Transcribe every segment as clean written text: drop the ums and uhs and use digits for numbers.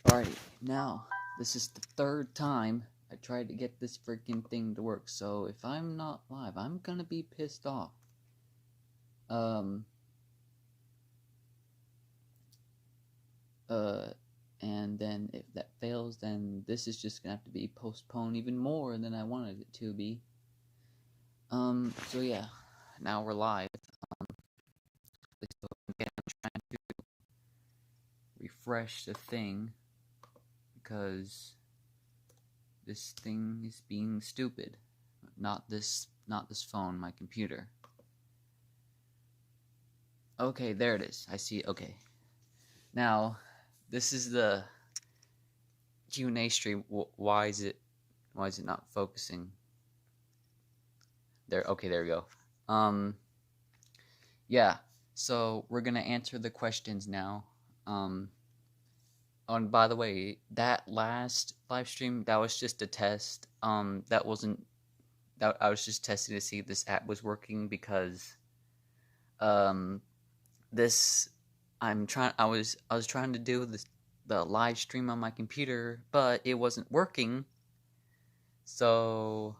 Alrighty, now, this is the third time I tried to get this freaking thing to work, so if I'm not live, I'm gonna be pissed off. Um, and then if that fails, then this is just gonna have to be postponed even more than I wanted it to be. So yeah, now we're live. So again, I'm trying to refresh the thing because this thing is being stupid. Not this phone, my computer. Okay, there it is. I see. Okay. Now, this is the Q&A stream. Why is it not focusing? There. Okay, there we go. Yeah. So, we're going to answer the questions now. And by the way, that last live stream, that was just a test. That wasn't that I was just testing to see if this app was working because this I was trying to do the live stream on my computer, but it wasn't working. So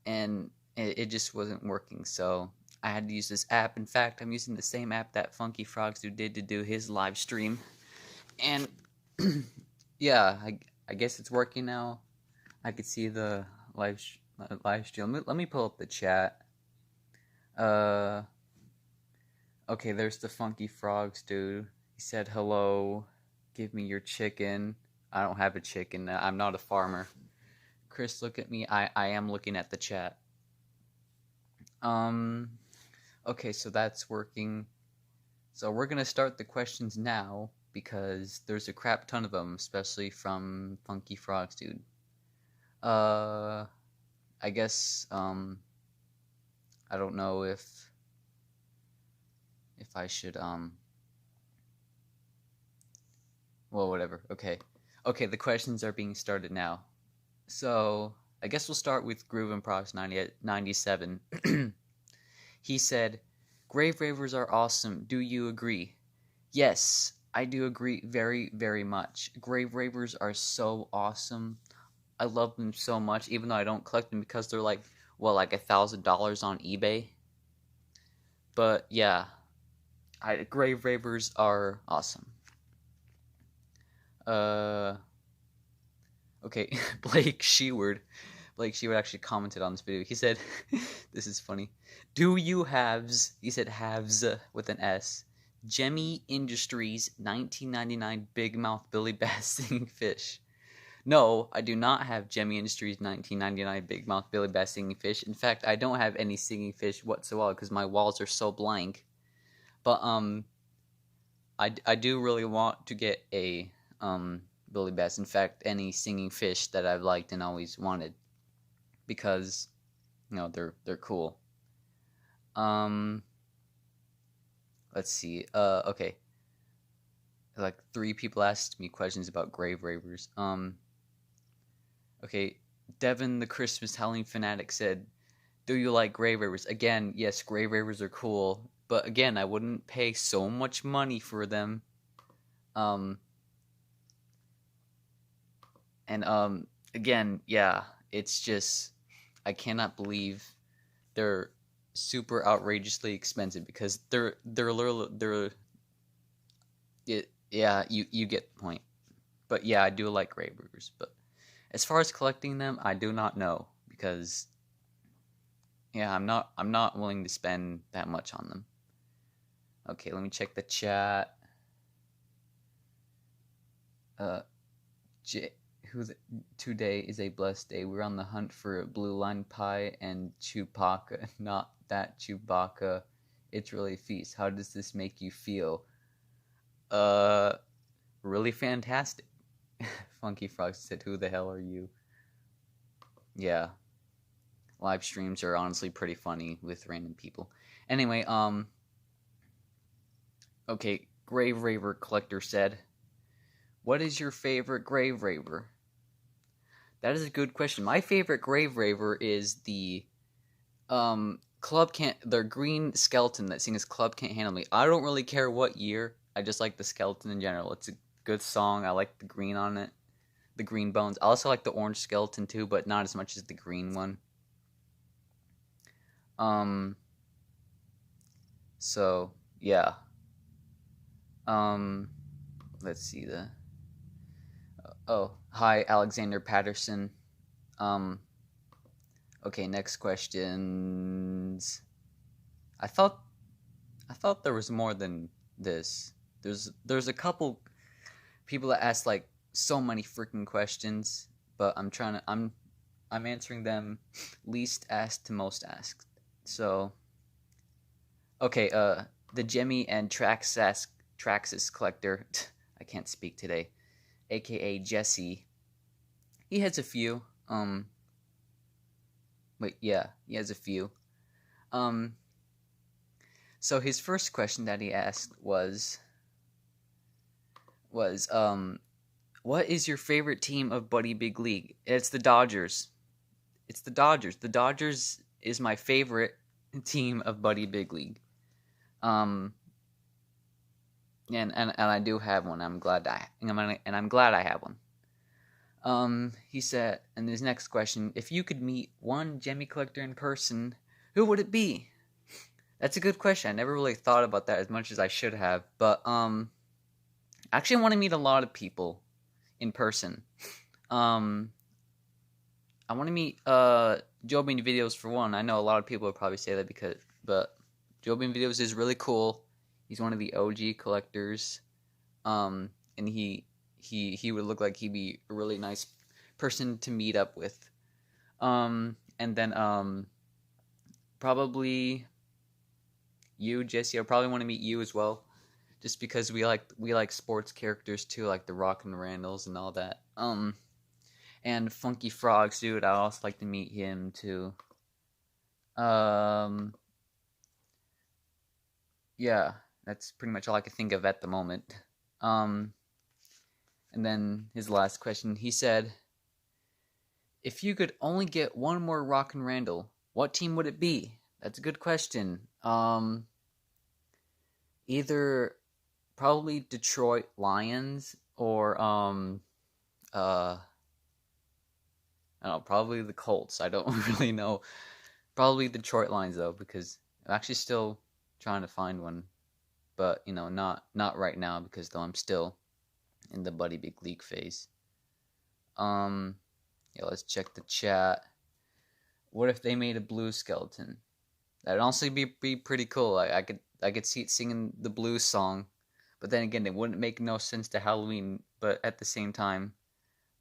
and it just wasn't working. So I had to use this app. In fact, I'm using the same app that Funky Frogs did to do his live stream. And yeah, I guess it's working now. I could see the live stream. Let me pull up the chat. Okay, there's the Funky Frogs dude. He said hello. Give me your chicken. I don't have a chicken. I'm not a farmer. Chris, look at me. I am looking at the chat. Okay, so that's working. So we're gonna start the questions now because there's a crap ton of them, especially from Funky Frogs dude. I guess I don't know if I should well, whatever. Okay, the questions are being started now. So I guess we'll start with Groove and Prox 97. He said, "Grave Ravers are awesome. Do you agree?" Yes, I do agree very, very much. Grave Ravers are so awesome. I love them so much, even though I don't collect them because they're like $1,000 on eBay. But yeah, Grave Ravers are awesome. Okay, Blake Sheward actually commented on this video. He said, this is funny. Do you haves, he said haves with an S, Jemmy Industries 1999 Big Mouth Billy Bass Singing Fish? No, I do not have Jemmy Industries 1999 Big Mouth Billy Bass Singing Fish. In fact, I don't have any singing fish whatsoever because my walls are so blank. But, I do really want to get a, Billy Bass. In fact, any singing fish that I've liked and always wanted. Because, they're cool. Let's see. Okay. Like 3 people asked me questions about Grave Ravers. Okay. Devin the Christmas Halloween Fanatic said, "Do you like Grave Ravers?" Again, yes, Grave Ravers are cool, but again, I wouldn't pay so much money for them. Again, yeah, it's just I cannot believe they're super outrageously expensive because they're yeah, you get the point. But yeah, I do like Grave Ravers, but as far as collecting them, I do not know because yeah, I'm not willing to spend that much on them. Okay, let me check the chat. Today is a blessed day. We're on the hunt for blue line pie and Chewbacca. Not that Chewbacca. It's really a feast. How does this make you feel? Really fantastic. Funky Frog said, "Who the hell are you?" Yeah. Live streams are honestly pretty funny with random people. Anyway, okay, Grave Raver Collector said, "What is your favorite Grave Raver?" That is a good question. My favorite Grave Raver is the their green skeleton that sings "Club Can't Handle Me." I don't really care what year. I just like the skeleton in general. It's a good song. I like the green on it, the green bones. I also like the orange skeleton too, but not as much as the green one. So yeah. Let's see the. Oh, hi, Alexander Patterson. Okay, next questions. I thought there was more than this. There's a couple people that ask like so many freaking questions, but I'm answering them least asked to most asked. So, okay, the Jemmy and Traxxas collector, I can't speak today, aka Jesse. He has a few. He has a few. So his first question that he asked was what is your favorite team of Buddy Big League? It's the Dodgers. It's the Dodgers. The Dodgers is my favorite team of Buddy Big League. And I do have one. I'm glad I have one. He said, and his next question, if you could meet one Jemmy collector in person, who would it be? That's a good question. I never really thought about that as much as I should have, but I actually want to meet a lot of people in person. I want to meet Joby in Videos for one. I know a lot of people would probably say that but Joby in Videos is really cool. He's one of the OG collectors, and he would look like he'd be a really nice person to meet up with. And then probably you, Jesse. I probably want to meet you as well, just because we like sports characters too, like the Rock and Randalls and all that. And Funky Frogs, dude. I'd also like to meet him too. Yeah, that's pretty much all I can think of at the moment. And then his last question, he said, if you could only get one more Rock and Randall, what team would it be? That's a good question. Either probably Detroit Lions or I don't know, probably the Colts. I don't really know. Probably Detroit Lions though, because I'm actually still trying to find one, but not right now because though I'm still in the Buddy Big League phase. Yeah, let's check the chat. What if they made a blues skeleton? That'd honestly be pretty cool. I could see it singing the blues song, but then again, it wouldn't make no sense to Halloween. But at the same time,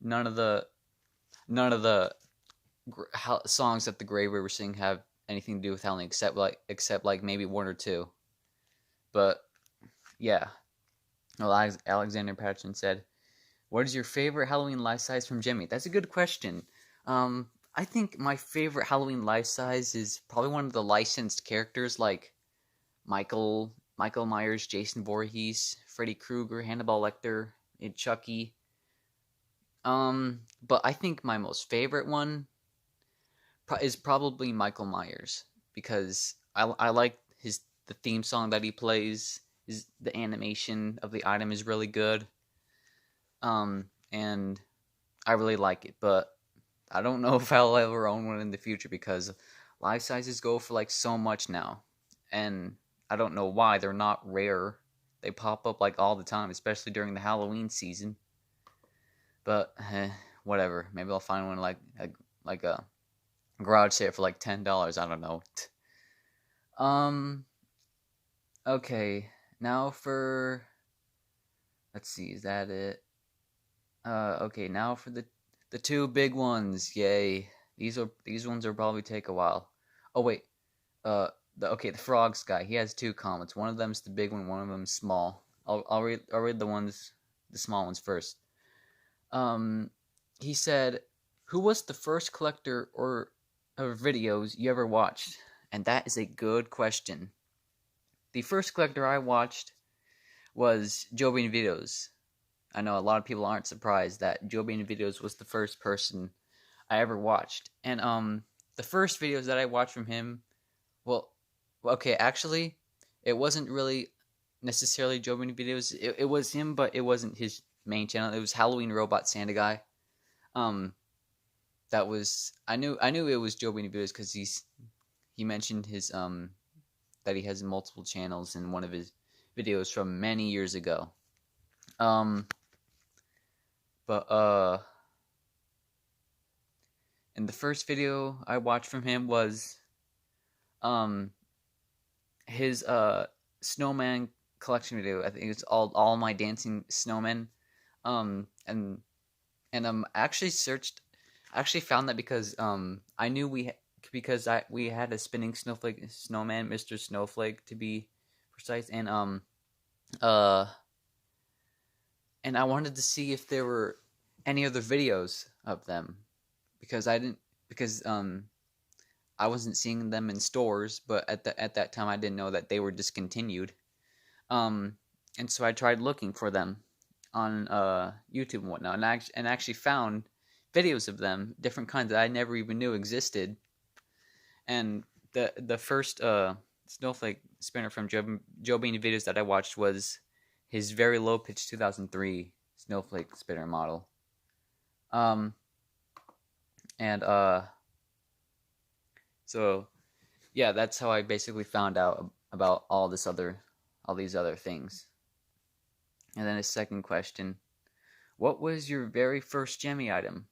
none of the songs that the Grey River sing have anything to do with Halloween, except like maybe one or two. But yeah, well, Alexander Patterson said, "What is your favorite Halloween life size from Jimmy?" That's a good question. I think my favorite Halloween life size is probably one of the licensed characters like Michael Myers, Jason Voorhees, Freddy Krueger, Hannibal Lecter, and Chucky. But I think my most favorite one is probably Michael Myers because I like the theme song that he plays. The animation of the item is really good. And I really like it, but I don't know if I'll ever own one in the future because life sizes go for like so much now, and I don't know why. They're not rare. They pop up like all the time, especially during the Halloween season. But whatever. Maybe I'll find one like a garage sale for like $10. I don't know. Okay. Now for, let's see. Is that it? Okay. Now for the two big ones. Yay. These ones will probably take a while. Oh wait. The Frogs guy. He has two comments. One of them's the big one. One of them's small. I'll read the small ones first. He said, "Who was the first collector or videos you ever watched?" And that is a good question. The first collector I watched was Joby Videos. I know a lot of people aren't surprised that Joby Videos was the first person I ever watched. And the first videos that I watched from him, actually, it wasn't really necessarily Joby Videos. It was him, but it wasn't his main channel. It was Halloween Robot Santa Guy. That was I knew it was Joe Beanie Videos because he mentioned his that he has multiple channels in one of his videos from many years ago. But and the first video I watched from him was his snowman collection video. I think it's all my dancing snowmen. And I actually found that because I knew we had a spinning snowflake snowman, Mr. Snowflake to be precise, and I wanted to see if there were any other videos of them because I wasn't seeing them in stores, but at that time I didn't know that they were discontinued. And so I tried looking for them on YouTube and whatnot, and actually found videos of them, different kinds that I never even knew existed. And the first snowflake spinner from Joe Beanie Videos that I watched was his very low pitch 2003 snowflake spinner model. So yeah, that's how I basically found out about all these other things. And then his second question, what was your very first Gemmy item?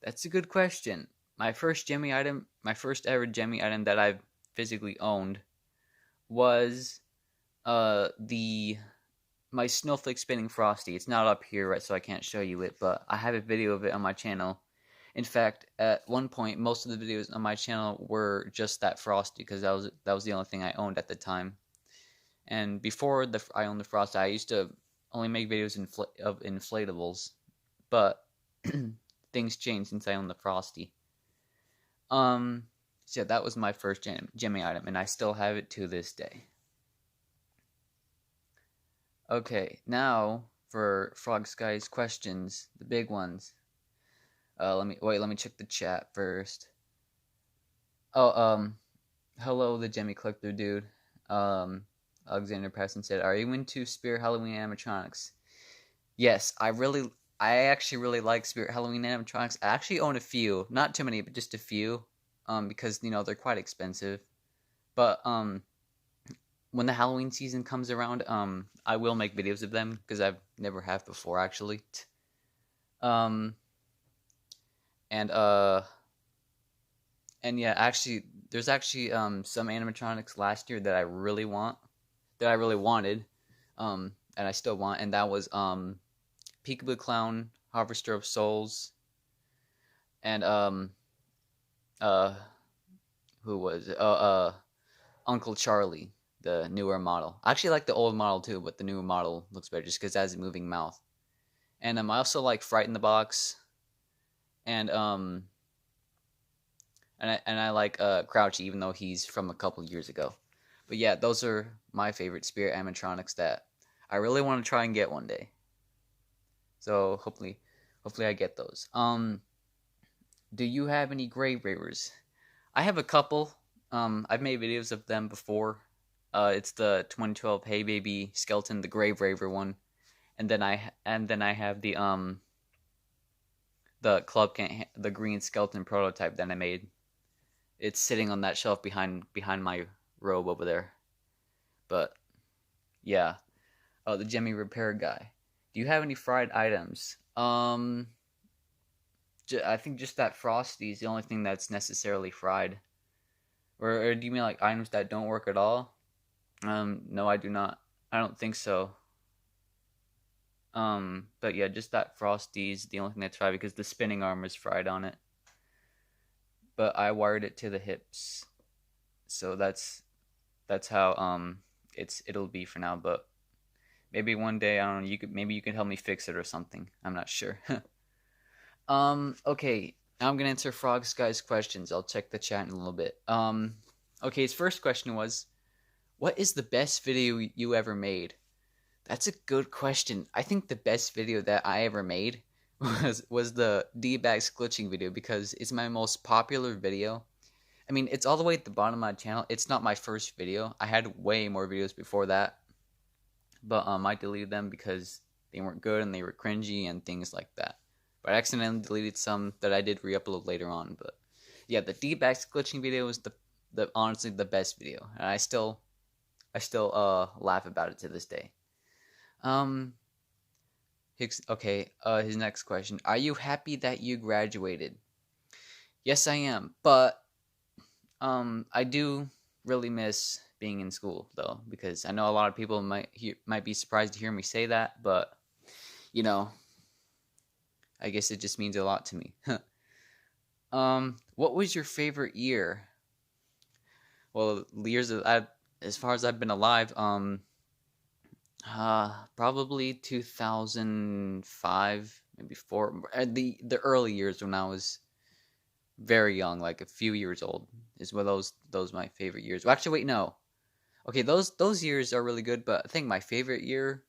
That's a good question. My first ever Gemmy item that I've physically owned was my snowflake spinning Frosty. It's not up here, right, so I can't show you it, but I have a video of it on my channel. In fact, at one point, most of the videos on my channel were just that Frosty, because that was the only thing I owned at the time. And before I owned the Frosty, I used to only make videos of inflatables, but things changed since I owned the Frosty. So yeah, that was my first Gemmy item, and I still have it to this day. Okay, now for Frog Sky's questions, the big ones. Let me check the chat first. Oh, hello, the Gemmy Collector dude. Alexander Preston said, "Are you into Spirit Halloween animatronics?" Yes, I actually really like Spirit Halloween animatronics. I actually own a few, not too many, but just a few, because they're quite expensive. But when the Halloween season comes around, I will make videos of them because I've never have before actually. And yeah, actually, there's actually some animatronics last year that I really wanted, and I still want, and that was Peekaboo Clown, Harvester of Souls, and who was it? Uncle Charlie, the newer model. I actually like the old model too, but the newer model looks better just because it has a moving mouth. And I also like Fright in the Box, and I like Crouchy, even though he's from a couple years ago. But yeah, those are my favorite Spirit animatronics that I really want to try and get one day. So hopefully I get those. Do you have any Grave Ravers? I have a couple. I've made videos of them before. It's the 2012 Hey Baby skeleton, the Grave Raver one, and then I have the the green skeleton prototype that I made. It's sitting on that shelf behind my robe over there. But yeah, the Gemmy repair guy. Do you have any fried items? I think just that Frosty is the only thing that's necessarily fried. Or do you mean like items that don't work at all? No, I do not. I don't think so. But yeah, just that Frosty is the only thing that's fried because the spinning arm is fried on it. But I wired it to the hips, so that's how it'll be for now. But maybe one day, I don't know, you could help me fix it or something. I'm not sure. Okay, now I'm gonna answer Frog's Guy's questions. I'll check the chat in a little bit. Okay, his first question was, what is the best video you ever made? That's a good question. I think the best video that I ever made was the D-Bags glitching video because it's my most popular video. I mean, it's all the way at the bottom of my channel. It's not my first video. I had way more videos before that. But I deleted them because they weren't good and they were cringy and things like that. But I accidentally deleted some that I did re-upload later on. But yeah, the D-backs glitching video was the honestly the best video, and I still laugh about it to this day. Um, his next question: Are you happy that you graduated? Yes, I am, but I do really miss being in school though, because I know a lot of people might be surprised to hear me say that, but you know, I guess it just means a lot to me. What was your favorite year? Well, as far as I've been alive, probably 2005, maybe four. The early years when I was very young, like a few years old, is where those my favorite years. Well, actually, wait, no. Okay, those years are really good, but I think my favorite year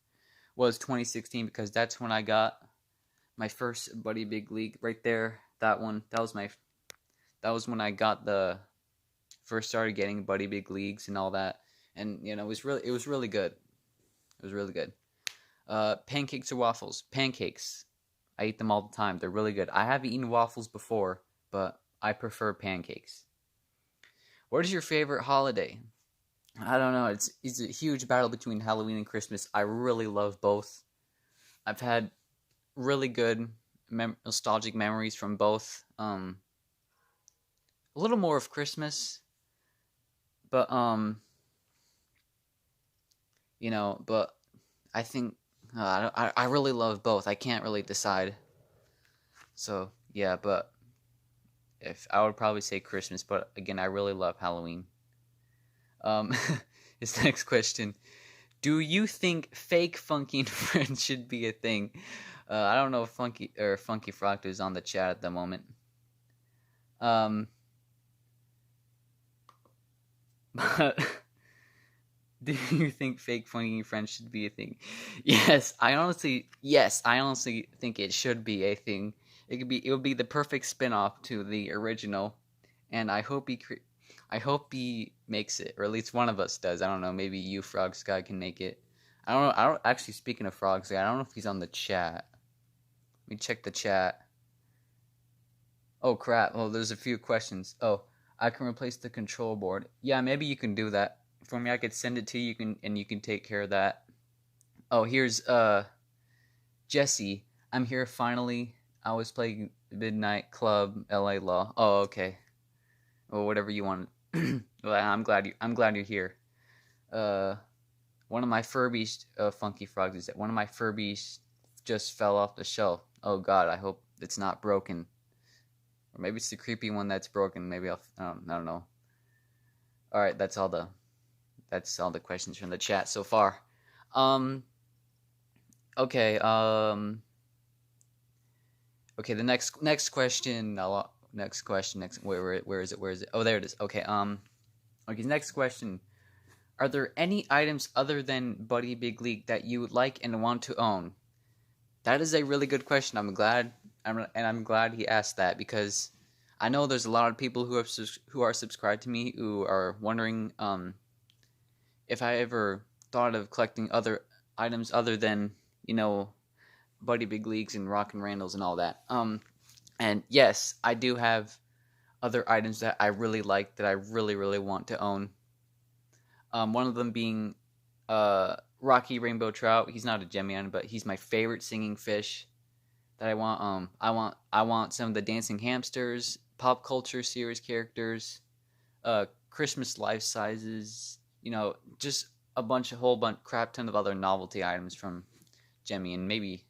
was 2016 because that's when I got my first Buddy Big League right there. That one, that was when I got the first started getting Buddy Big Leagues and all that, and it was really good. It was really good. Pancakes or waffles? Pancakes. I eat them all the time. They're really good. I have eaten waffles before, but I prefer pancakes. What is your favorite holiday? I don't know. It's a huge battle between Halloween and Christmas. I really love both. I've had really good nostalgic memories from both. A little more of Christmas, but but I think I really love both. I can't really decide. So yeah, but if I would probably say Christmas, but again, I really love Halloween. Um, his next question: Do you think fake funky friends should be a thing? I don't know if Funky Frog is on the chat at the moment. Um, but do you think fake funky friends should be a thing? Yes, I honestly think it should be a thing. It would be the perfect spin-off to the original, and I hope he makes it, or at least one of us does. I don't know, maybe you, Frog Sky, can make it. I don't know. I don't actually. Speaking of Frog Sky, I don't know if he's on the chat. Let me check the chat. Oh crap! Well, there's a few questions. Oh, I can replace the control board. Yeah, maybe you can do that for me. I could send it to you, and you can take care of that. Oh, here's Jesse. I'm here finally. I was playing Midnight Club LA Law. Oh, okay. Or whatever you want. Well, I'm glad you're here. One of my Furbies, Funky Frogs, is that one of my Furbies just fell off the shelf. Oh God, I hope it's not broken. Or maybe it's the creepy one that's broken. Maybe I don't know. All right, that's all the questions from the chat so far. Okay. Okay. The next question. Where is it? Oh, there it is. Okay. Okay. Next question. Are there any items other than Buddy Big League that you would like and want to own? That is a really good question. I'm glad he asked that, because I know there's a lot of people who are subscribed to me who are wondering if I ever thought of collecting other items other than Buddy Big Leagues and Rock and Randalls and all that. And yes, I do have other items that I really like that I really really want to own. One of them being Rocky Rainbow Trout. He's not a Gemion, but he's my favorite singing fish that I want. I want some of the dancing hamsters, pop culture series characters, Christmas life sizes. Just whole bunch, crap ton of other novelty items from Gemion, maybe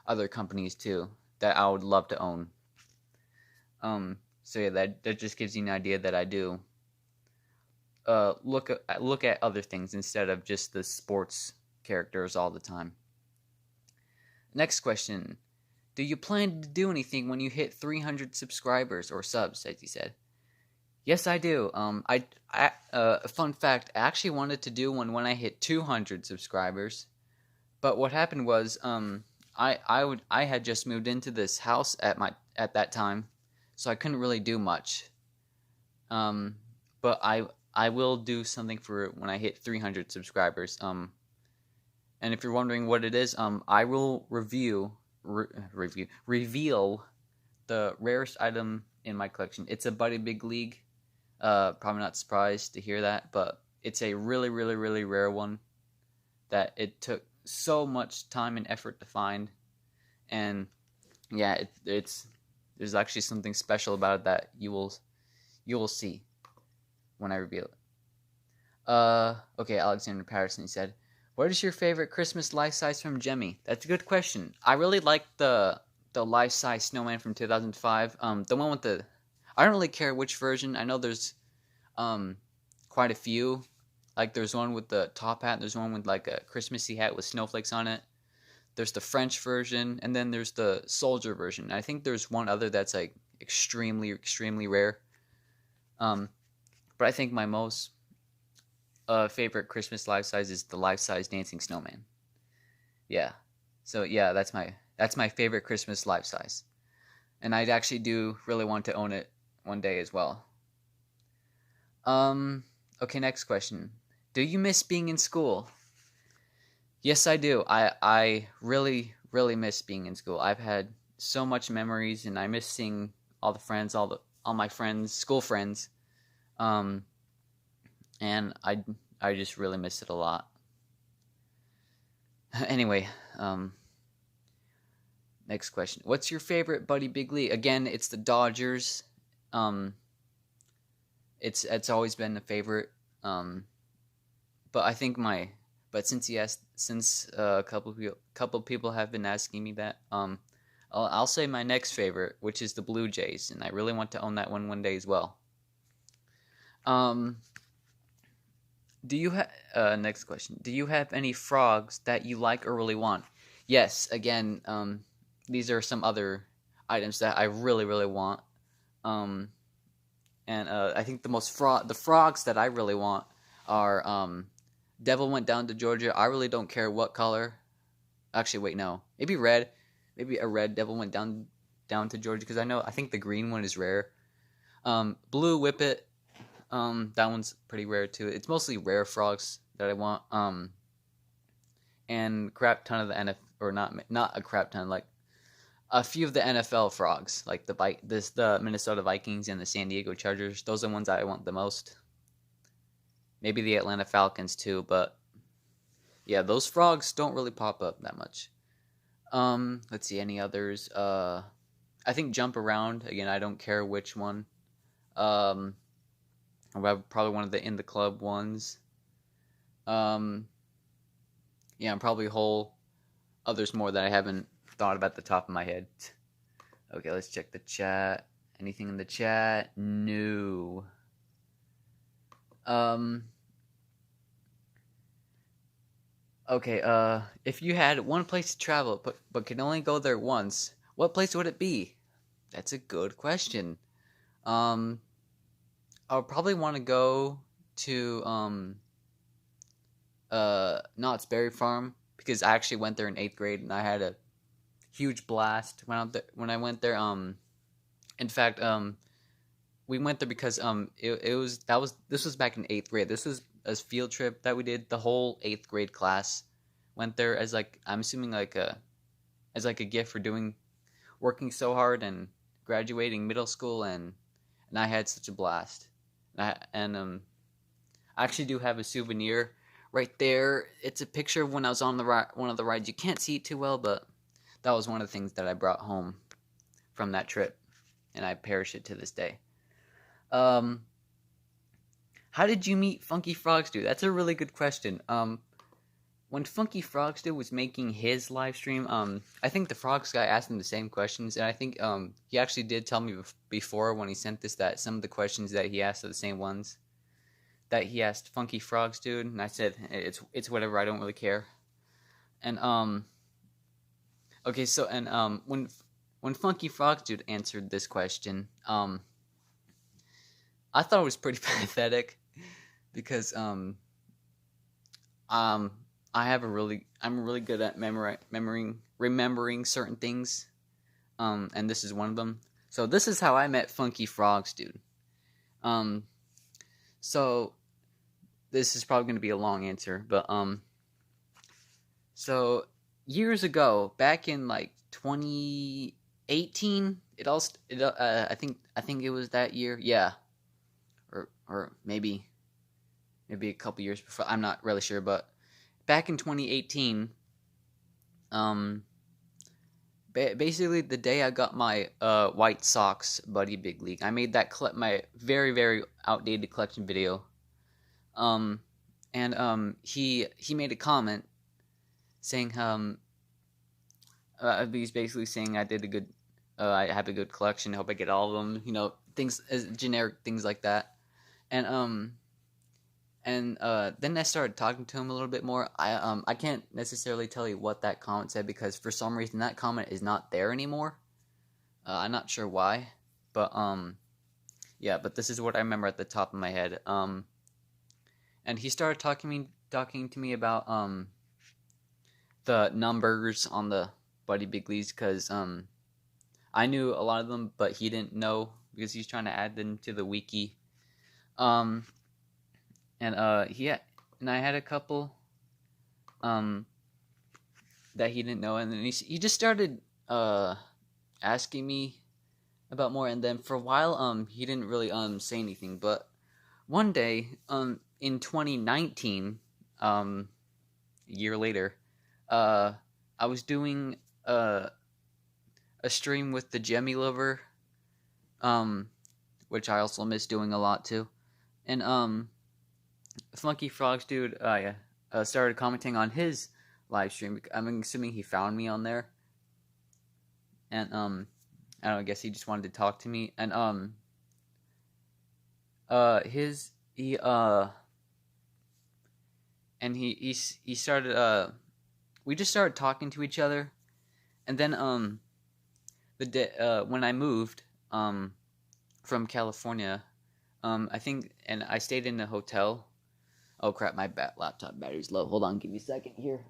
other companies too that I would love to own. So yeah, that just gives you an idea that I do look at other things instead of just the sports characters all the time. Next question: Do you plan to do anything when you hit 300 subscribers or subs, as you said? Yes, I do. Fun fact: I actually wanted to do one when I hit 200 subscribers, but what happened was I had just moved into this house at that time, so I couldn't really do much. But I will do something for when I hit 300 subscribers. And And if you're wondering what it is, I will reveal the rarest item in my collection. It's a Buddy Big League. Probably not surprised to hear that, but it's a really, really, really rare one that it took so much time and effort to find. And yeah, it's there's actually something special about it that you will see when I reveal it. Okay, Alexander Patterson said, "What is your favorite Christmas life size from Jemmy?" That's a good question. I really like the life size snowman from 2005. The one with the, I don't really care which version. I know there's quite a few. Like there's one with the top hat. There's one with like a Christmassy hat with snowflakes on it. There's the French version, and then there's the soldier version. I think there's one other that's like extremely, extremely rare. But I think my most favorite Christmas life size is the life size dancing snowman. Yeah. So yeah, that's my favorite Christmas life size. And I actually do really want to own it one day as well. Okay, next question. Do you miss being in school? Yes, I do. I really, really miss being in school. I've had so much memories, and I miss seeing all the friends, all my friends, school friends. And I just really miss it a lot. Anyway, next question. What's your favorite Buddy Big League? Again, it's the Dodgers. It's always been a favorite. But I think since a couple people have been asking me that, I'll say my next favorite, which is the Blue Jays, and I really want to own that one day as well. Do you next question. Do you have any frogs that you like or really want? Yes, again, these are some other items that I really, really want. And I think the frogs that I really want are Devil Went Down to Georgia. I really don't care what color. Actually, wait, no. Maybe red. Maybe a red Devil Went Down to Georgia, because I think the green one is rare. Blue Whippet. That one's pretty rare too. It's mostly rare frogs that I want. And crap ton of the NFL, or not a crap ton, like a few of the NFL frogs, like the Minnesota Vikings and the San Diego Chargers. Those are the ones I want the most. Maybe the Atlanta Falcons too, but yeah, those frogs don't really pop up that much. Let's see, any others? I think Jump Around. Again, I don't care which one. Probably one of the In the Club ones. Yeah, and probably whole others more that I haven't thought of at the top of my head. Okay, let's check the chat. Anything in the chat? No. Okay, if you had one place to travel but could only go there once, what place would it be? That's a good question. I would probably want to go to Knott's Berry Farm, because I actually went there in 8th grade and I had a huge blast when I went there. In fact, we went there because this was back in 8th grade. This was a field trip that we did. The whole 8th grade class went there as I'm assuming as a gift for working so hard and graduating middle school, and I had such a blast. I actually do have a souvenir right there. It's a picture of when I was on one of the rides. You can't see it too well, but that was one of the things that I brought home from that trip, and I cherish it to this day. How did you meet Funky Frogs Dude? That's a really good question. When Funky Frogs Dude was making his live stream, I think the Frogs guy asked him the same questions, and I think he actually did tell me before when he sent this that some of the questions that he asked are the same ones that he asked Funky Frogs Dude, and I said it's whatever, I don't really care. And okay, so when Funky Frogs Dude answered this question, I thought it was pretty pathetic, because I'm really good at remembering certain things, and this is one of them. So this is how I met Funky Frogs Dude. So this is probably going to be a long answer, but So years ago, back in like 2018, I think it was that year. Yeah, or maybe a couple years before. I'm not really sure, but back in 2018, um, basically the day I got my White Sox Buddy Big League, I made that my very outdated collection video. Um, and he made a comment saying he's basically saying I did a good, I have a good collection. Hope I get all of them. You know, things as generic things like that. And then I started talking to him a little bit more. I can't necessarily tell you what that comment said because for some reason that comment is not there anymore. I'm not sure why, but yeah. But this is what I remember at the top of my head. And he started talking to me about the numbers on the Buddy Big Leagues because I knew a lot of them, but he didn't know because he's trying to add them to the wiki. And I had a couple that he didn't know, and then he just started asking me about more, and then for a while he didn't really say anything, but one day in 2019 a year later I was doing a stream with the Jemmy Lover, which I also miss doing a lot too, and Funky Frogs dude started commenting on his live stream. I'm assuming he found me on there, and I don't know, I guess he just wanted to talk to me, and he started we just started talking to each other, and then the day when I moved from California, I think, and I stayed in a hotel. Oh crap, my laptop battery's low. Hold on, give me a second here.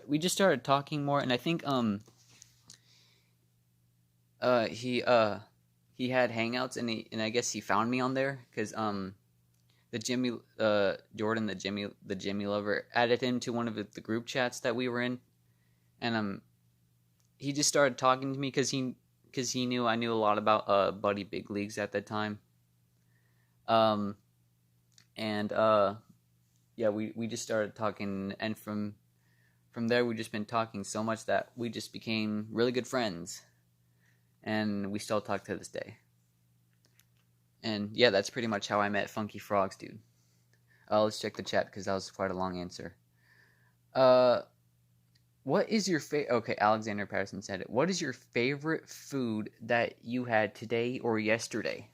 We just started talking more, and I think he had Hangouts, and I guess he found me on there because the Jimmy Jordan, the Jimmy Lover, added him to one of the group chats that we were in, and he just started talking to me because he knew I knew a lot about Buddy Big Leagues at that time. And yeah, we just started talking, and from there we've just been talking so much that we just became really good friends, and we still talk to this day. And yeah, that's pretty much how I met Funky Frogs dude. Let's check the chat because that was quite a long answer. What is your favorite? Okay, Alexander Patterson said it. What is your favorite food that you had today or yesterday?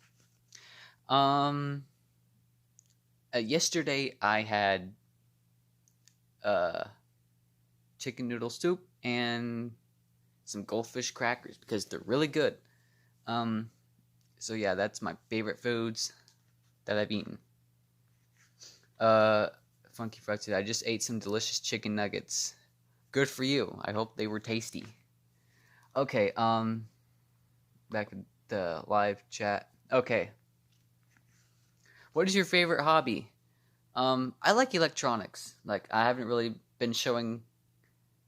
Yesterday I had chicken noodle soup and some goldfish crackers because they're really good. So yeah, that's my favorite foods that I've eaten. Funky Frogs said, I just ate some delicious chicken nuggets. Good for you. I hope they were tasty. Okay, back in the live chat. Okay. What is your favorite hobby? I like electronics. Like, I haven't really been showing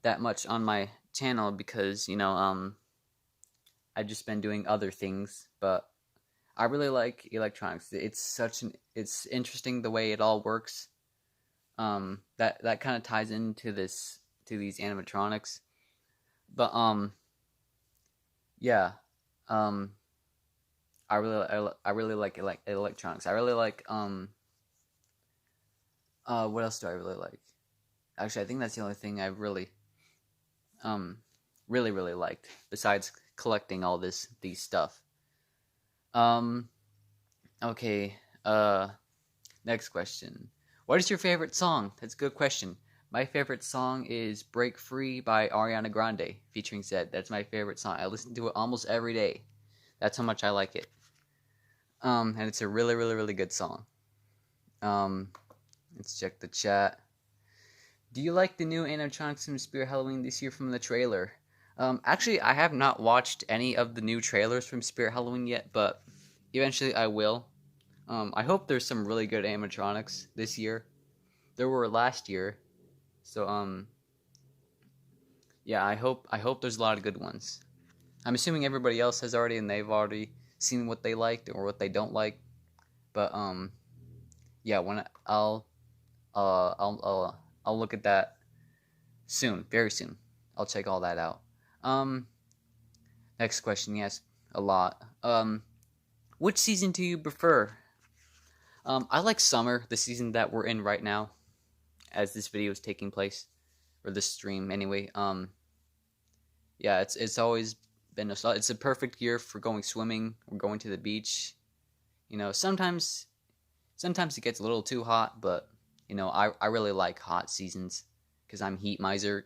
that much on my channel because, I've just been doing other things, but I really like electronics. It's interesting the way it all works. That kind of ties into these animatronics. But yeah. I really like electronics. I really like what else do I really like? Actually, I think that's the only thing I really really liked besides collecting all these stuff. Okay. Next question. What is your favorite song? That's a good question. My favorite song is Break Free by Ariana Grande featuring Zed. That's my favorite song. I listen to it almost every day. That's how much I like it. And it's a really good song. Let's check the chat. Do you like the new animatronics from Spirit Halloween this year from the trailer? Actually, I have not watched any of the new trailers from Spirit Halloween yet, but eventually I will. I hope there's some really good animatronics this year. there were last year. So yeah, I hope there's a lot of good ones. I'm assuming everybody else has already, and they've already seen what they liked or what they don't like. But yeah, when I'll look at that soon, very soon. I'll check all that out. Um, Next question. Yes, a lot. Which season do you prefer? I like summer, the season that we're in right now, as this video is taking place, or this stream anyway. Yeah, it's always been it's a perfect year for going swimming or going to the beach. You know, sometimes it gets a little too hot, but you know, I really like hot seasons because I'm heat miser.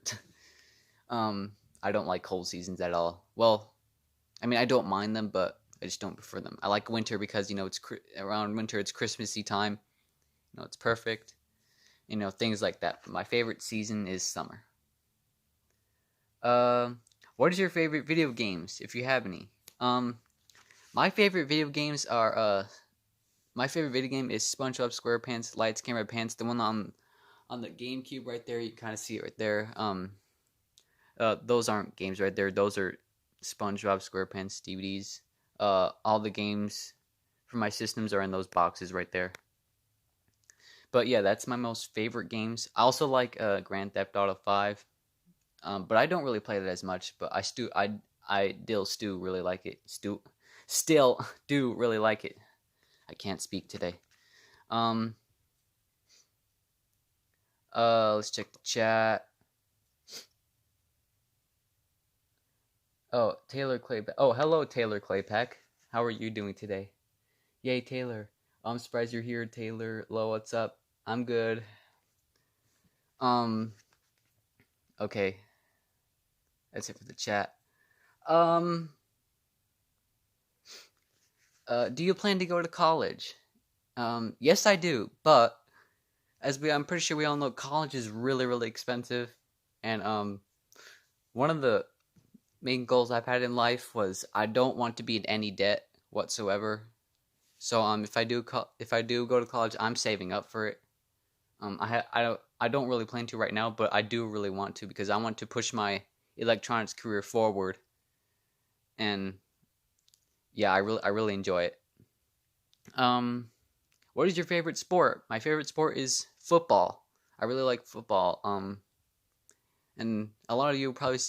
I don't like cold seasons at all. Well, I mean, I don't mind them, but I just don't prefer them. I like winter because you know it's around winter, it's Christmassy time. You know, it's perfect. You know, things like that. But my favorite season is summer. Uh, what is your favorite video games, if you have any? My favorite video games are my favorite video game is SpongeBob SquarePants Lights Camera Pants, the one on the GameCube right there. You kind of see it right there. Those aren't games right there. Those are SpongeBob SquarePants DVDs. All the games for my systems are in those boxes right there. But yeah, that's my most favorite games. I also like Grand Theft Auto 5. But I don't really play that as much. But I still really like it. Still do really like it. I can't speak today. Let's check the chat. Oh, Taylor Claypack. Oh, hello, Taylor Claypack. How are you doing today? Yay, Taylor. I'm surprised you're here, Taylor. Hello, what's up? I'm good. Okay. That's it for the chat. Do you plan to go to college? Yes, I do, but I'm pretty sure we all know, college is really, really expensive, and one of the main goals I've had in life was I don't want to be in any debt whatsoever. So if I do go to college, I'm saving up for it. I don't really plan to right now, but I do really want to because I want to push my electronics career forward. And yeah, I really enjoy it. What is your favorite sport? My favorite sport is football. I really like football. And a lot of you probably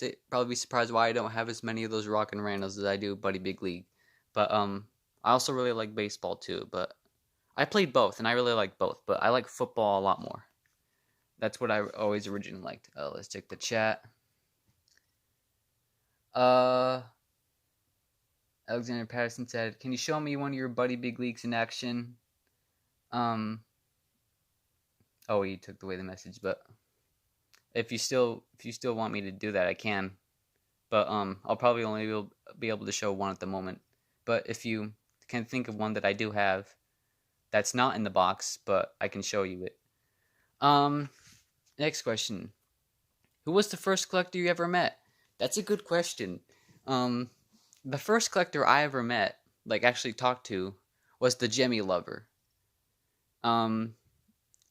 be surprised why I don't have as many of those Rock and Randos as I do Buddy Big League. But I also really like baseball too. But I played both, and I really like both. But I like football a lot more. That's what I always originally liked. Let's check the chat. Alexander Patterson said, "Can you show me one of your Buddy Big Leagues in action?" Oh, he took away the message, but if you still want me to do that, I can. But I'll probably only be able to show one at the moment. But if you can think of one that I do have, that's not in the box, but I can show you it. Next question. Who was the first collector you ever met? That's a good question. The first collector I ever met, like actually talked to, was the Gemmy Lover. And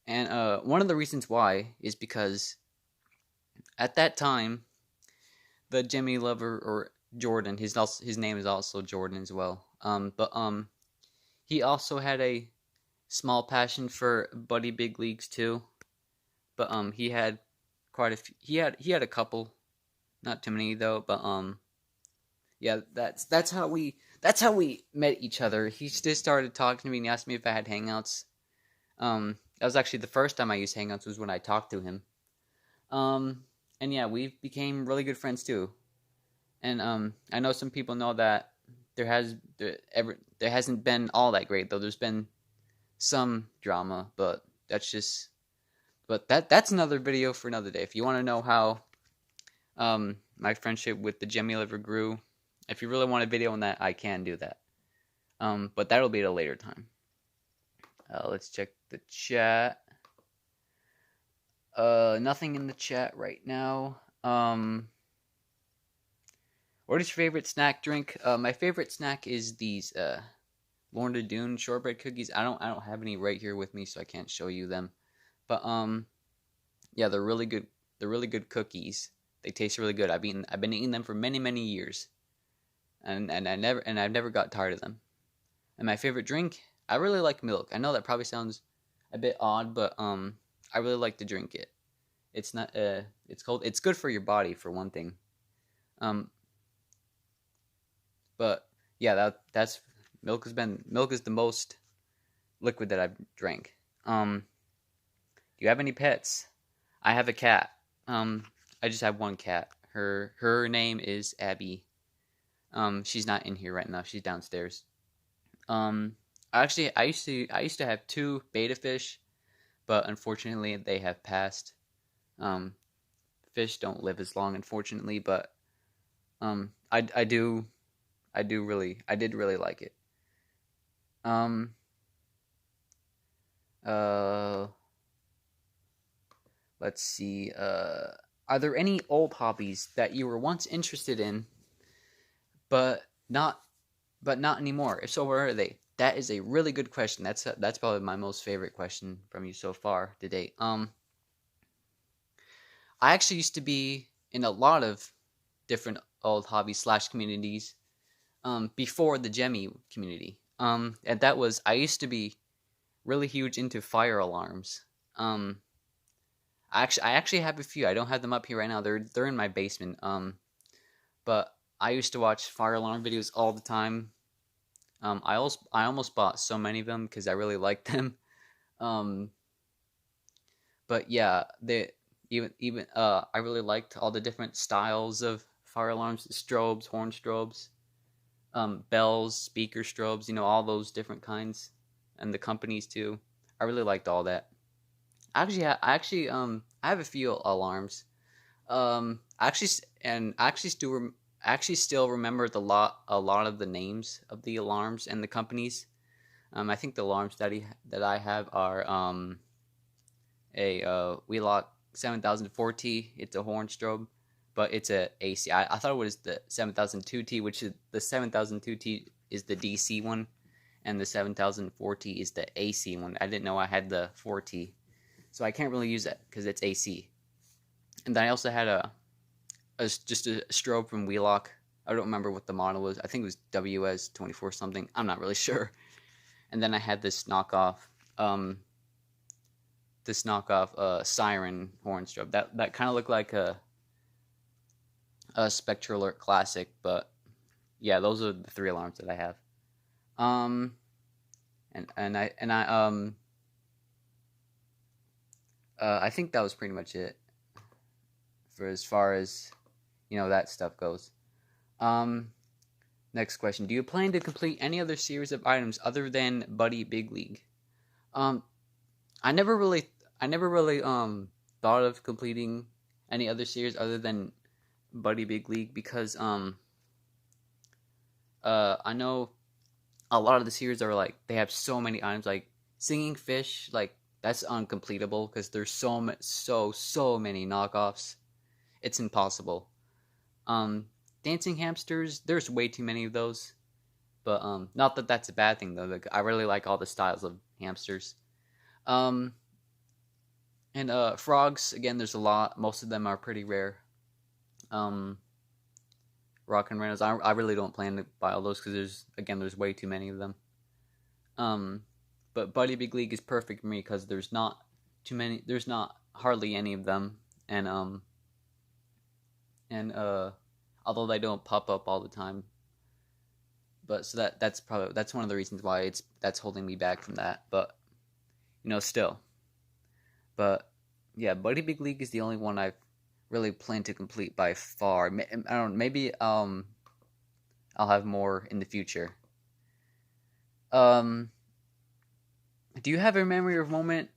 one of the reasons why is because at that time, the Gemmy Lover, or Jordan, his name is also Jordan as well. But he also had a small passion for Buddy Big Leagues too. But he had quite a few. He had a couple, not too many though. But yeah, that's how we met each other. He just started talking to me and he asked me if I had Hangouts. That was actually the first time I used Hangouts, was when I talked to him. And yeah, we became really good friends too. And I know some people know that there hasn't been all that great though. There's been some drama, but that's another video for another day. If you want to know how my friendship with the Gemmy Liver grew, if you really want a video on that, I can do that. But that'll be at a later time. Let's check the chat. Nothing in the chat right now. What is your favorite snack drink? My favorite snack is these Lorna Doone shortbread cookies. I don't have any right here with me, so I can't show you them. But yeah, they're really good. They're really good cookies. They taste really good. I've been eating them for many years, and I've never got tired of them. And my favorite drink, I really like milk. I know that probably sounds a bit odd, but I really like to drink it. It's not it's cold. It's good for your body for one thing. Um, but yeah, that's milk is the most liquid that I've drank. Do you have any pets? I have a cat. Um, I just have one cat. Her name is Abby. She's not in here right now. She's downstairs. Um, actually, I used to have two beta fish, but unfortunately they have passed. Um, Fish don't live as long, unfortunately, but I did really like it. Um, uh, let's see. Are there any old hobbies that you were once interested in, but not but not anymore? If so, where are they? That is a really good question. That's probably my most favorite question from you so far to date. I actually used to be in a lot of different old hobbies slash communities before the Jemmy community. And that was I used to be really huge into fire alarms. I actually have a few. I don't have them up here right now. They're in my basement. But I used to watch fire alarm videos all the time. I almost bought so many of them because I really liked them. Um, but yeah, they even I really liked all the different styles of fire alarms, strobes, horn strobes, bells, speaker strobes. You know, all those different kinds, and the companies too. I really liked all that. I have a few alarms. I actually actually still remember a lot of the names of the alarms and the companies. I think the alarms that I have are a Wheelock 7004T. It's a horn strobe, but it's a AC. I thought it was the 7002T, which is the 7002T is the DC one, and the 7004T is the AC one. I didn't know I had the 4T, so I can't really use that because it's AC. And then I also had just a strobe from Wheelock. I don't remember what the model was. I think it was WS24 something. I'm not really sure. And then I had um, this knockoff siren horn strobe that kind of looked like a Spectre Alert Classic. But yeah, those are the three alarms that I have. Um, and I think that was pretty much it for as far as that stuff goes. Um, Next question: do you plan to complete any other series of items other than Buddy Big League? Um, I never really, I never really thought of completing any other series other than Buddy Big League because I know a lot of the series are like they have so many items like Singing Fish, like that's uncompletable because there's so many knockoffs. It's impossible. Um, Dancing Hamsters, there's way too many of those. But not that that's a bad thing though. Like, I really like all the styles of hamsters. Um, and Frogs, again, there's a lot. Most of them are pretty rare. Um, Rock and Reynolds, I really don't plan to buy all those because there's way too many of them. Um, but Buddy Big League is perfect for me because there's not too many. There's not hardly any of them, and although they don't pop up all the time, but so that's one of the reasons why that's holding me back from that. But still, but yeah, Buddy Big League is the only one I've really planned to complete by far. I don't. Maybe I'll have more in the future. Um, do you have a memory or moment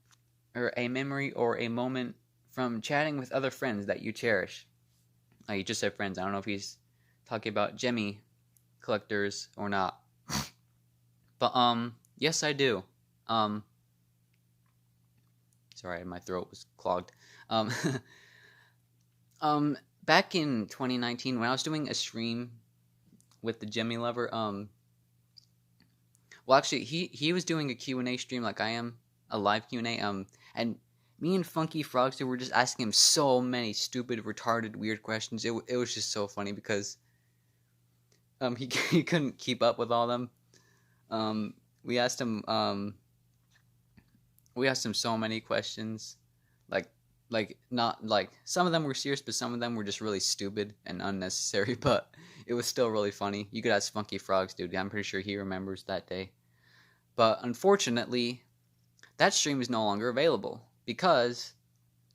or a moment from chatting with other friends that you cherish? You just said friends. I don't know if he's talking about Jemmy collectors or not. But yes, I do. Um, Sorry, my throat was clogged. Um, Back in 2019 when I was doing a stream with the Jemmy Lover, well, actually, he was doing a Q&A stream like I am, a live Q&A. And Me and Funky Frogster were just asking him so many stupid, retarded, weird questions. It was just so funny because he he couldn't keep up with all of them. Um, we asked him so many questions, like not like some of them were serious, but some of them were just really stupid and unnecessary. But it was still really funny. You could ask Funky Frogs, dude. I'm pretty sure he remembers that day. But unfortunately, that stream is no longer available because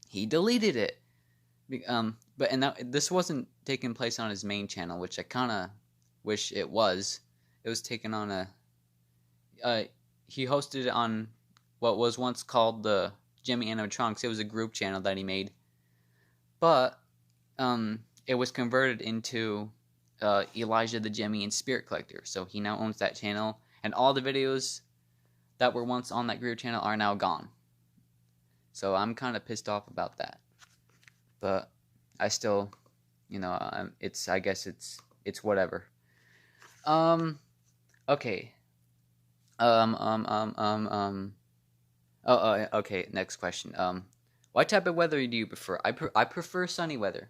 he deleted it. This wasn't taking place on his main channel, which I kind of wish it was. It was taken on he hosted it on what was once called the Jimmy Animatronics. It was a group channel that he made, but it was converted into Elijah the Jimmy and Spirit Collector. So he now owns that channel, and all the videos that were once on that group channel are now gone. So I'm kind of pissed off about that, but I still, I guess it's whatever. Okay. Okay. Next question. What type of weather do you prefer? I prefer sunny weather.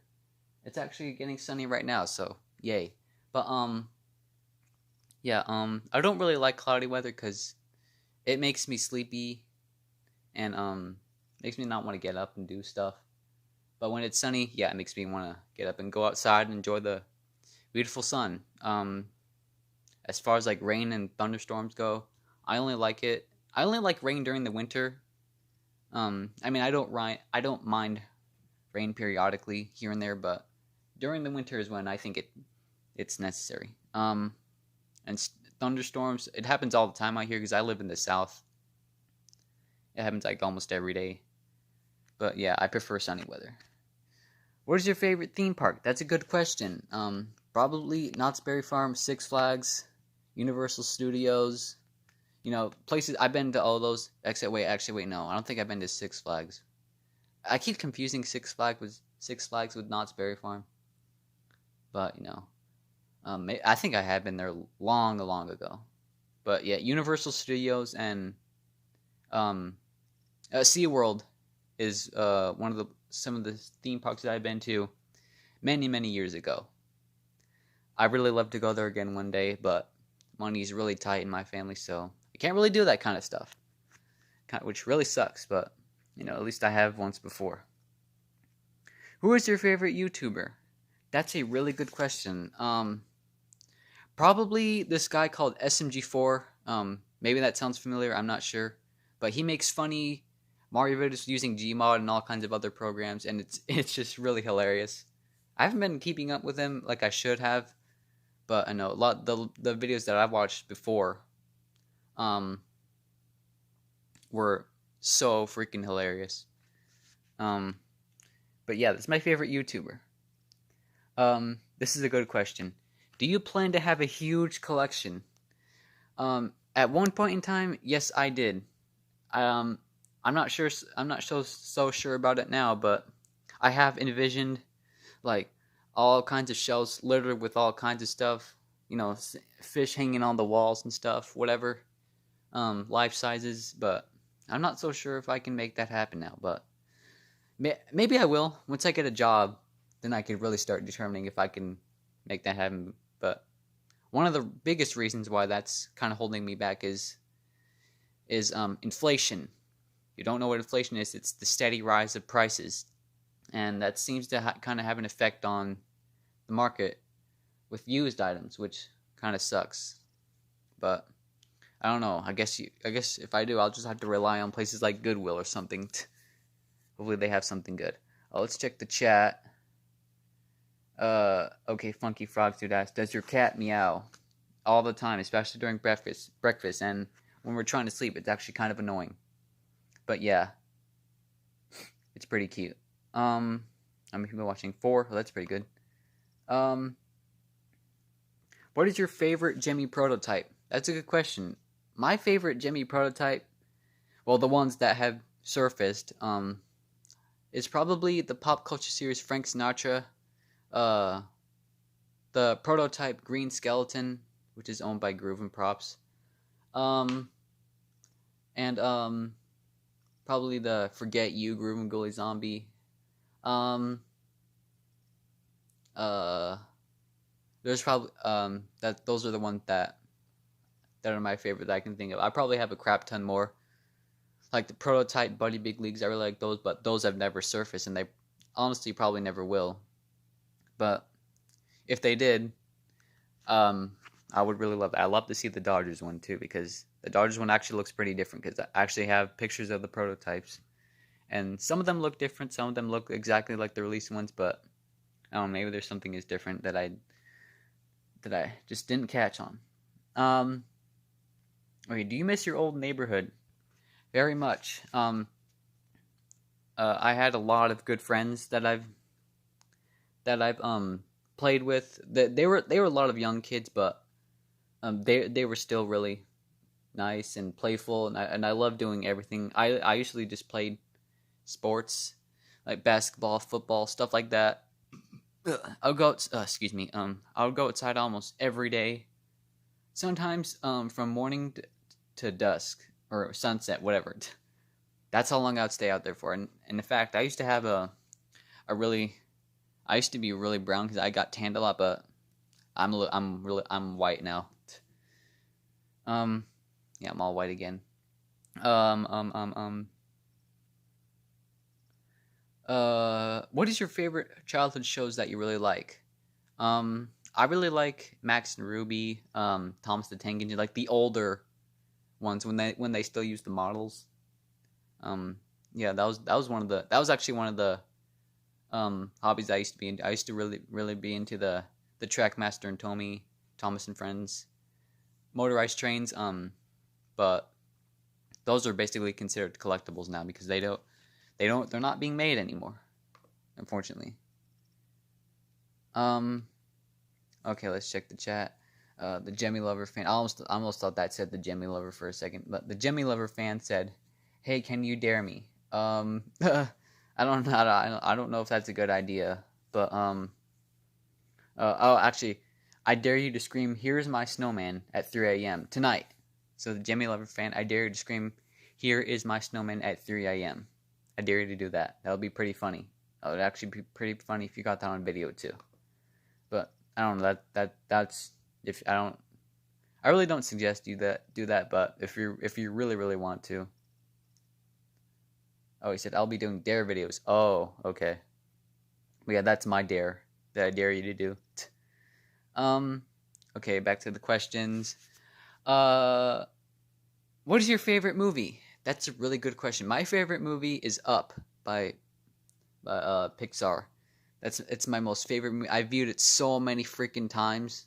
It's actually getting sunny right now, so yay. But yeah. I don't really like cloudy weather because it makes me sleepy, and makes me not want to get up and do stuff. But when it's sunny, yeah, it makes me want to get up and go outside and enjoy the beautiful sun. As far as like rain and thunderstorms go, I only like rain during the winter. I mean, I don't mind rain periodically here and there, but during the winter is when I think it's necessary. And thunderstorms, it happens all the time out here because I live in the South. It happens like almost every day. But yeah, I prefer sunny weather. What is your favorite theme park? That's a good question. Probably Knott's Berry Farm, Six Flags, Universal Studios. Places I've been to all those. Actually, wait, no, I don't think I've been to Six Flags. I keep confusing Six Flags with Knott's Berry Farm. But I think I had been there long ago. But yeah, Universal Studios and SeaWorld is some of the theme parks that I've been to many years ago. I really love to go there again one day, but money's really tight in my family, so I can't really do that kind of stuff, which really sucks, but at least I have once before. Who is your favorite YouTuber? That's a really good question. Probably this guy called SMG4. Maybe that sounds familiar, I'm not sure, but he makes funny Mario videos using Gmod and all kinds of other programs, and it's just really hilarious. I haven't been keeping up with him like I should have, but I know the videos that I've watched before were so freaking hilarious. But yeah, that's my favorite YouTuber. This is a good question. Do you plan to have a huge collection? At one point in time, yes, I did. I'm not sure. I'm not so sure about it now, but I have envisioned like all kinds of shelves littered with all kinds of stuff. Fish hanging on the walls and stuff, whatever, life sizes. But I'm not so sure if I can make that happen now. But maybe I will once I get a job. Then I could really start determining if I can make that happen. But one of the biggest reasons why that's kind of holding me back is inflation. You don't know what inflation is? It's the steady rise of prices, and that seems to kind of have an effect on the market with used items, which kind of sucks. But I don't know. I guess if I do, I'll just have to rely on places like Goodwill or something. Hopefully they have something good. Let's check the chat. Okay, Funky Frogs Dude asks, does your cat meow all the time, especially during breakfast, and when we're trying to sleep? It's actually kind of annoying. But yeah, it's pretty cute. I'm watching 4. Well, that's pretty good. What is your favorite Jimmy prototype? That's a good question. My favorite Jimmy prototype, well, the ones that have surfaced, is probably the pop culture series Frank Sinatra, the prototype Green Skeleton, which is owned by Groove and Props, and Probably the Forget You, Groove and Goalie Zombie. Um, uh, there's probably that those are the ones that are my favorite that I can think of. I probably have a crap ton more, like the Prototype, Buddy Big Leagues. I really like those, but those have never surfaced, and they honestly probably never will. But if they did, I would really love that. I love to see the Dodgers one too, because the Dodgers one actually looks pretty different. Because I actually have pictures of the prototypes, and some of them look different. Some of them look exactly like the released ones, but I don't know. Maybe there's something is different that I just didn't catch on. Okay, do you miss your old neighborhood? Very much. I had a lot of good friends that I've played with. They were a lot of young kids, but they were still really nice and playful, and I love doing everything. I usually just played sports like basketball, football, stuff like that. I'll go. Excuse me. I'll go outside almost every day. Sometimes from morning to dusk or sunset, whatever. That's how long I would stay out there for. And in fact, I used to have I used to be really brown because I got tanned a lot, but I'm white now. Yeah, I'm all white again. Um. What is your favorite childhood shows that you really like? I really like Max and Ruby, Thomas the Tank Engine, like the older ones when they still use the models. Yeah, that was actually one of the hobbies I used to be into. I used to really be into the Trackmaster and Thomas and Friends, motorized trains. But those are basically considered collectibles now because they're not being made anymore, unfortunately. Okay, let's check the chat. The Jemmy Lover fan. I almost thought that said the Jemmy Lover for a second, but the Jemmy Lover fan said, "Hey, can you dare me?" I don't know. I don't know if that's a good idea, but oh, actually, I dare you to scream, "Here's my snowman" at 3 a.m. tonight. So the Jemmy Lover fan, I dare you to scream, "Here is my snowman" at 3 a.m. I dare you to do that. That would be pretty funny. That would actually be pretty funny if you got that on video too. But I don't know. That's if I don't. I really don't suggest you do that. But if you really want to. Oh, he said I'll be doing dare videos. Oh, okay. But yeah, that's my dare that I dare you to do. Okay, back to the questions. What is your favorite movie? That's a really good question. My favorite movie is Up by Pixar. It's my most favorite movie. I viewed it so many freaking times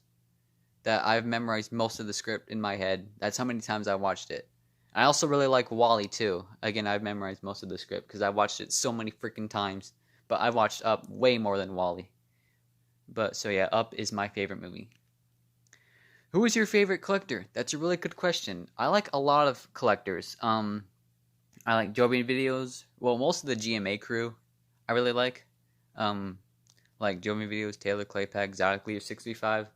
that I've memorized most of the script in my head. That's how many times I watched it. I also really like Wall-E too. Again, I've memorized most of the script because I watched it so many freaking times. But I watched Up way more than Wall-E. But so yeah, Up is my favorite movie. Who is your favorite collector? That's a really good question. I like a lot of collectors. I like Joby Videos. Well, most of the GMA crew I really like Joby Videos, Taylor Claypack, Exotic Leader 65.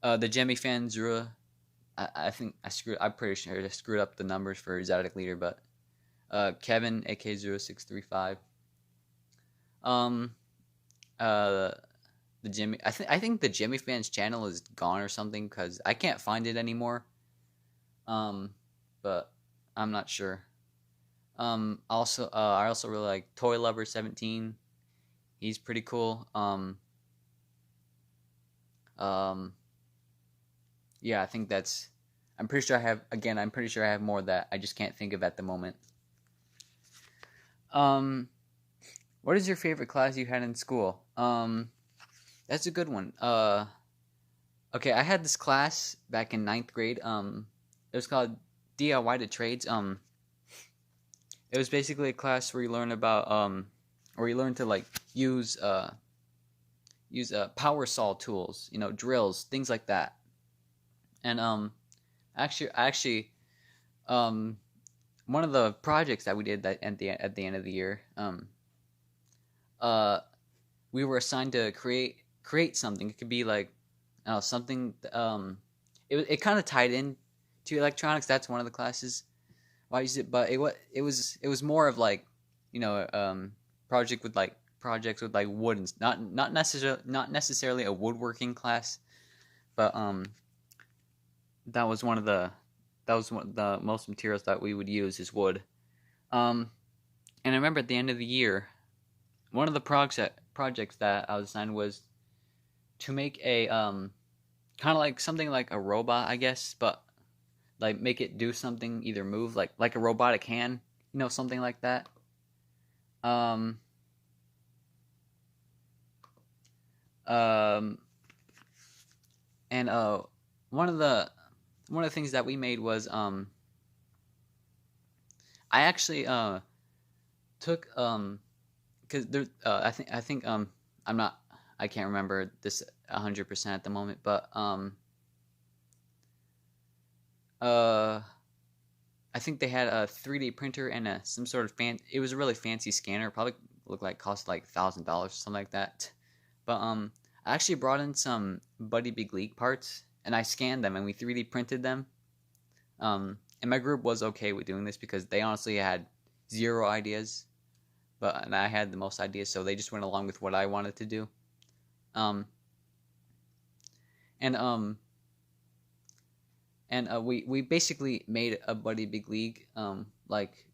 The Jemmy fan Zura. I think I'm pretty sure I screwed up the numbers for Exotic Leader, but Kevin AK0635. The Jimmy. I think the Jimmy fans channel is gone or something because I can't find it anymore. But I'm not sure. Also, I also really like Toy Lover 17. He's pretty cool. Yeah, I think that's. I'm pretty sure I have more that I just can't think of at the moment. What is your favorite class you had in school? That's a good one. Okay, I had this class back in 9th grade. It was called DIY to Trades. It was basically a class where you learn about where you learn to like use power saw tools, drills, things like that. And actually, one of the projects that we did that at the end of the year, we were assigned to create something. It could be like, something. It kind of tied in to electronics. That's one of the classes why use it? But it was more of like, you know, projects with like wood and not necessarily a woodworking class, but that was one of the the most materials that we would use is wood. And I remember at the end of the year, one of the projects that I was assigned was to make a kind of like something like a robot, I guess, but like make it do something, either move like a robotic hand, you know, something like that. Um, um, and one of the things that we made was I actually took because there I think I'm not I can't remember this 100% at the moment, but uh I think they had a 3D printer and some sort of it was a really fancy scanner, probably looked like cost like $1,000 or something like that. But I actually brought in some Buddy Big League parts and I scanned them and we 3D printed them. And my group was okay with doing this because they honestly had zero ideas, and I had the most ideas, so they just went along with what I wanted to do. Um, and we basically made a Buddy Big League. Like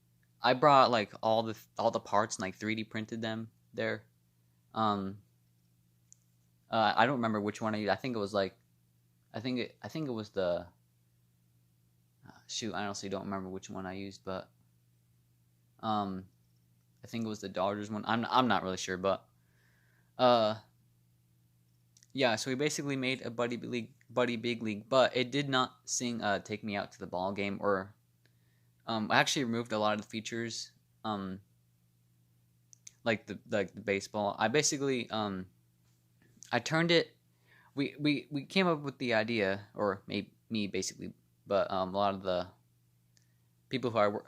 I brought like all the parts and like 3D printed them there. Um, I don't remember which one I used. I think it was like, I think it was the shoot. I honestly don't remember which one I used, but I think it was the Dodgers one. I'm not really sure, but uh, yeah. So we basically made a Buddy Big League, but it did not sing "Take Me Out to the Ball Game" or I actually removed a lot of the features like the baseball. I basically I turned it. We came up with the idea, or maybe me basically, but a lot of the people who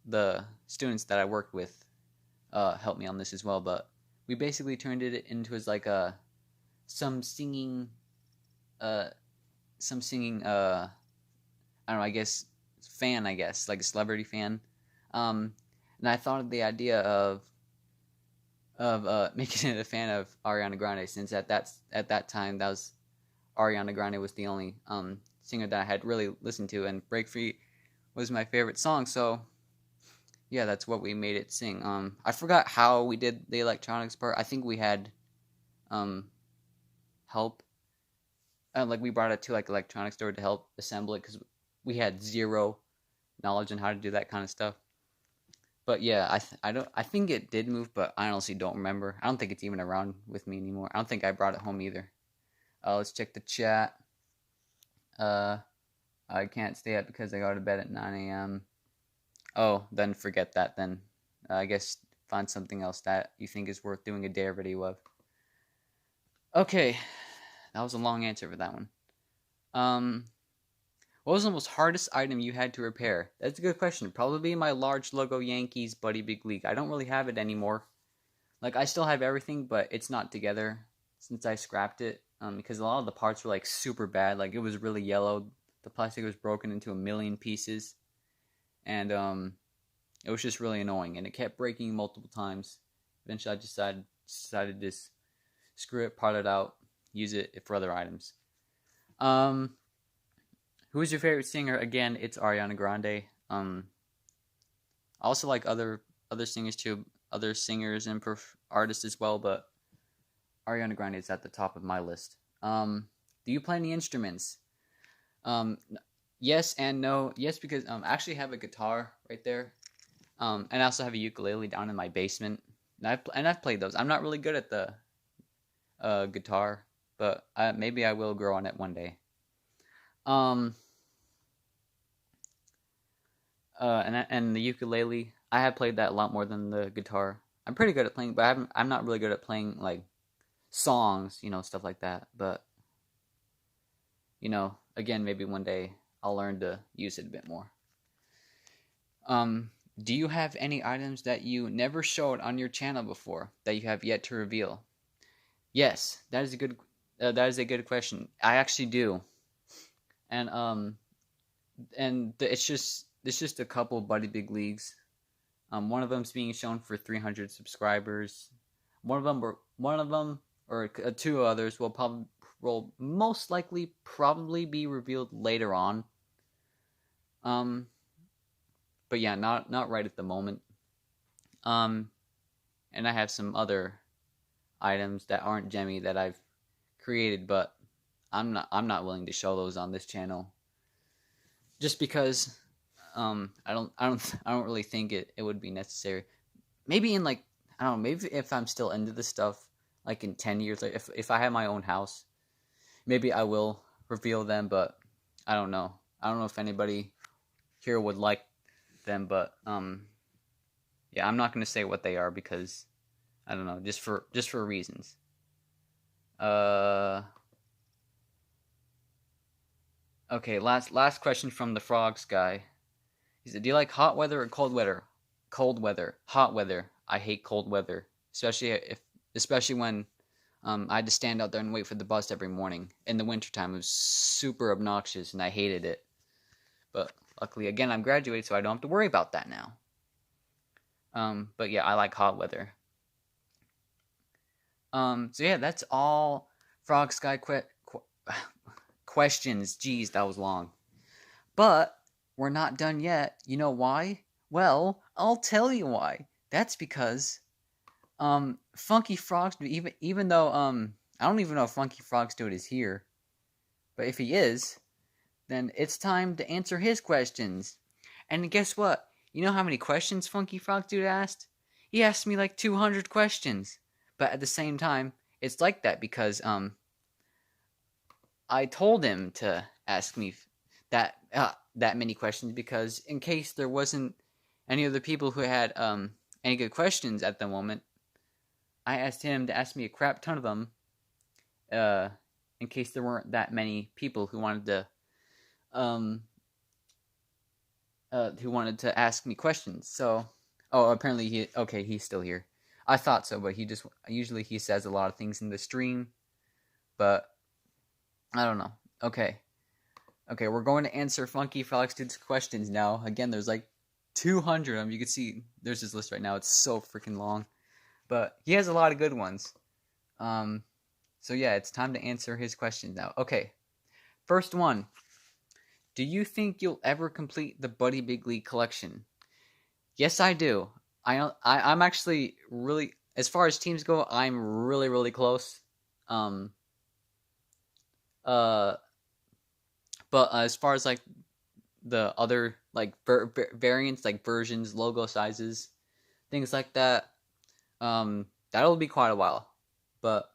the students that I worked with helped me on this as well. But we basically turned it into as like some singing uh I don't know, I guess fan, I guess like a celebrity fan. And I thought of the idea of making it a fan of Ariana Grande, since at that time that was Ariana Grande was the only singer that I had really listened to, and Break Free was my favorite song. So yeah, that's what we made it sing. I forgot how we did the electronics part. I think we had help. Like we brought it to like electronics store to help assemble it because we had zero knowledge on how to do that kind of stuff. But yeah, I think it did move, but I honestly don't remember. I don't think it's even around with me anymore. I don't think I brought it home either. Let's check the chat. I can't stay up because I go to bed at 9 a.m. Oh, then forget that then. I guess find something else that you think is worth doing a dare video of. Okay, that was a long answer for that one. What was the most hardest item you had to repair? That's a good question. Probably my large logo Yankees Buddy Big League. I don't really have it anymore. Like, I still have everything, but it's not together since I scrapped it. Because a lot of the parts were like super bad. Like, it was really yellow. The plastic was broken into a million pieces. And it was just really annoying. And it kept breaking multiple times. Eventually, I decided to just screw it, part it out, use it for other items. Who is your favorite singer? Again, it's Ariana Grande. I also like other singers too, other singers and artists as well, but Ariana Grande is at the top of my list. Do you play any instruments? Yes and no. Yes, because I actually have a guitar right there, and I also have a ukulele down in my basement, and I've played those. I'm not really good at the guitar, but maybe I will grow on it one day. And the ukulele, I have played that a lot more than the guitar. I'm pretty good at playing, but I'm not really good at playing like songs, stuff like that. But again, maybe one day I'll learn to use it a bit more. Do you have any items that you never showed on your channel before that you have yet to reveal? Yes, that is a good question. I actually do, and it's just there's just a couple Buddy Big Leagues. One of them's being shown for 300 subscribers. One of them, or two others will most likely probably be revealed later on. But yeah, not right at the moment. And I have some other items that aren't Gemmy that I've created, but I'm not willing to show those on this channel, just because I don't really think it would be necessary. Maybe in like, I don't know, maybe if I'm still into this stuff, like in 10 years, like if I have my own house, maybe I will reveal them, but I don't know. I don't know if anybody here would like them, but yeah, I'm not going to say what they are because I don't know, just for reasons. Okay, last question from the Frogs guy. He said, "Do you like hot weather or cold weather?" Cold weather. Hot weather. I hate cold weather, especially when I had to stand out there and wait for the bus every morning. In the wintertime, it was super obnoxious, and I hated it. But luckily, again, I'm graduated, so I don't have to worry about that now. But yeah, I like hot weather. So yeah, that's all Frog Sky questions. Jeez, that was long. But we're not done yet. You know why? Well, I'll tell you why. That's because Funky Frogs, even though I don't even know if Funky Frogs Dude is here, but if he is, then it's time to answer his questions. And guess what? You know how many questions Funky Frogs Dude asked? He asked me like 200 questions. But at the same time, it's like that because I told him to ask me that many questions, because in case there wasn't any other people who had any good questions at the moment, I asked him to ask me a crap ton of them, in case there weren't that many people who wanted to ask me questions. So, apparently he's still here. I thought so, but usually he says a lot of things in the stream, but I don't know. Okay, we're going to answer Funky Frogs Dude's questions now. Again, there's like 200 of them. You can see there's his list right now. It's so freaking long, but he has a lot of good ones. So yeah, it's time to answer his questions now. Okay, first one. Do you think you'll ever complete the Buddy Big League collection? Yes, I do. I'm actually really, as far as teams go, I'm really, really close. But as far as like the other like variants, like versions, logo sizes, things like that, that'll be quite a while. But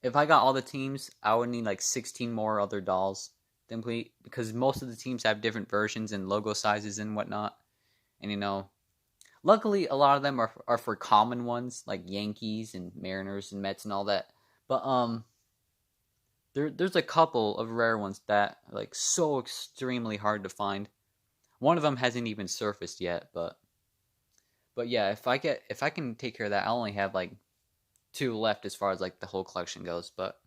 if I got all the teams, I would need like 16 more other dolls to complete, because most of the teams have different versions and logo sizes and whatnot. And luckily, a lot of them are for common ones, like Yankees and Mariners and Mets and all that. But there's a couple of rare ones that are like so extremely hard to find. One of them hasn't even surfaced yet, but yeah, if I can take care of that, I'll only have like 2 left as far as like the whole collection goes. But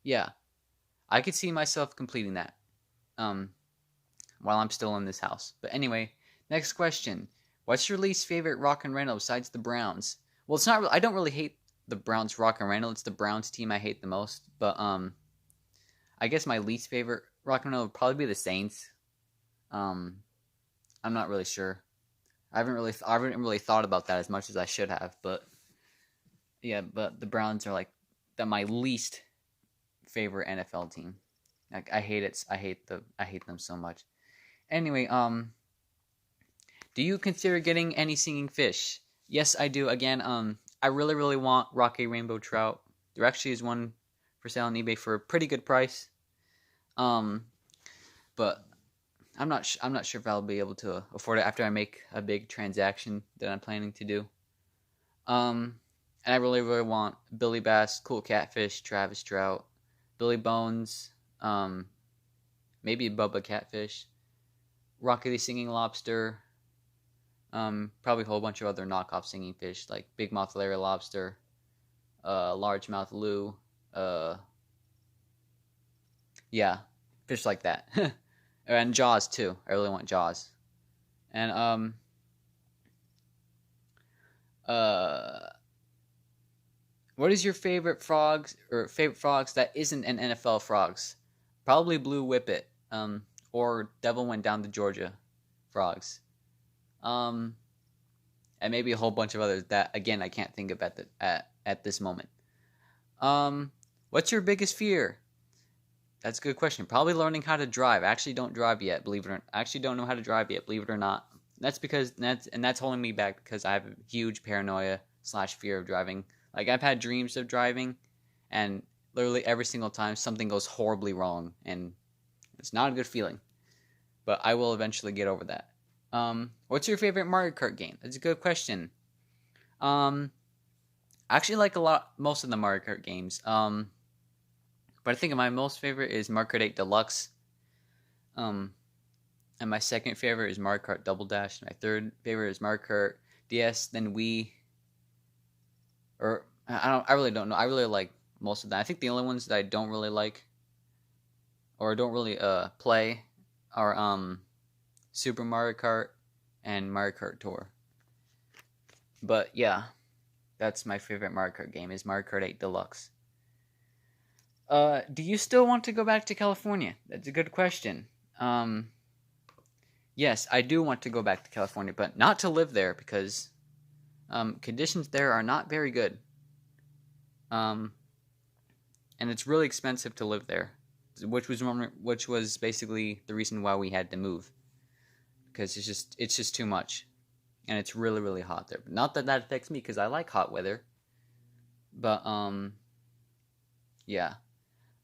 yeah, I could see myself completing that while I'm still in this house. But anyway, next question. What's your least favorite Rock and Reno besides the Browns? Well, it's not. I don't really hate the Browns Rock and Reno. It's the Browns team I hate the most. But I guess my least favorite Rock and Reno would probably be the Saints. I'm not really sure. I haven't really thought about that as much as I should have. But yeah, but the Browns are like my least favorite NFL team. Like I hate it. I hate them so much. Anyway, do you consider getting any singing fish? Yes, I do. Again, I really, really want Rocky Rainbow Trout. There actually is one for sale on eBay for a pretty good price. But I'm not sure if I'll be able to afford it after I make a big transaction that I'm planning to do. And I really, really want Billy Bass, Cool Catfish, Travis Trout, Billy Bones, maybe Bubba Catfish, Rocky the Singing Lobster, probably a whole bunch of other knockoff singing fish like Big Mouth Larry Lobster, Largemouth Lou, yeah, fish like that. And Jaws too. I really want Jaws. And uh what is your favorite frogs or favorite frogs that isn't an NFL frogs? Probably Blue Whippet. Or Devil Went Down to Georgia frogs. Um and maybe a whole bunch of others that again I can't think of at this moment. Um what's your biggest fear? That's a good question. Probably learning how to drive. I actually don't drive yet, believe it or not. I actually don't know how to drive yet, believe it or not. That's holding me back because I have a huge paranoia / fear of driving. Like I've had dreams of driving, and literally every single time something goes horribly wrong, and it's not a good feeling. But I will eventually get over that. What's your favorite Mario Kart game? That's a good question. I actually like most of the Mario Kart games. But I think my most favorite is Mario Kart 8 Deluxe. And my second favorite is Mario Kart Double Dash. My third favorite is Mario Kart DS. Then Wii. Or I really don't know. I really like most of them. I think the only ones that I don't really like or don't really play are Super Mario Kart and Mario Kart Tour. But yeah, that's my favorite Mario Kart game is Mario Kart 8 Deluxe. Do you still want to go back to California? That's a good question. Yes, I do want to go back to California, but not to live there because conditions there are not very good. And it's really expensive to live there, which was basically the reason why we had to move because it's just too much, and it's really really hot there. But not that affects me because I like hot weather, but yeah.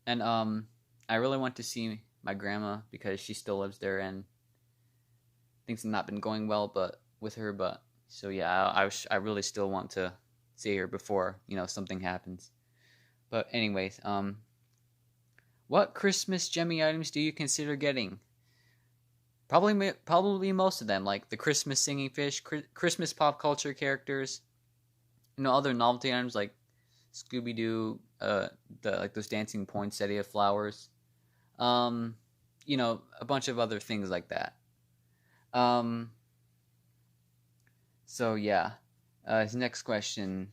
And I really want to see my grandma because she still lives there and things have not been going well with her. But so yeah, I really still want to see her before something happens. But anyways, what Christmas Jemmy items do you consider getting? Probably most of them, like the Christmas singing fish, Christmas pop culture characters, other novelty items like Scooby Doo, those dancing poinsettia flowers, a bunch of other things like that. So yeah, his next question: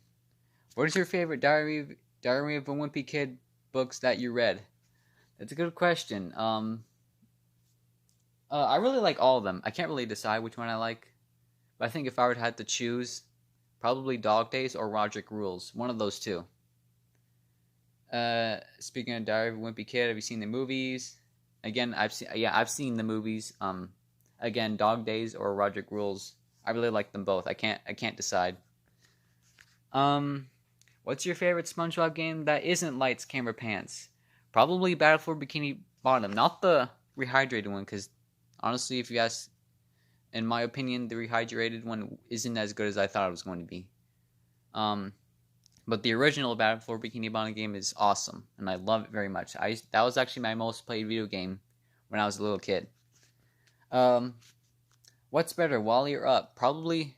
what is your favorite Diary of a Wimpy Kid books that you read? That's a good question. I really like all of them. I can't really decide which one I like, but I think if I would have to choose, probably Dog Days or Roderick Rules. One of those two. Speaking of Diary of a Wimpy Kid, have you seen the movies? Again, I've seen the movies. Again, Dog Days or Roderick Rules. I really like them both. I can't decide. What's your favorite SpongeBob game that isn't Lights, Camera, Pants? Probably Battle for Bikini Bottom, not the rehydrated one, because honestly, if you ask, in my opinion, the rehydrated one isn't as good as I thought it was going to be. But the original Battle for Bikini Bottom game is awesome, and I love it very much. That was actually my most played video game when I was a little kid. What's better, Wally or Up? Probably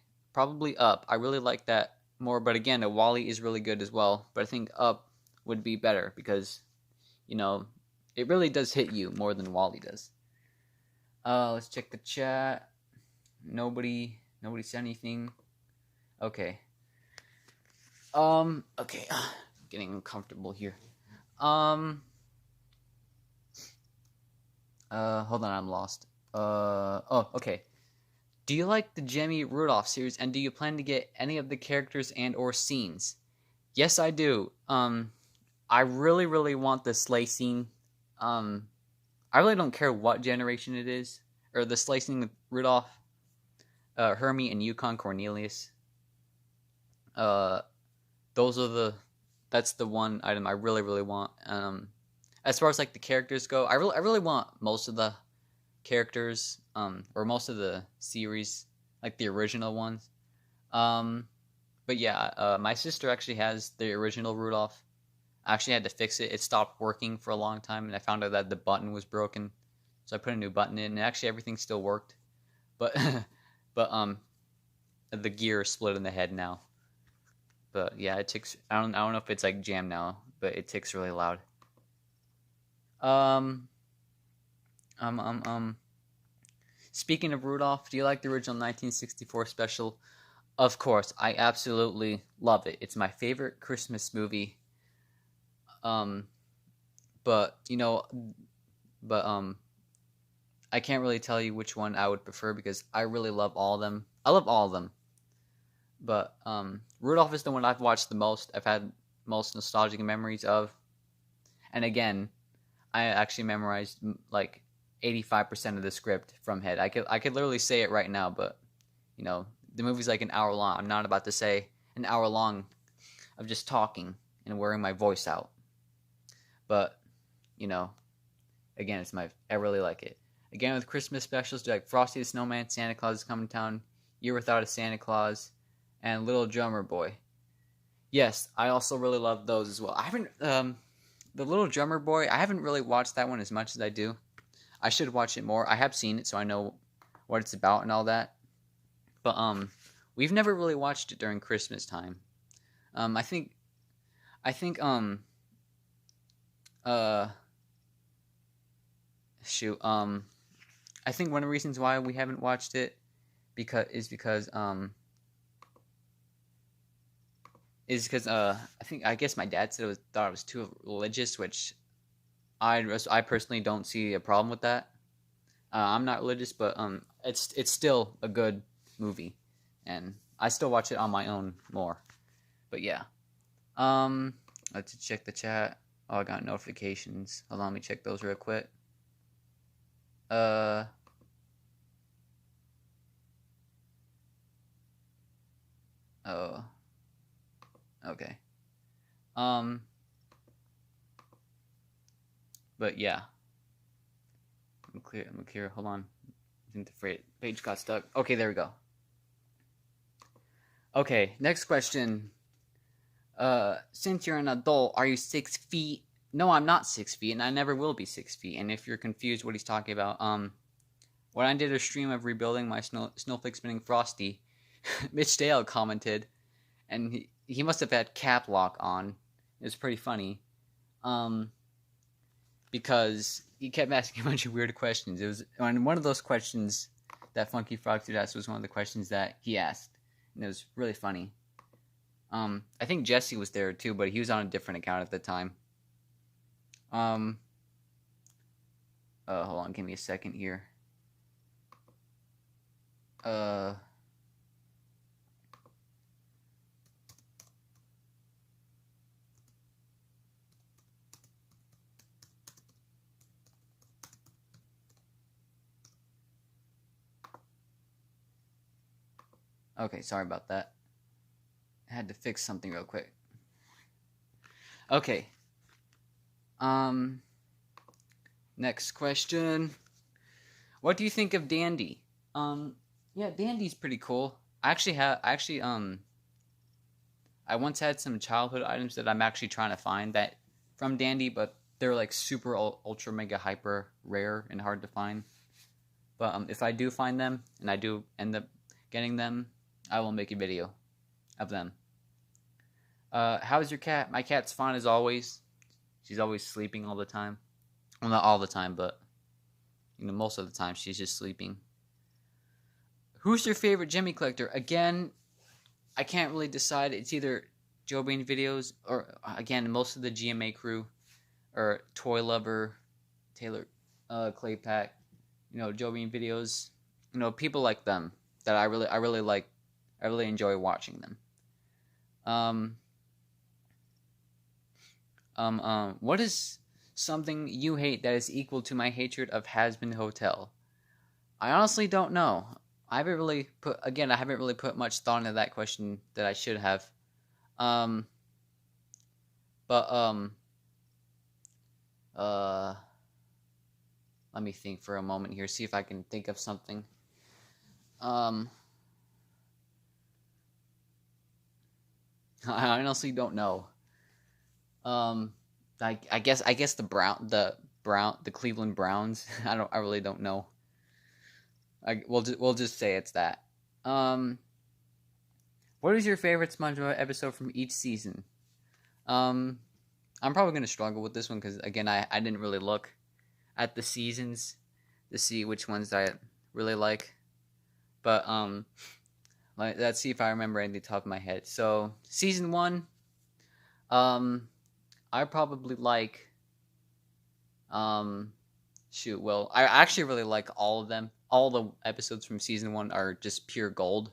Up. I really like that more, but again, a Wally is really good as well. But I think Up would be better because, it really does hit you more than Wally does. Let's check the chat. Nobody said anything. Okay. Okay. Getting uncomfortable here. Hold on, I'm lost. Okay. Do you like the Jemmy Rudolph series, and do you plan to get any of the characters and or scenes? Yes, I do. I really, really want the sleigh scene. I really don't care what generation it is, or the sleigh scene with Rudolph, Hermie, and Yukon Cornelius. That's the one item I really, really want. As far as like the characters go, I really want most of the characters, or most of the series, like the original ones. But yeah, my sister actually has the original Rudolph. I actually had to fix it. It stopped working for a long time, and I found out that the button was broken. So I put a new button in, and actually everything still worked. But the gear is split in the head now. But yeah, it ticks. I don't know if it's like jammed now, but it ticks really loud. Speaking of Rudolph, do you like the original 1964 special? Of course, I absolutely love it. It's my favorite Christmas movie. Um, but I can't really tell you which one I would prefer because I really love all of them. I love all of them, but Rudolph is the one I've watched the most. I've had most nostalgic memories of, and again, I actually memorized like 85% of the script from head. I could literally say it right now, but the movie's like an hour long. I'm not about to say an hour long of just talking and wearing my voice out. But again, I really like it. Again, with Christmas specials, like Frosty the Snowman, Santa Claus is Coming to Town, Year Without a Santa Claus, and Little Drummer Boy. Yes, I also really love those as well. I haven't the Little Drummer Boy. I haven't really watched that one as much as I do. I should watch it more. I have seen it, so I know what it's about and all that. But we've never really watched it during Christmas time. I think shoot I think one of the reasons why we haven't watched it because I guess my dad said thought it was too religious, which I personally don't see a problem with that. I'm not religious, but it's still a good movie, and I still watch it on my own more. But yeah, let's check the chat. Oh, I got notifications. Hold on, let me check those real quick. Oh, okay. But yeah, I'm clear. Hold on. I think the page got stuck. Okay, there we go. Okay, next question. Since you're an adult, are you 6 feet? No, I'm not 6 feet, and I never will be 6 feet. And if you're confused what he's talking about, when I did a stream of rebuilding my snowflake spinning Frosty, Mitch Dale commented, and he must have had cap lock on. It was pretty funny, because he kept asking a bunch of weird questions. It was one of those questions that Funky Frog Dude asked was one of the questions that he asked, and it was really funny. I think Jesse was there too, but he was on a different account at the time. Hold on, give me a second here. Okay, sorry about that. I had to fix something real quick. Okay. Next question. What do you think of Dandy? Yeah, Dandy's pretty cool. I once had some childhood items that I'm actually trying to find that from Dandy, but they're like super ultra mega hyper rare and hard to find. But if I do find them and I do end up getting them, I will make a video of them. How's your cat? My cat's fine as always. She's always sleeping all the time. Well, not all the time, but most of the time she's just sleeping. Who's your favorite Jimmy collector? Again, I can't really decide. It's either Joe Bean Videos or, again, most of the GMA crew, or Toy Lover, Taylor, Claypack, Joe Bean Videos, people like them that I really like. I really enjoy watching them. What is something you hate that is equal to my hatred of Has-Been Hotel? I honestly don't know. I haven't really put much thought into that question that I should have. Let me think for a moment here, see if I can think of something. I honestly don't know. I guess the Cleveland Browns. I really don't know. We'll just say it's that. What is your favorite SpongeBob episode from each season? I'm probably gonna struggle with this one because again I didn't really look at the seasons to see which ones I really like. But let's see if I remember anything off the top of my head. So season 1, I probably like well, I actually really like all of them. All the episodes from season 1 are just pure gold.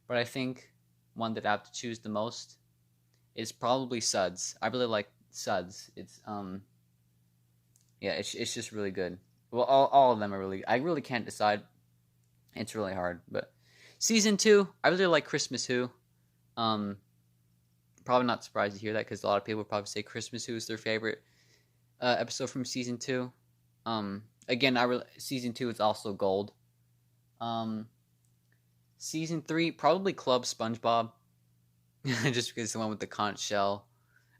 But I think one that I have to choose the most is probably Suds. I really like Suds. It's yeah, it's just really good. Well, all of them are really. I really can't decide. It's really hard. But season 2, I really like Christmas Who. Probably not surprised to hear that because a lot of people probably say Christmas Who is their favorite episode from season 2. Again, season 2 is also gold. Season 3, probably Club SpongeBob, just because it's the one with the conch shell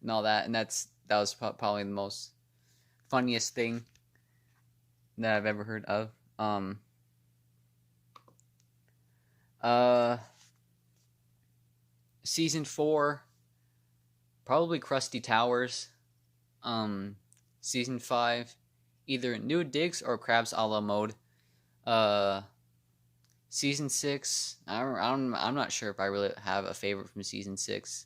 and all that, and that was probably the most funniest thing that I've ever heard of. Season 4, probably Krusty Towers. Season 5, either New Digs or Krabs a la mode. Season 6, I'm not sure if I really have a favorite from season 6.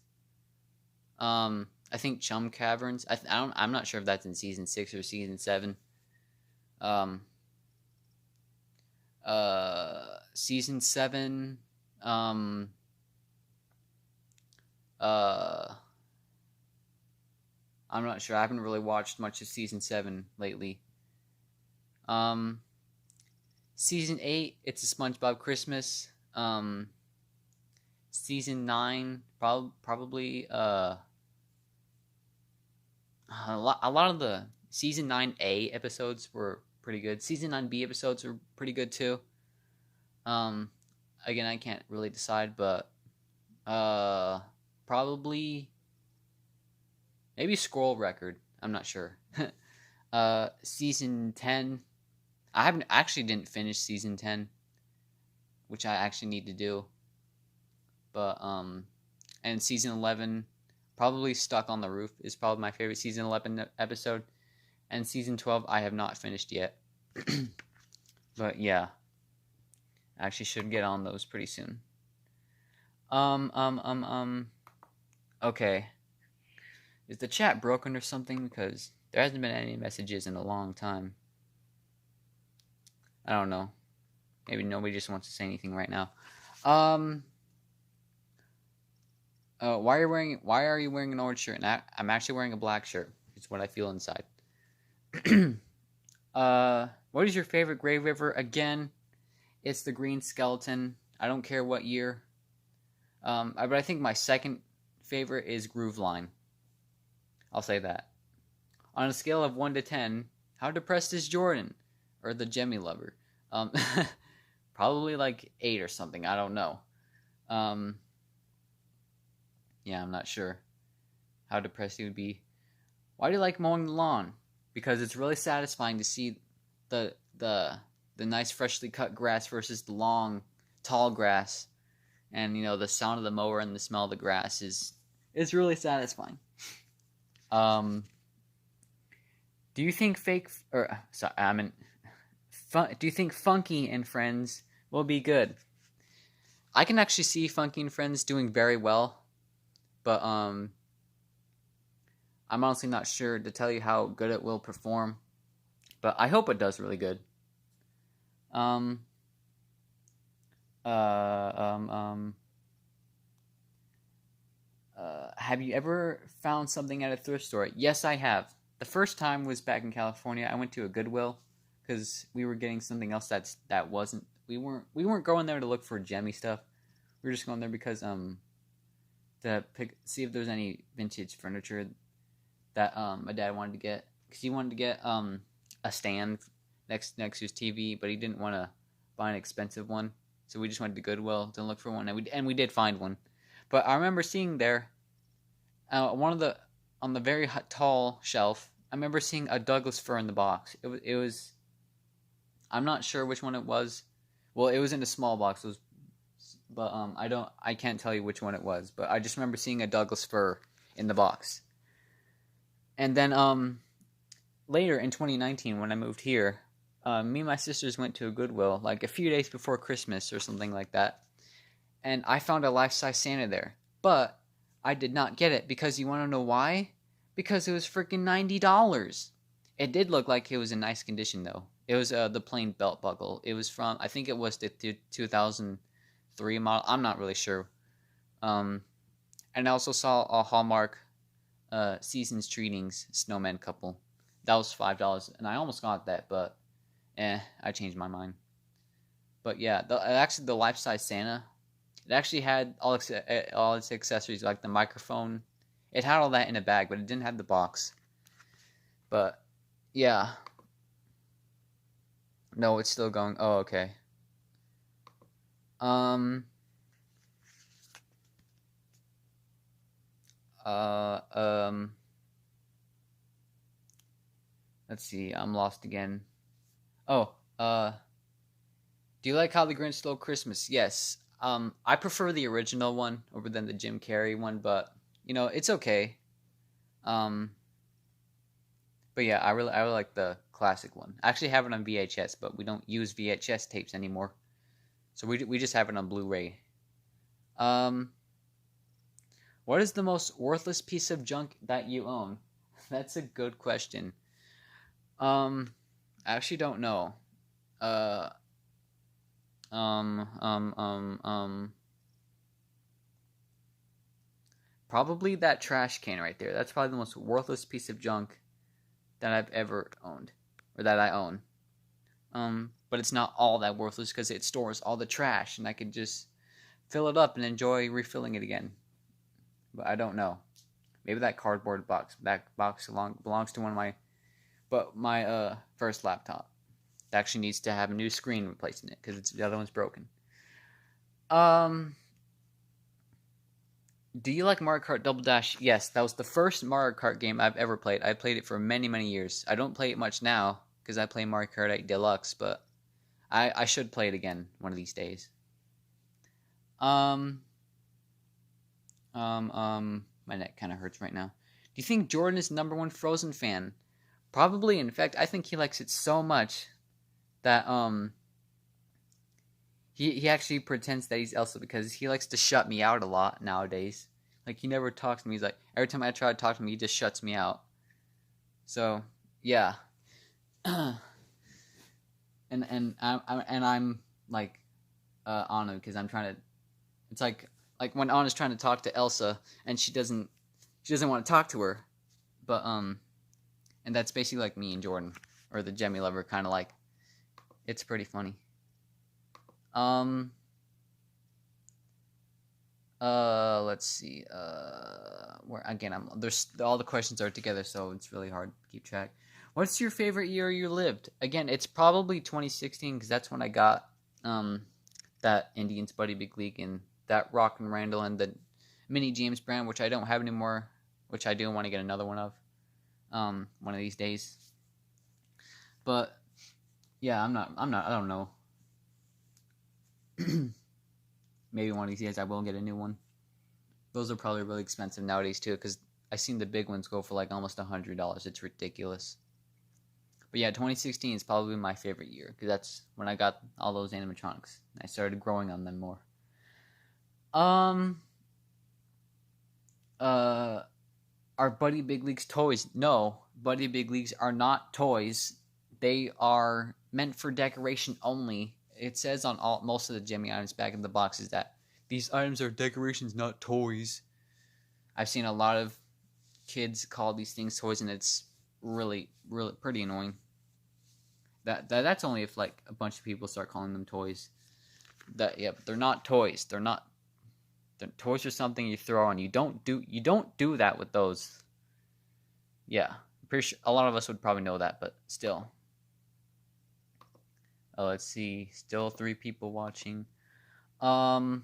I think Chum Caverns. I'm not sure if that's in season 6 or season 7. Season 7. I'm not sure. I haven't really watched much of season 7 lately. Season 8, It's a SpongeBob Christmas. Season 9, probably a lot of the season 9A episodes were pretty good. Season 9B episodes were pretty good too. Again, I can't really decide, but probably maybe Scroll Record. I'm not sure. Season 10. I didn't finish season 10, which I actually need to do. But and season 11, probably Stuck on the Roof is probably my favorite season 11 episode, and season 12 I have not finished yet. But yeah, I actually should get on those pretty soon. Okay. Is the chat broken or something? Because there hasn't been any messages in a long time. I don't know. Maybe nobody just wants to say anything right now. Why are you wearing an orange shirt? And I'm actually wearing a black shirt. It's what I feel inside. What is your favorite Grave River? Again, it's the Green Skeleton. I don't care what year. But I think my second favorite is Groove Line. I'll say that. On a scale of 1 to 10, how depressed is Jordan? Or the Jemmy Lover? Probably like 8 or something. I don't know. Yeah, I'm not sure how depressed he would be. Why do you like mowing the lawn? Because it's really satisfying to see the nice freshly cut grass versus the long, tall grass. And, you know, the sound of the mower and the smell of the grass is really satisfying. Do you think do you think Funky and Friends will be good? I can actually see Funky and Friends doing very well, but I'm honestly not sure to tell you how good it will perform, but I hope it does really good. Have you ever found something at a thrift store? Yes, I have. The first time was back in California. I went to a Goodwill because we were getting something else that wasn't. We weren't going there to look for Jemmy stuff. We were just going there because to see if there's any vintage furniture that my dad wanted to get, because he wanted to get a stand next to his TV, but he didn't want to buy an expensive one. So we just went to Goodwill to look for one, and we did find one. But I remember seeing there on the very tall shelf. I remember seeing a Douglas fir in the box. It was I'm not sure which one it was. Well, it was in a small box. But I can't tell you which one it was. But I just remember seeing a Douglas fir in the box. And then later in 2019, when I moved here, Me and my sisters went to a Goodwill like a few days before Christmas or something like that, and I found a life-size Santa there. But I did not get it because you want to know why? Because it was freaking $90. It did look like it was in nice condition though. It was the plain belt buckle. It was from, I think it was the 2003 model. I'm not really sure. Um, and I also saw a Hallmark Seasons Treatings Snowman couple. That was $5, and I almost got that, but I changed my mind. But yeah, actually the life size Santa, it actually had all its accessories like the microphone. It had all that in a bag, but it didn't have the box. But yeah, no, it's still going. Oh, okay. Um. Uh. Um. Let's see. I'm lost again. Oh. Do you like How the Grinch Stole Christmas? Yes. I prefer the original one over than the Jim Carrey one, but it's okay. Um, but yeah, I really like the classic one. I actually have it on VHS, but we don't use VHS tapes anymore, so we just have it on Blu-ray. Um, what is the most worthless piece of junk that you own? That's a good question. I actually don't know. Uh, um, um, um, um. Probably that trash can right there. That's probably the most worthless piece of junk that I've ever owned, or that I own. But it's not all that worthless because it stores all the trash, and I could just fill it up and enjoy refilling it again. But I don't know. Maybe that cardboard box. That box belongs to one of my first laptop. It actually needs to have a new screen replaced in it because the other one's broken. Um, do you like Mario Kart Double Dash? Yes, that was the first Mario Kart game I've ever played. I played it for many, many years. I don't play it much now because I play Mario Kart 8 Deluxe, but I should play it again one of these days. Um, my neck kind of hurts right now. Do you think Jordan is number one Frozen fan? Probably. In fact, I think he likes it so much that he actually pretends that he's Elsa because he likes to shut me out a lot nowadays. Like he never talks to me. He's like every time I try to talk to him, he just shuts me out. So yeah, and I'm like Anna because I'm trying to. It's like when Anna's trying to talk to Elsa and she doesn't want to talk to her, but and that's basically like me and Jordan or the Jemmy lover kind of like. It's pretty funny. Um. Let's see. Where again? There's all the questions are together, so it's really hard to keep track. What's your favorite year you lived? Again, it's probably 2016 because that's when I got that Indians Buddy Big League and that Rock and Randall and the Mini James brand, which I don't have anymore, which I do want to get another one of, one of these days. But yeah, I'm not. I don't know. Maybe one of these days I will get a new one. Those are probably really expensive nowadays too, because I've seen the big ones go for like almost $100. It's ridiculous. But yeah, 2016 is probably my favorite year because that's when I got all those animatronics. I started growing on them more. Are Buddy Big Leagues toys? No, Buddy Big Leagues are not toys. They are meant for decoration only. It says on most of the Jimmy items back in the boxes that these items are decorations, not toys. I've seen a lot of kids call these things toys, and it's really, really pretty annoying. That's only if like a bunch of people start calling them toys. But they're not toys. Toys are something you throw on. You don't do that with those. Yeah, I'm pretty sure a lot of us would probably know that, but still. Let's see. Still 3 people watching. Do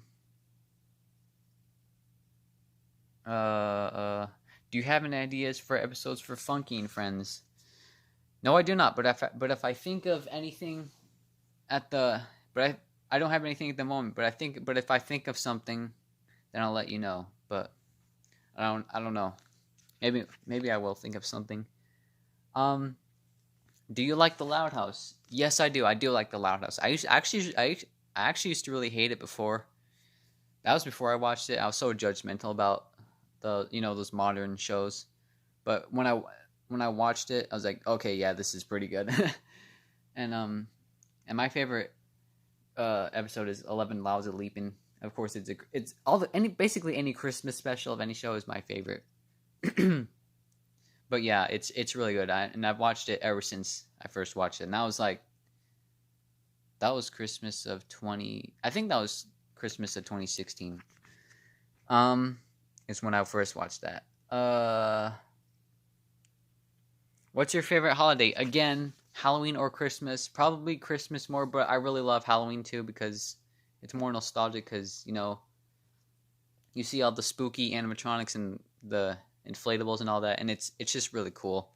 you have any ideas for episodes for Funky and Friends? No, I do not. But if I think of anything I don't have anything at the moment. But if I think of something, then I'll let you know. But I don't know. Maybe I will think of something. Do you like the Loud House? Yes, I do. I do like the Loud House. I actually used to really hate it before. That was before I watched it. I was so judgmental about those modern shows. But when I watched it, I was like, okay, yeah, this is pretty good. and and my favorite episode is 11 Lousy Leaping. Of course, it's basically any Christmas special of any show is my favorite. But yeah, it's really good. And I've watched it ever since I first watched it. And that was Christmas of 20. I think that was Christmas of 2016. Is when I first watched that. What's your favorite holiday? Again, Halloween or Christmas? Probably Christmas more, but I really love Halloween too because it's more nostalgic. Because you see all the spooky animatronics and the inflatables and all that, and it's just really cool.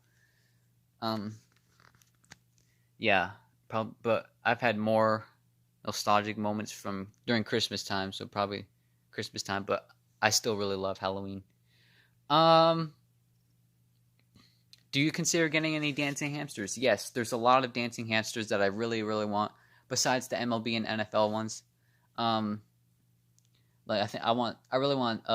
Yeah, but I've had more nostalgic moments from during Christmas time, so probably Christmas time. But I still really love Halloween. Do you consider getting any dancing hamsters? Yes, there's a lot of dancing hamsters that I really, really want. Besides the MLB and NFL ones, like I really want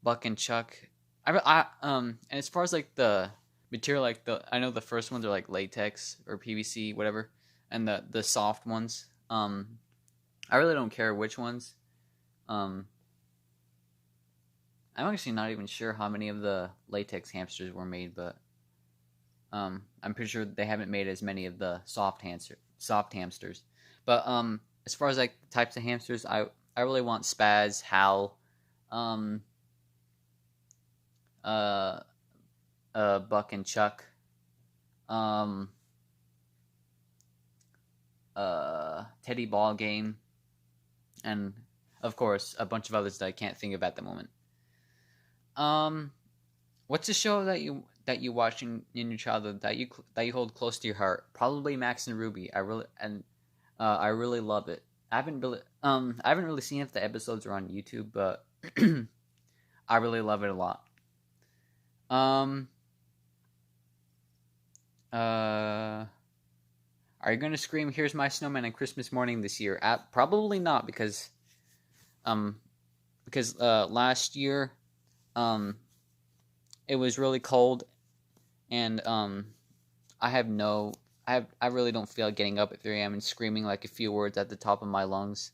Buck and Chuck. And as far as like the material, like I know the first ones are like latex or PVC, whatever, and the soft ones. I really don't care which ones. I'm actually not even sure how many of the latex hamsters were made, but I'm pretty sure they haven't made as many of the soft hamsters. But as far as like types of hamsters, I really want Spaz, Hal, Buck and Chuck, Teddy Ballgame, and of course a bunch of others that I can't think of at the moment. What's a show that you watched in your childhood that you hold close to your heart? Probably Max and Ruby. I really love it. I haven't really seen if the episodes are on YouTube, but I really love it a lot. Are you gonna scream "Here's My Snowman" on Christmas morning this year? Probably not because last year it was really cold, and I really don't feel like getting up at 3 a.m. and screaming like a few words at the top of my lungs.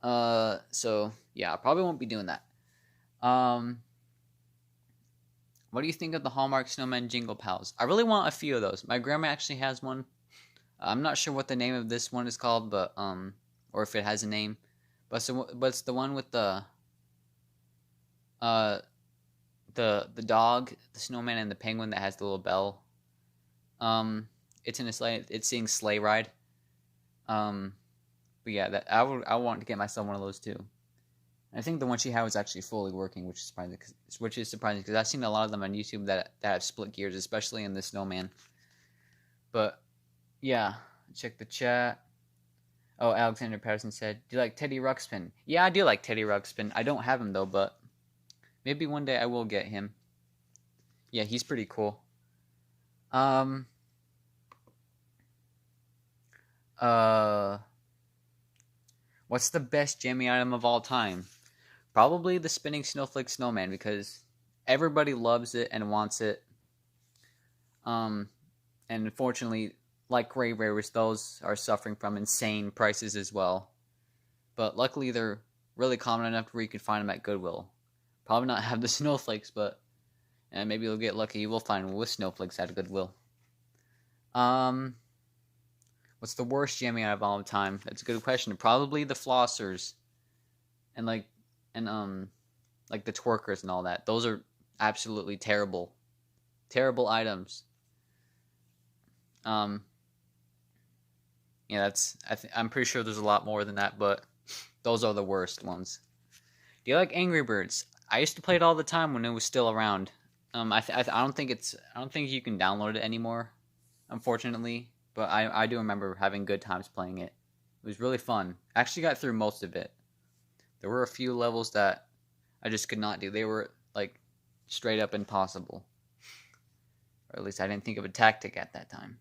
So yeah, I probably won't be doing that. What do you think of the Hallmark Snowman Jingle Pals? I really want a few of those. My grandma actually has one. I'm not sure what the name of this one is called, but or if it has a name. But it's the one with the dog, the snowman, and the penguin that has the little bell. It's in a sleigh. It's singing Sleigh Ride. But yeah, I want to get myself one of those too. I think the one she had was actually fully working, which is surprising because I've seen a lot of them on YouTube that have split gears, especially in the snowman. But yeah, check the chat. Oh, Alexander Patterson said, "Do you like Teddy Ruxpin?" Yeah, I do like Teddy Ruxpin. I don't have him though, but maybe one day I will get him. Yeah, he's pretty cool. What's the best jammy item of all time? Probably the spinning snowflake snowman because everybody loves it and wants it. And unfortunately, like Gray Rares, those are suffering from insane prices as well. But luckily, they're really common enough where you can find them at Goodwill. Probably not have the snowflakes, but maybe you'll get lucky. You will find them with snowflakes at Goodwill. What's the worst jammy out of all time? That's a good question. Probably the flossers, and like the twerkers and all that. Those are absolutely terrible items. Yeah, I'm pretty sure there's a lot more than that, but those are the worst ones. Do you like Angry Birds? I used to play it all the time when it was still around. I don't think you can download it anymore, unfortunately. But I do remember having good times playing it. It was really fun. I actually got through most of it. There were a few levels that I just could not do. They were like straight up impossible. Or at least I didn't think of a tactic at that time.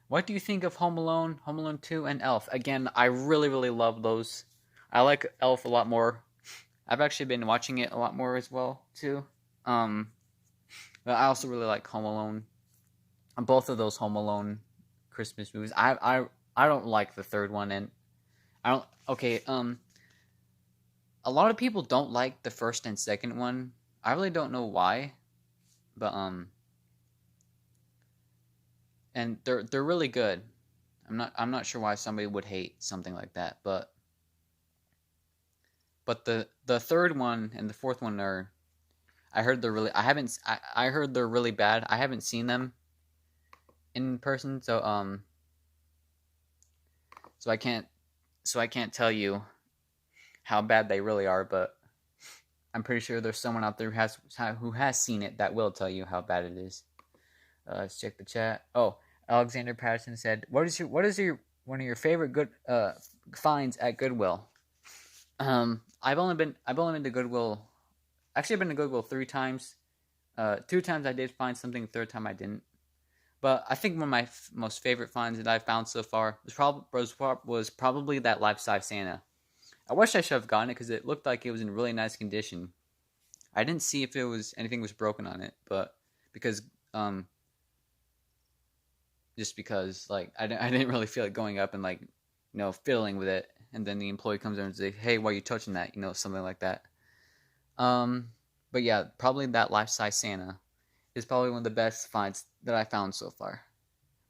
What do you think of Home Alone, Home Alone 2, and Elf? Again, I really, really love those. I like Elf a lot more. I've actually been watching it a lot more as well, too. But I also really like Home Alone. Both of those Home Alone Christmas movies. I don't like the third one, and I don't. Okay, a lot of people don't like the first and second one. I really don't know why, but and they're really good. I'm not sure why somebody would hate something like that, but the third one and the fourth one are, I heard they're really, I heard they're really bad. I haven't seen them in person, so I can't tell you how bad they really are, but I'm pretty sure there's someone out there who has seen it that will tell you how bad it is. Let's check the chat. Oh, Alexander Patterson said, "What is your one of your favorite good finds at Goodwill?" I've only been to Goodwill. Actually, I've been to Goodwill 3 times. 2 times I did find something. The third time I didn't. But I think one of my most favorite finds that I've found so far was probably that life-size Santa. I wish I should have gotten it because it looked like it was in really nice condition. I didn't see if anything was broken on it, but because just because like I didn't really feel like going up and like fiddling with it, and then the employee comes in and says, "Hey, why are you touching that?" Something like that. But yeah, probably that life-size Santa is probably one of the best finds that I found so far.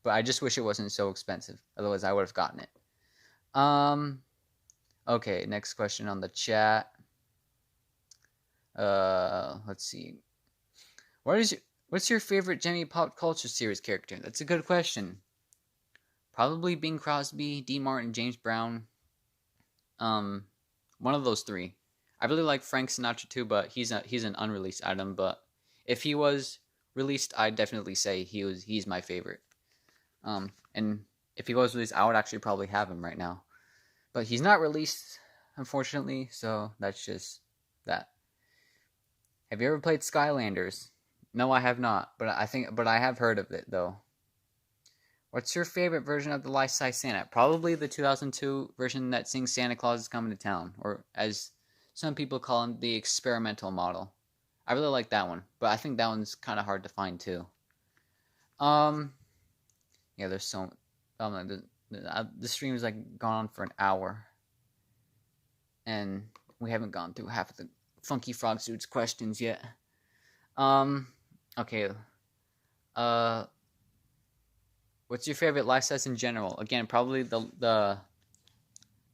But I just wish it wasn't so expensive. Otherwise, I would have gotten it. Okay, next question on the chat. Let's see. What's your favorite Jimmy Pop Culture Series character? That's a good question. Probably Bing Crosby, D. Martin, James Brown. One of those 3. I really like Frank Sinatra too, but he's an unreleased item. But if he was released, I'd definitely say he's my favorite. And if he was released, I would actually probably have him right now. But he's not released, unfortunately, so that's just that. Have you ever played Skylanders? No, I have not, but I have heard of it though. What's your favorite version of the life-size Santa? Probably the 2002 version that sings Santa Claus is Coming to Town, or as some people call him, the experimental model. I really like that one, but I think that one's kind of hard to find too. Yeah, there's so the stream is like gone on for an hour, and we haven't gone through half of the Funky Frog Suits questions yet. Okay. What's your favorite life size in general? Again, probably the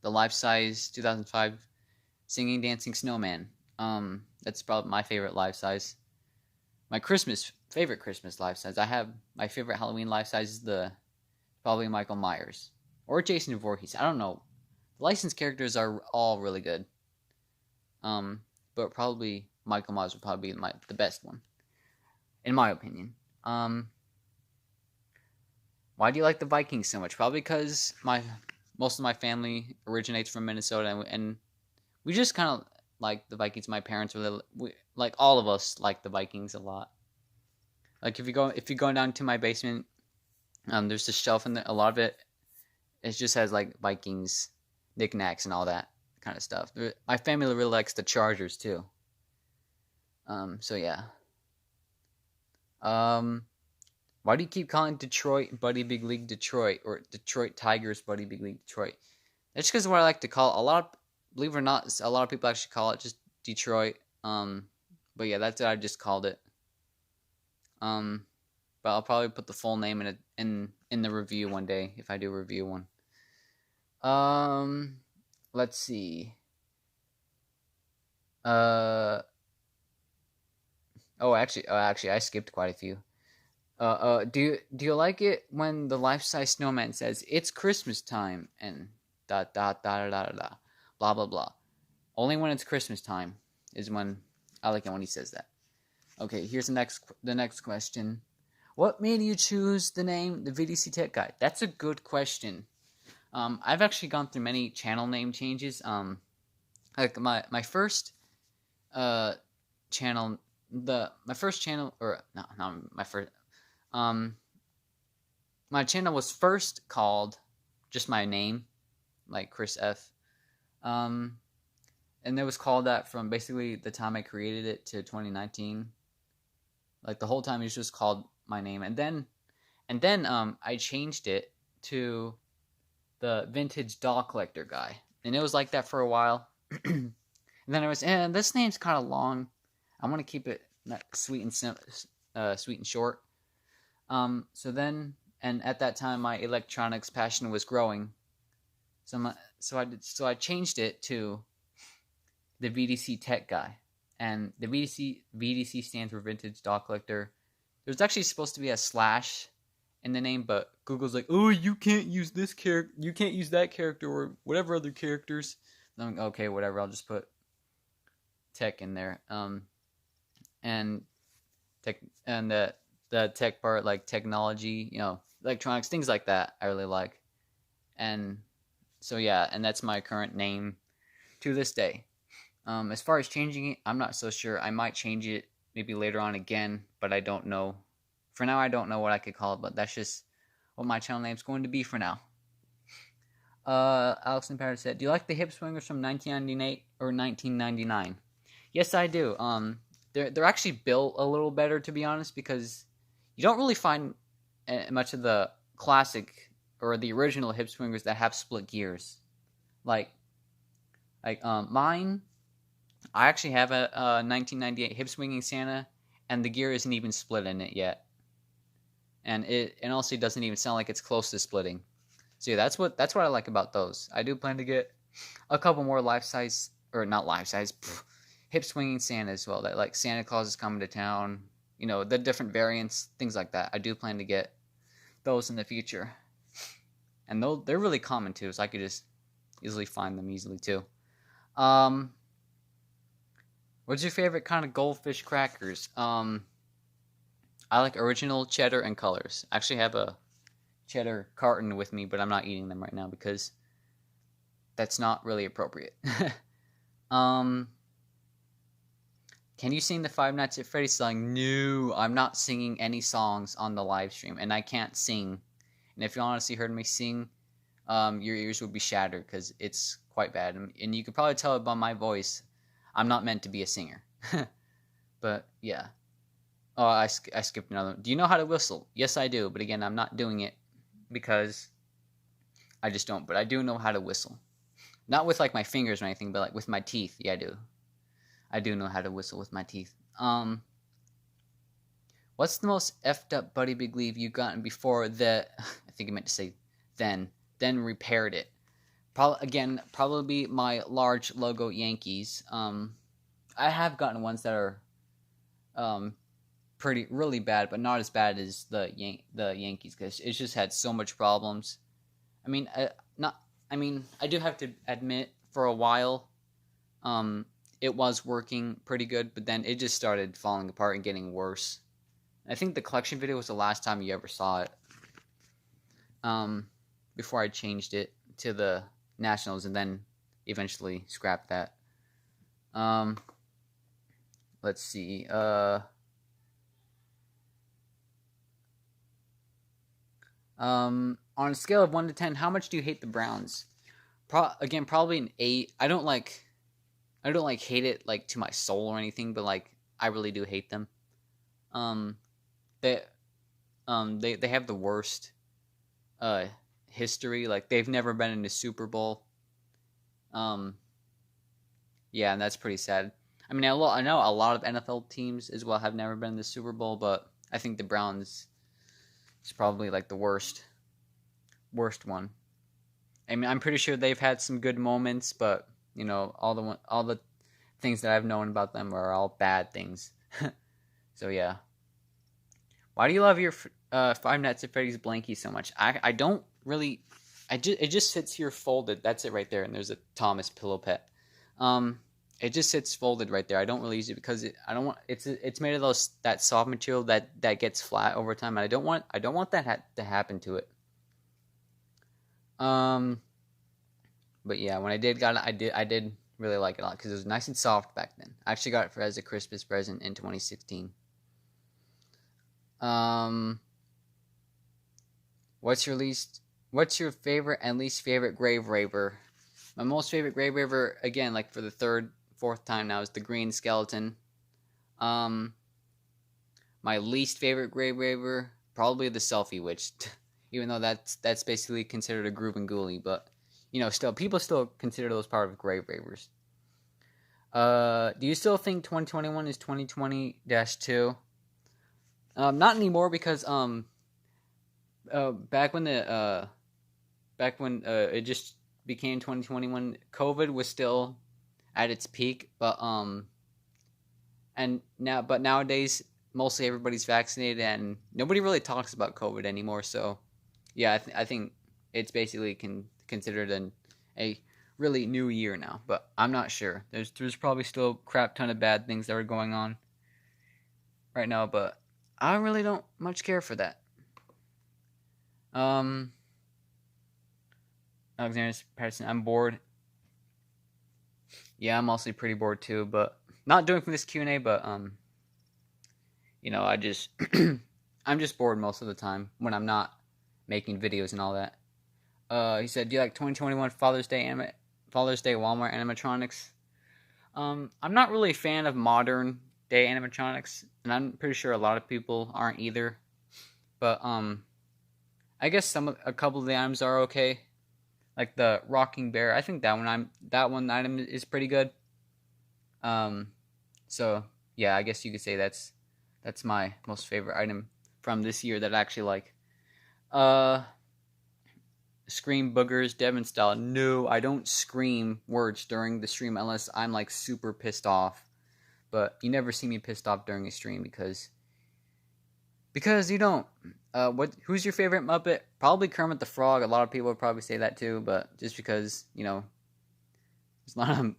life size 2005 Singing Dancing Snowman. That's probably my favorite life size. My favorite Christmas life size. I have my favorite Halloween life size is probably Michael Myers or Jason Voorhees. I don't know. The licensed characters are all really good. But probably Michael Myers would probably be the best one, in my opinion. Why do you like the Vikings so much? Probably because most of my family originates from Minnesota, and we just kind of like the Vikings. My parents like all of us like the Vikings a lot. Like if you go down to my basement, there's a shelf in there. A lot of it just has like Vikings knickknacks and all that kind of stuff. My family really likes the Chargers too. So yeah. Why do you keep calling Detroit Buddy Big League Detroit or Detroit Tigers Buddy Big League Detroit? That's just what I like to call it. Believe it or not, a lot of people actually call it just Detroit. But yeah, that's what I just called it. But I'll probably put the full name in the review one day if I do review one. Let's see. Actually, I skipped quite a few. Do you like it when the life-size snowman says it's Christmas time and blah blah blah? Only when it's Christmas time is when I like it when he says that. Okay, here's the next question. What made you choose the name the VDC Tech Guy? That's a good question. I've actually gone through many channel name changes. Like my first channel my first channel, or no, not my first. Um, my channel was first called just my name, like Chris F. Um, and it was called that from basically the time I created it to 2019. Like the whole time it was just called my name, and then I changed it to the vintage doll collector guy, and it was like that for a while. And then I was, this name's kind of long. I want to keep it sweet and short. So then, and at that time, my electronics passion was growing. So I changed it to the VDC Tech Guy, and the VDC stands for Vintage Doll Collector. There's actually supposed to be a slash in the name, but Google's like, oh, you can't use this character, you can't use that character, or whatever other characters. And I'm like, okay, whatever. I'll just put tech in there. And tech, and the tech part, like technology, electronics, things like that, I really like. And so yeah, and that's my current name to this day. As far as changing it, I'm not so sure. I might change it maybe later on again, but I don't know. For now, I don't know what I could call it, but that's just what my channel name's going to be for now. Alex and Paris said, do you like the hip swingers from 1998 or 1999? Yes, I do. They're actually built a little better, to be honest, because you don't really find much of the classic or the original hip swingers that have split gears. Like mine, I actually have a 1998 hip swinging Santa, and the gear isn't even split in it yet. And it honestly doesn't even sound like it's close to splitting. So yeah, that's what I like about those. I do plan to get a couple more life-size, or not life-size, hip swinging Santa as well. That like Santa Claus is coming to town. The different variants, things like that. I do plan to get those in the future. And they're really common too, so I could just easily find them easily too. What's your favorite kind of goldfish crackers? I like original, cheddar, and colors. I actually have a cheddar carton with me, but I'm not eating them right now because that's not really appropriate. Can you sing the Five Nights at Freddy's song? No, I'm not singing any songs on the live stream, and I can't sing. And if you honestly heard me sing, your ears would be shattered because it's quite bad. And you could probably tell it by my voice, I'm not meant to be a singer. But yeah. Oh, I skipped another one. Do you know how to whistle? Yes, I do. But again, I'm not doing it because I just don't. But I do know how to whistle. Not with like my fingers or anything, but like with my teeth. Yeah, I do. I do know how to whistle with my teeth. What's the most effed up Buddy Big Leave you've gotten before that? I think I meant to say then repaired it. Probably my large logo Yankees. I have gotten ones that are really bad, but not as bad as the Yankees because it's just had so much problems. I do have to admit, for a while, it was working pretty good, but then it just started falling apart and getting worse. I think the collection video was the last time you ever saw it. Before I changed it to the Nationals and then eventually scrapped that. Let's see. On a scale of 1 to 10, how much do you hate the Browns? Probably an 8. I don't hate it like to my soul or anything, but like I really do hate them. They have the worst history. Like they've never been in a Super Bowl. Yeah, and that's pretty sad. I mean, I know a lot of NFL teams as well have never been in the Super Bowl, but I think the Browns is probably like the worst one. I mean, I'm pretty sure they've had some good moments, but all the things that I've known about them are all bad things. So yeah. Why do you love your Five Nights at Freddy's blankie so much? I don't really. It just sits here folded. That's it right there. And there's a Thomas pillow pet. It just sits folded right there. I don't really use it because I don't want. It's made of that soft material that gets flat over time. And I don't want that to happen to it. But yeah, when I did got it, I did really like it a lot because it was nice and soft back then. I actually got it as a Christmas present in 2016. What's your favorite and least favorite grave raver? My most favorite grave raver, again, like for the fourth time now, is the green skeleton. My least favorite grave raver, probably the selfie witch, even though that's basically considered a groove and ghoulie, but still people still consider those part of grave ravers. Do you still think 2021 is 2020-2? Not anymore because back when it just became 2021, COVID was still at its peak, but nowadays mostly everybody's vaccinated and nobody really talks about COVID anymore. So yeah, I think it's basically considered a really new year now, but I'm not sure. There's probably still a crap ton of bad things that are going on right now, but I really don't much care for that. Alexander Patterson, I'm bored. Yeah, I'm also pretty bored too, but not doing from this Q&A, but I just I'm just bored most of the time when I'm not making videos and all that. He said, "Do you like 2021 Father's Day Walmart animatronics?" I'm not really a fan of modern day animatronics, and I'm pretty sure a lot of people aren't either. But I guess a couple of the items are okay. Like the rocking bear, I think that one item is pretty good. So yeah, I guess you could say that's my most favorite item from this year that I actually like. Scream boogers, Devin style. No, I don't scream words during the stream unless I'm like super pissed off. But you never see me pissed off during a stream because you don't. Who's your favorite Muppet? Probably Kermit the Frog. A lot of people would probably say that too, but just because there's a lot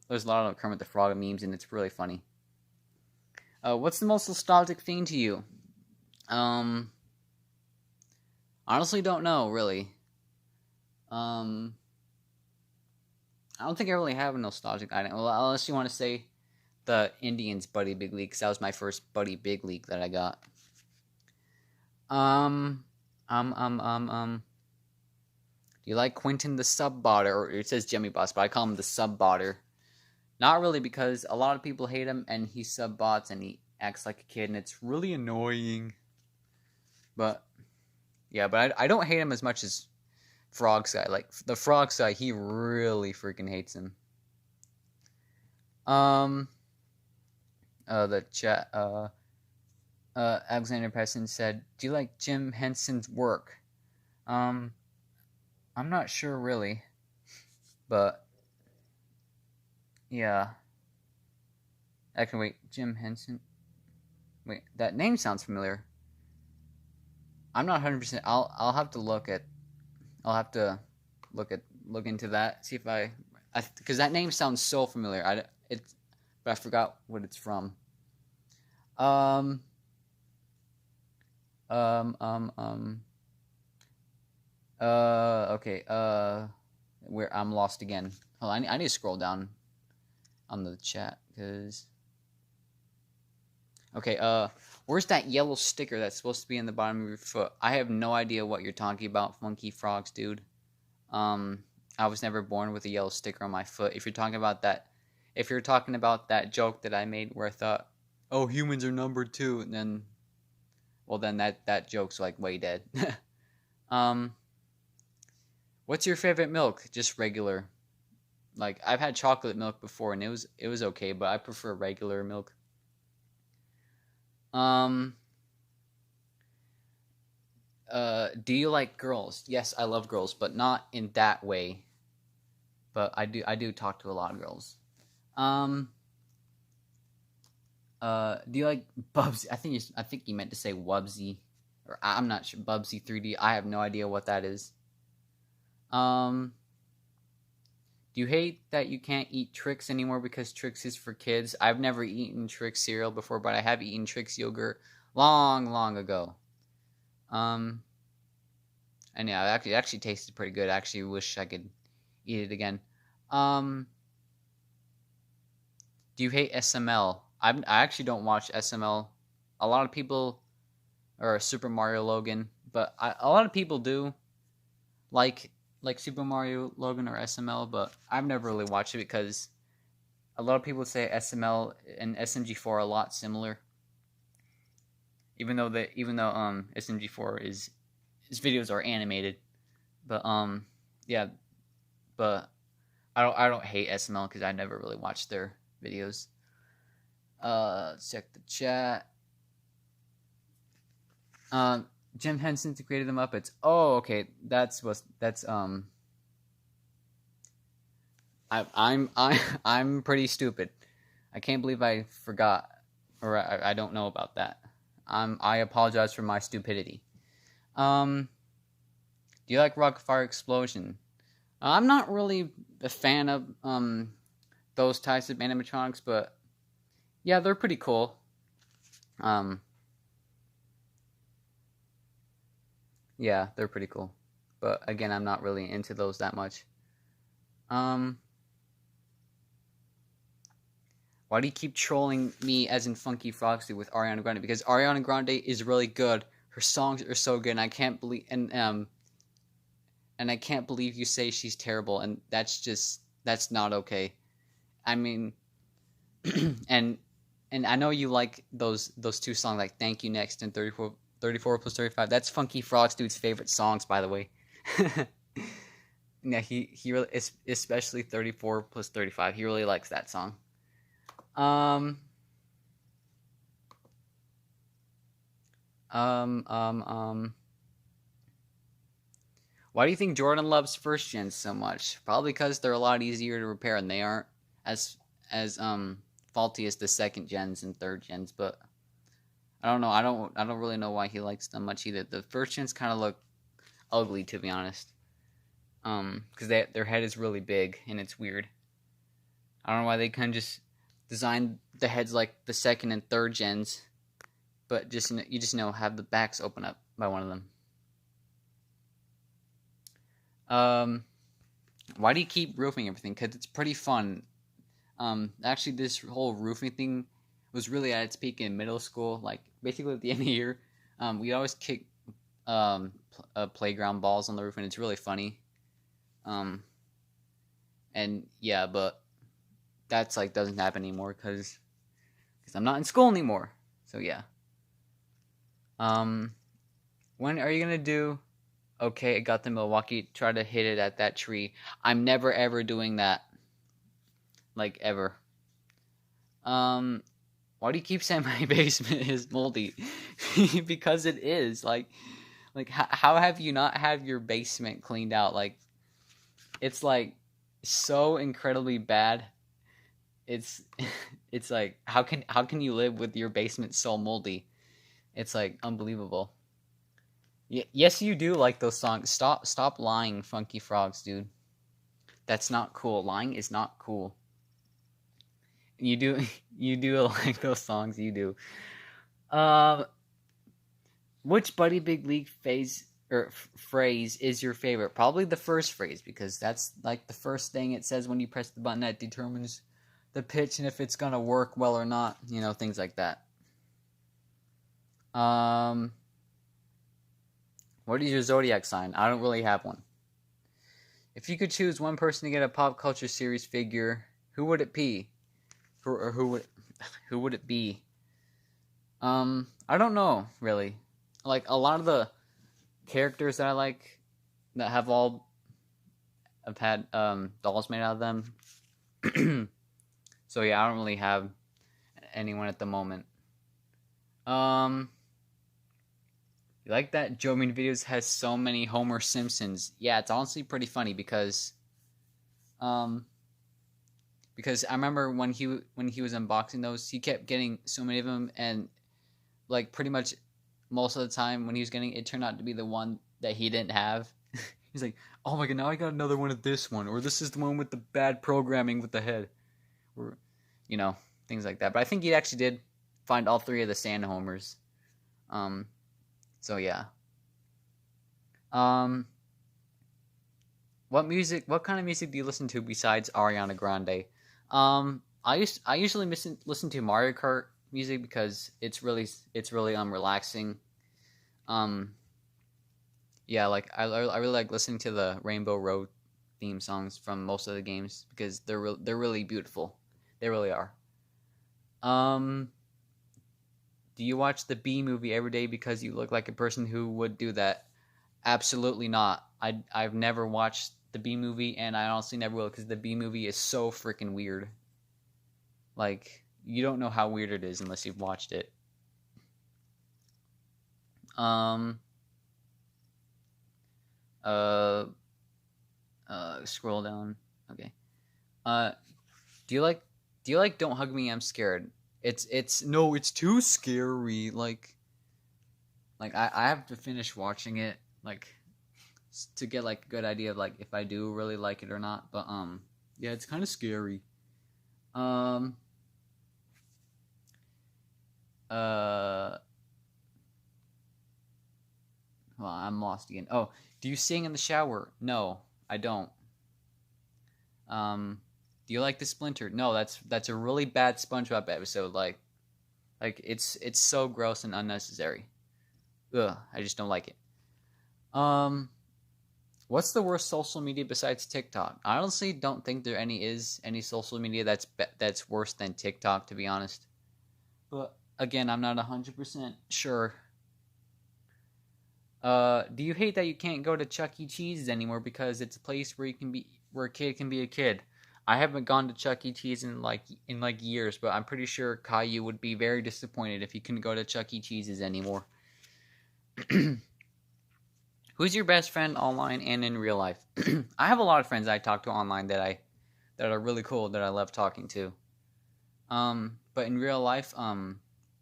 of Kermit the Frog memes and it's really funny. What's the most nostalgic thing to you? Honestly, don't know really. I don't think I really have a nostalgic item. Well, unless you want to say the Indians Buddy Big League, because that was my first Buddy Big League that I got. Do you like Quentin the Sub-Botter? Or it says Jimmy Boss, but I call him the Sub-Botter. Not really, because a lot of people hate him, and he sub-bots, and he acts like a kid, and it's really annoying. But, yeah, but I don't hate him as much as Frog Guy. Like, the Frog Guy, he really freaking hates him. The chat, Alexander Pesson said, "Do you like Jim Henson's work?" I'm not sure really, but yeah. Actually, wait, Jim Henson. Wait, that name sounds familiar. I'm not 100%. I'll have to look into that. See if because that name sounds so familiar. But I forgot what it's from. Okay. Where I'm lost again. Hold on, I need to scroll down on the chat because. Okay. Where's that yellow sticker that's supposed to be in the bottom of your foot? I have no idea what you're talking about, Funky Frogs, dude. I was never born with a yellow sticker on my foot. If you're talking about that joke that I made where I thought, oh, humans are number 2, and then. Well, then that joke's like way dead. What's your favorite milk? Just regular. Like I've had chocolate milk before and it was okay, but I prefer regular milk. Do you like girls? Yes, I love girls, but not in that way. But I do talk to a lot of girls. Do you like Bubsy? I think you meant to say Wubsy, or I'm not sure. Bubsy 3D. I have no idea what that is. Do you hate that you can't eat Trix anymore because Trix is for kids? I've never eaten Trix cereal before, but I have eaten Trix yogurt long ago. And yeah, it actually tasted pretty good. I actually wish I could eat it again. Do you hate SML? I actually don't watch SML. A lot of people, or Super Mario Logan, but a lot of people do like Super Mario Logan or SML, but I've never really watched it because a lot of people say SML and SMG4 are a lot similar. Even though SMG4 is his videos are animated, but yeah, but I don't hate SML because I never really watched their videos. Let's check the chat. Jim Henson created the Muppets. Oh, okay. That's I'm pretty stupid. I can't believe I forgot, or I don't know about that. I apologize for my stupidity. Do you like Rock Fire Explosion? I'm not really a fan of those types of animatronics, but yeah, they're pretty cool. Yeah, they're pretty cool. But again, I'm not really into those that much. Why do you keep trolling me as in Funky Frogster with Ariana Grande? Because Ariana Grande is really good. Her songs are so good, and I can't believe and I can't believe you say she's terrible, and that's not okay. I mean, and I know you like those two songs like Thank You Next and 34 plus 35. That's Funky Frog's dude's favorite songs, by the way. Yeah, he really, especially 34 plus 35. He really likes that song. Why do you think Jordan loves first gens so much? Probably because they're a lot easier to repair and they aren't as faulty as the second gens and third gens. But I don't know. I don't really know why he likes them much either. The first gens kind of look ugly, to be honest. Because their head is really big and it's weird. I don't know why they kind of just design the heads like the second and third gens, but you just have the backs open up by one of them. Why do you keep roofing everything? Because it's pretty fun. Actually, this whole roofing thing was really at its peak in middle school. Like basically at the end of the year, we always kick playground balls on the roof, and it's really funny. And yeah, but that's like doesn't happen anymore because I'm not in school anymore. So yeah. When are you gonna do? Okay, I got the Milwaukee. Try to hit it at that tree. I'm never ever doing that. Like ever. Why do you keep saying my basement is moldy? Because it is. Like how have you not have your basement cleaned out? Like it's like so incredibly bad. It's like how can you live with your basement so moldy? It's like unbelievable. Yes, you do like those songs. Stop lying, Funky Frogs, dude. That's not cool. Lying is not cool. You do like those songs. You do. Which Buddy Big League phrase is your favorite? Probably the first phrase because that's like the first thing it says when you press the button that determines the pitch and if it's gonna work well or not. You know, things like that. What is your zodiac sign? I don't really have one. If you could choose one person to get a pop culture series figure, who would it be? Who would it be? I don't know really. Like a lot of the characters that I like that have I've had dolls made out of them. So yeah, I don't really have anyone at the moment. You like that Joe Mean Videos has so many Homer Simpsons? Yeah, it's honestly pretty funny because I remember when he was unboxing those, he kept getting so many of them, and like pretty much most of the time when he was getting it turned out to be the one that he didn't have. He's like, oh my god, now I got another one of this one, or this is the one with the bad programming with the head, or things like that. But I think he actually did find all three of the Sand Homers. So yeah. What kind of music do you listen to besides Ariana Grande? I usually listen to Mario Kart music because it's really relaxing. Um, yeah, like I really like listening to the Rainbow Road theme songs from most of the games because they're really beautiful. They really are. Um, do you watch the Bee Movie every day because you look like a person who would do that? Absolutely not. I've never watched the Bee Movie, and I honestly never will because the Bee Movie is so freaking weird. Like you don't know how weird it is unless you've watched it. Um. Uh. Scroll down. Okay. Uh. Do you like? Do you like? Don't hug me. I'm scared. It's no. It's too scary. Like I have to finish watching it. Like to get like a good idea of like if I do really like it or not. But yeah, it's kind of scary. Um. Uh. Well, I'm lost again. Oh, do you sing in the shower? No, I don't. Do you like the Splinter? No, that's a really bad SpongeBob episode. Like it's so gross and unnecessary. Ugh, I just don't like it. Um, what's the worst social media besides TikTok? I honestly don't think there is any social media that's worse than TikTok, to be honest. But again, I'm not 100% sure. Do you hate that you can't go to Chuck E. Cheese's anymore because it's a place where a kid can be a kid? I haven't gone to Chuck E. Cheese in years, but I'm pretty sure Caillou would be very disappointed if he couldn't go to Chuck E. Cheese's anymore. Who's your best friend online and in real life? I have a lot of friends I talk to online that are really cool that I love talking to. But in real life,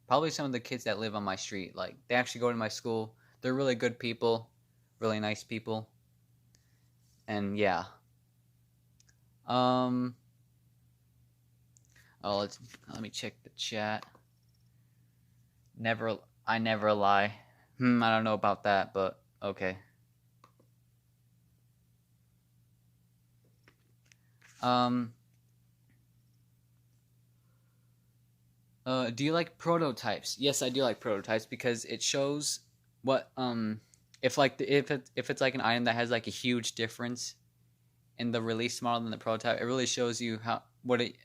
probably some of the kids that live on my street. Like they actually go to my school. They're really good people, really nice people, and yeah. Um. Oh, let me check the chat. I never lie. I don't know about that, but okay. Um. Do you like prototypes? Yes, I do like prototypes because it shows what if it's like an item that has like a huge difference in the release model than the prototype, it really shows you what it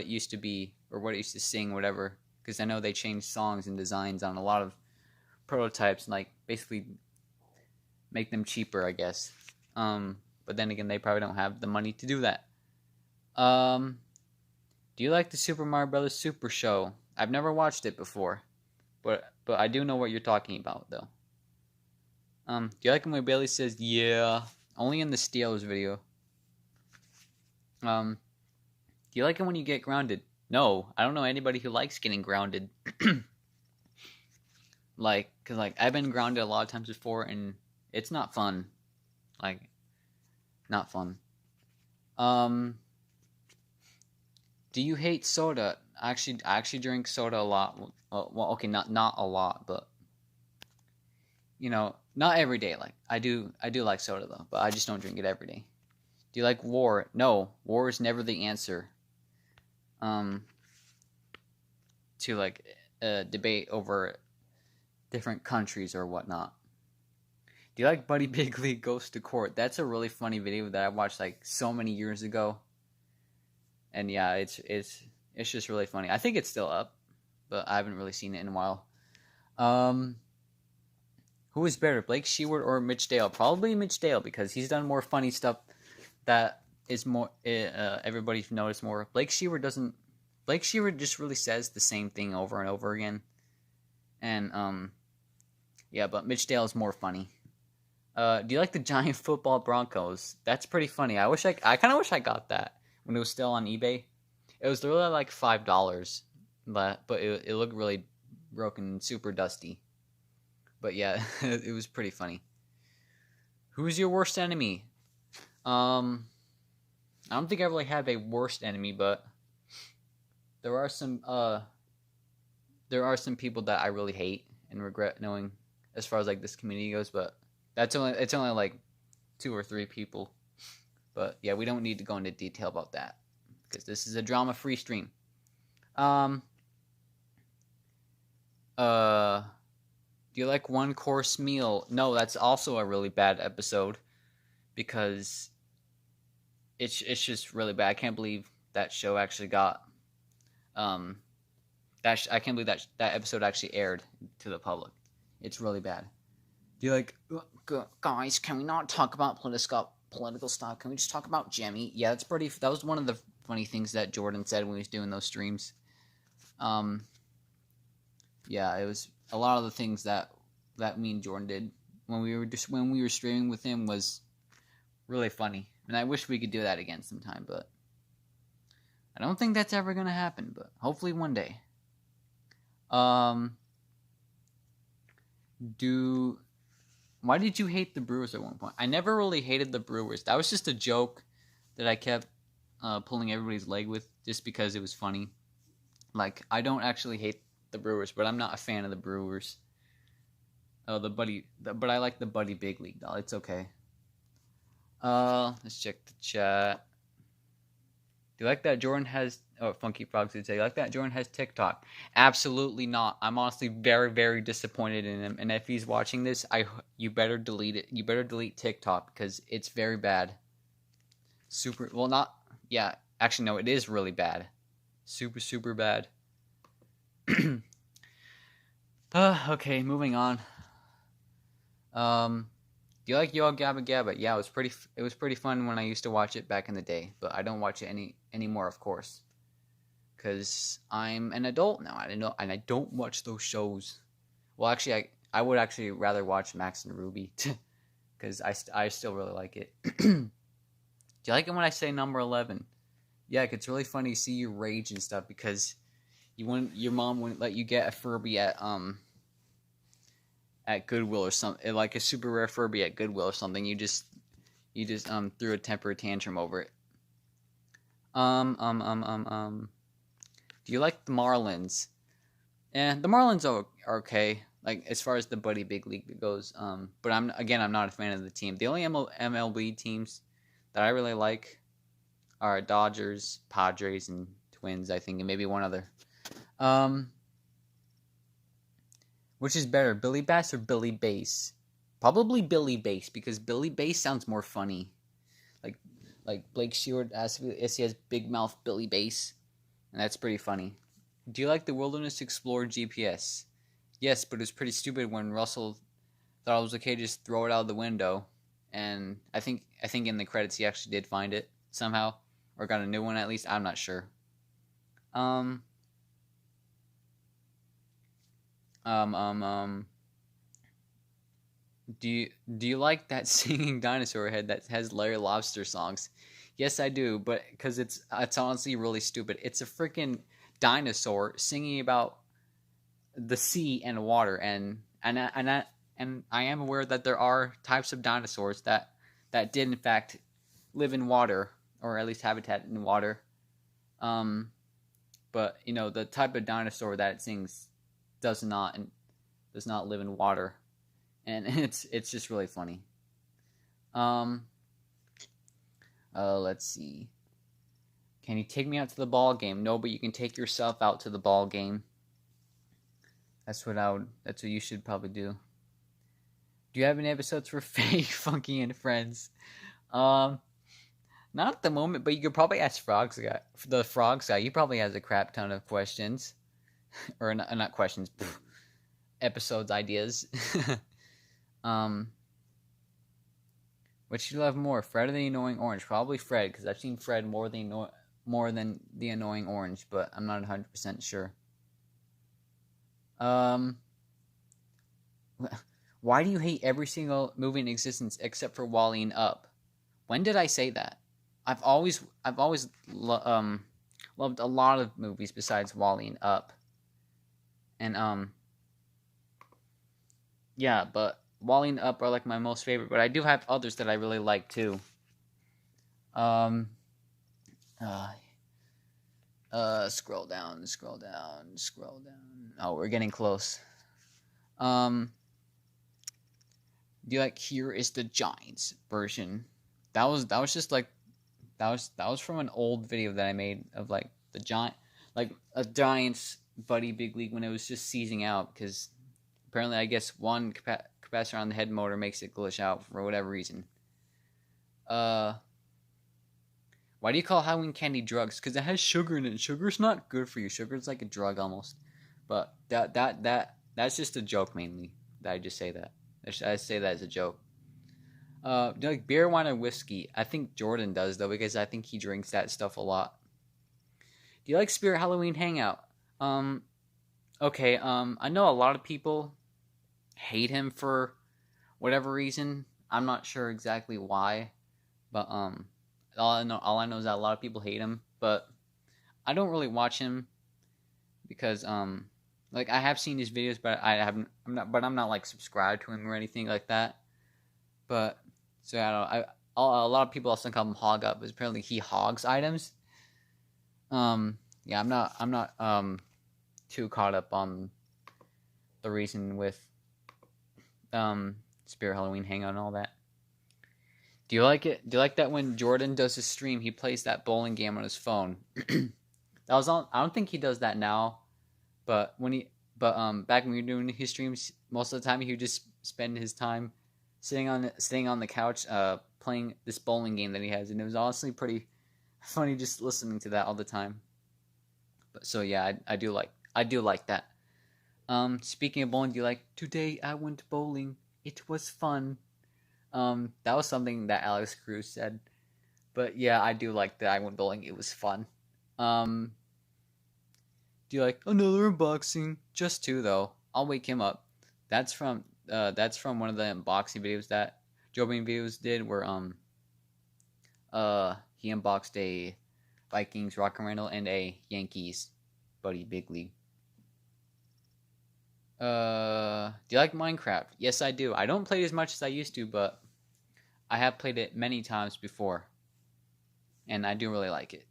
used to be or what it used to sing, whatever. Because I know they changed songs and designs on a lot of prototypes, and like basically make them cheaper, I guess. But then again, they probably don't have the money to do that. Do you like the Super Mario Brothers Super Show? I've never watched it before, but I do know what you're talking about though. Do you like when Bailey says yeah? Only in the Steelers video. Do you like it when you get grounded? No, I don't know anybody who likes getting grounded. Cause I've been grounded a lot of times before, and it's not fun. Like, not fun. Do you hate soda? I actually drink soda a lot. Well, okay, not a lot, but not every day. Like I do like soda though, but I just don't drink it every day. Do you like war? No, war is never the answer. To like debate over different countries or whatnot. Do you like Buddy Bigley Goes to Court? That's a really funny video that I watched like so many years ago. And yeah, it's just really funny. I think it's still up, but I haven't really seen it in a while. Who is better, Blake Sheward or Mitch Dale? Probably Mitch Dale because he's done more funny stuff that is more everybody's noticed more. Blake Sheward doesn't. Blake Sheward just really says the same thing over and over again, and yeah, but Mitch Dale is more funny. Do you like the giant football Broncos? That's pretty funny. I kind of wish I got that when it was still on eBay. It was literally like $5, but it looked really broken, super dusty. But yeah, it was pretty funny. Who's your worst enemy? I don't think I really have a worst enemy, but there are some people that I really hate and regret knowing as far as like this community goes, but it's only like 2 or 3 people. But yeah, we don't need to go into detail about that because this is a drama-free stream. Do you like one course meal? No, that's also a really bad episode because it's just really bad. I can't believe that show actually got I can't believe that episode actually aired to the public. It's really bad. Do you like, guys? Can we not talk about political stuff? Can we just talk about Jemmy? Yeah, that was one of the funny things that Jordan said when he was doing those streams. Yeah, it was a lot of the things that me and Jordan did when we were streaming with him was really funny, and I wish we could do that again sometime, but I don't think that's ever gonna happen. But hopefully one day. Why did you hate the Brewers at one point? I never really hated the Brewers. That was just a joke that I kept pulling everybody's leg with just because it was funny. Like, I don't actually hate the Brewers, but I'm not a fan of the Brewers. Oh, but I like the Buddy Big League doll. It's okay. Let's check the chat. Do you like that Jordan has... Oh, Funky Frogs would say, you like that Jordan has TikTok? Absolutely not. I'm honestly very, very disappointed in him. And if he's watching this, you better delete it. You better delete TikTok because it's very bad. Yeah, actually, no, it is really bad. Super, super bad. Okay, moving on. Do you like Yo Gabba Gabba? Yeah, it was pretty fun when I used to watch it back in the day, but I don't watch it anymore, of course, because I'm an adult now. And I don't watch those shows. Well, actually, I would actually rather watch Max and Ruby, because I still really like it. Do you like it when I say number 11? Yeah, it's really funny to see you rage and stuff because your mom wouldn't let you get a Furby at Goodwill or something, like a super rare Furby at Goodwill or something. You just threw a temper tantrum over it. Do you like the Marlins? The Marlins are okay, like as far as the Buddy Big League goes. But I'm not a fan of the team. The only MLB teams that I really like are Dodgers, Padres, and Twins, I think, and maybe one other. Which is better, Billy Bass or Billy Bass? Probably Billy Bass, because Billy Bass sounds more funny. Like Blake Stewart he has big mouth Billy Bass, and that's pretty funny. Do you like the Wilderness Explorer GPS? Yes, but it was pretty stupid when Russell thought it was okay to just throw it out of the window, and I think in the credits he actually did find it somehow, or got a new one at least. I'm not sure. Do you like that singing dinosaur head that has Larry Lobster songs? Yes, I do, but because it's honestly really stupid. It's a freaking dinosaur singing about the sea and water, and I am aware that there are types of dinosaurs that did in fact live in water, or at least habitat in water. But the type of dinosaur that it sings does not live in water, and it's just really funny. Let's see. Can you take me out to the ball game? No, but you can take yourself out to the ball game. That's what you should probably do. Do you have any episodes for Faye, Funky, and Friends? Not at the moment, but you could probably ask the Frogs guy. He probably has a crap ton of questions. Or not questions, episodes ideas. What should you love more, Fred or the Annoying Orange? Probably Fred, because I've seen Fred more than the Annoying Orange, but I'm not 100% sure. Why do you hate every single movie in existence except for Wall-E and Up? When did I say that? I've always loved a lot of movies besides Wall-E and Up. And yeah, but Wall-E and Up are like my most favorite, but I do have others that I really like too. Scroll down. Oh, we're getting close. Do you like Here is the Giants version? That was just like that was from an old video that I made of like the giant, like a Giants Buddy Big League when it was just seizing out because apparently I guess one capacitor on the head motor makes it glitch out for whatever reason. Why do you call Halloween candy drugs? Because it has sugar in it. Sugar's not good for you. Sugar's like a drug almost. But that's just a joke mainly. That I just say that. I say that as a joke. Do you like beer, wine, or whiskey? I think Jordan does though because I think he drinks that stuff a lot. Do you like Spirit Halloween Hangout? Okay. I know a lot of people hate him for whatever reason. I'm not sure exactly why, but all I know is that a lot of people hate him. But I don't really watch him because like I have seen his videos, but I'm not like subscribed to him or anything like that. But so I don't know. A lot of people also call him Hog Up, because apparently he hogs items. Yeah, I'm not too caught up on the reason with Spirit Halloween Hangout and all that. Do you like it? Do you like that when Jordan does his stream, he plays that bowling game on his phone? That was on. I don't think he does that now, but back when we were doing his streams, most of the time he would just spend his time sitting on the couch, playing this bowling game that he has, and it was honestly pretty funny just listening to that all the time. But so yeah, I do like that. Speaking of bowling, do you like today I went bowling? It was fun. That was something that Alex Cruz said. But yeah, I do like that I went bowling. It was fun. Do you like another unboxing? Just two though. I'll wake him up. That's from one of the unboxing videos that Joe Bean Videos did, where he unboxed a Vikings Rocket Rental and a Yankees Buddy Big League. Do you like Minecraft? Yes, I do. I don't play it as much as I used to, but I have played it many times before, and I do really like it.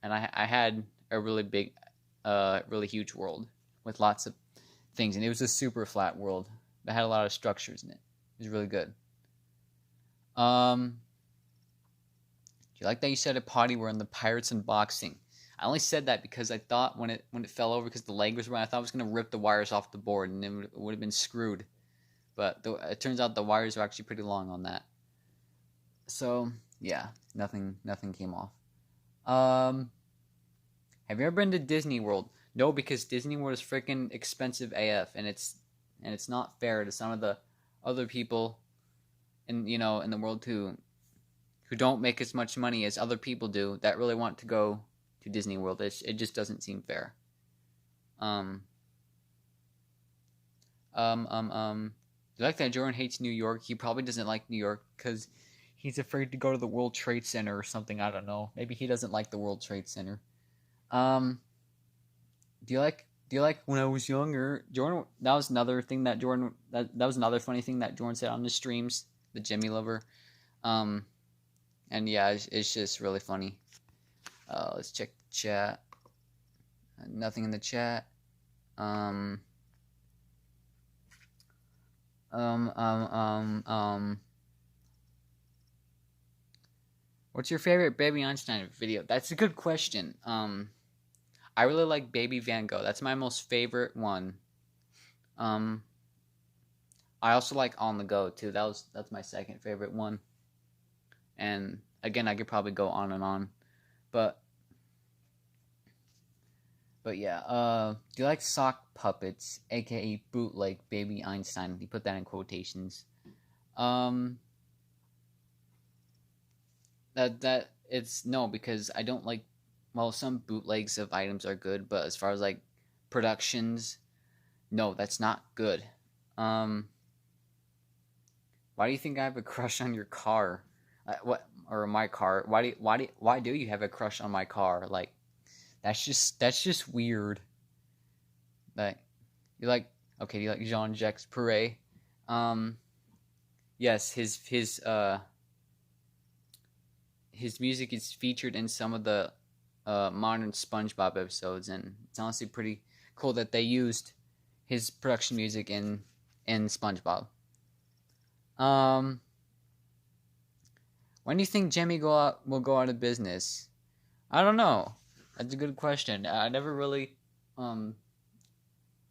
And I had a really big, really huge world with lots of things, and it was a super flat world that had a lot of structures in it. It was really good. Do you like that you said a potty were in the Pirates unboxing? I only said that because I thought when it fell over because the leg was wrong, I thought I was gonna rip the wires off the board and it would have been screwed. But it turns out the wires are actually pretty long on that. So yeah, nothing came off. Have you ever been to Disney World? No, because Disney World is freaking expensive AF, and it's not fair to some of the other people in the world who don't make as much money as other people do that really want to go to Disney World. It just doesn't seem fair. You like that Jordan hates New York? He probably doesn't like New York because he's afraid to go to the World Trade Center or something. I don't know. Maybe he doesn't like the World Trade Center. Do you like when I was younger, Jordan? That was another thing that Jordan. That was another funny thing that Jordan said on the streams. The Jimmy Lover. And yeah, it's just really funny. Let's check the chat. Nothing in the chat. What's your favorite Baby Einstein video? That's a good question. I really like Baby Van Gogh. That's my most favorite one. I also like On the Go too. That's my second favorite one. And again, I could probably go on and on, but yeah. Do you like sock puppets, aka bootleg Baby Einstein? He put that in quotations. That it's no, because I don't like. Well, some bootlegs of items are good, but as far as like productions, no, that's not good. Why do you think I have a crush on your car? What or my car? Why do you have a crush on my car? Like, that's just weird. Like, you like okay? Do you like Jean-Jacques Perret? Yes, his music is featured in some of the modern SpongeBob episodes, and it's honestly pretty cool that they used his production music in When do you think Jemmy will go out of business? I don't know. That's a good question. I never really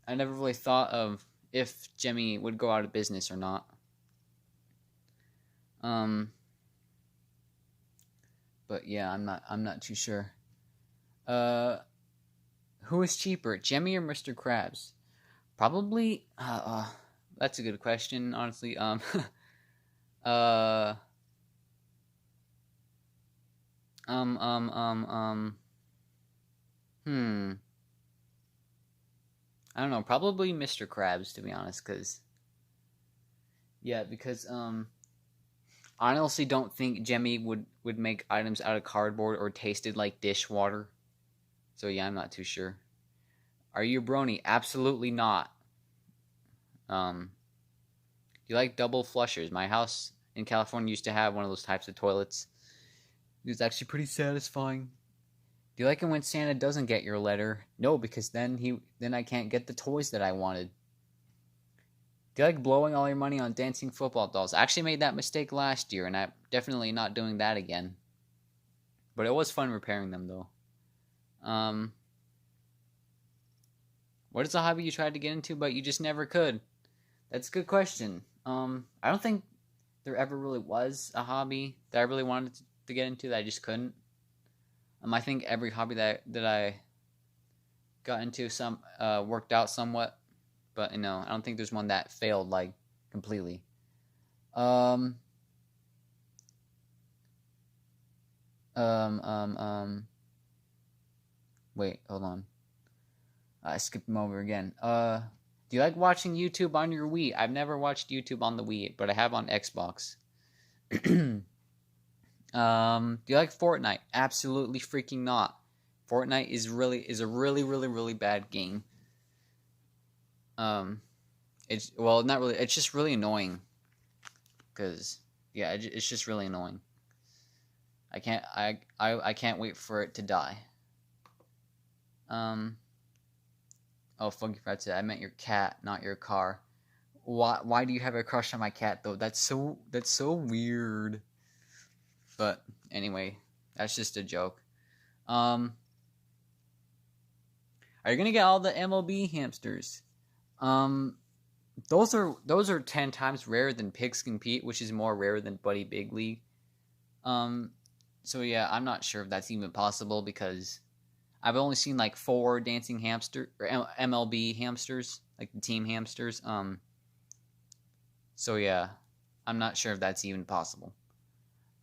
thought of if Jemmy would go out of business or not. But yeah, I'm not too sure. Who is cheaper, Jemmy or Mr. Krabs? Probably. That's a good question, honestly. Uh. Hmm. I don't know. Probably Mr. Krabs, to be honest, because I honestly don't think Jemmy would make items out of cardboard or tasted like dishwater. So yeah, I'm not too sure. Are you a brony? Absolutely not. Do you like double flushers? My house in California used to have one of those types of toilets. It was actually pretty satisfying. Do you like it when Santa doesn't get your letter? No, because then I can't get the toys that I wanted. Do you like blowing all your money on dancing football dolls? I actually made that mistake last year, and I'm definitely not doing that again. But it was fun repairing them, though. What is a hobby you tried to get into, but you just never could? That's a good question. I don't think there ever really was a hobby that I really wanted to get into that I just couldn't. I think every hobby that I got into worked out somewhat, but I don't think there's one that failed like completely. Um, Wait, hold on. I skipped them over again. Do you like watching YouTube on your Wii? I've never watched YouTube on the Wii, but I have on Xbox. Do you like Fortnite? Absolutely freaking not. Fortnite is a really bad game. It's not really. It's just really annoying. Cause yeah, it's just really annoying. I can't wait for it to die. Oh, funky fried said I meant your cat, not your car. Why do you have a crush on my cat though? That's so weird. But anyway, that's just a joke. Are you gonna get all the MLB hamsters? Those are 10 times rarer than Pigskin Pete, which is more rare than Buddy Big League. So yeah, I'm not sure if that's even possible because I've only seen like 4 dancing hamster or MLB hamsters, like the team hamsters. So yeah, I'm not sure if that's even possible.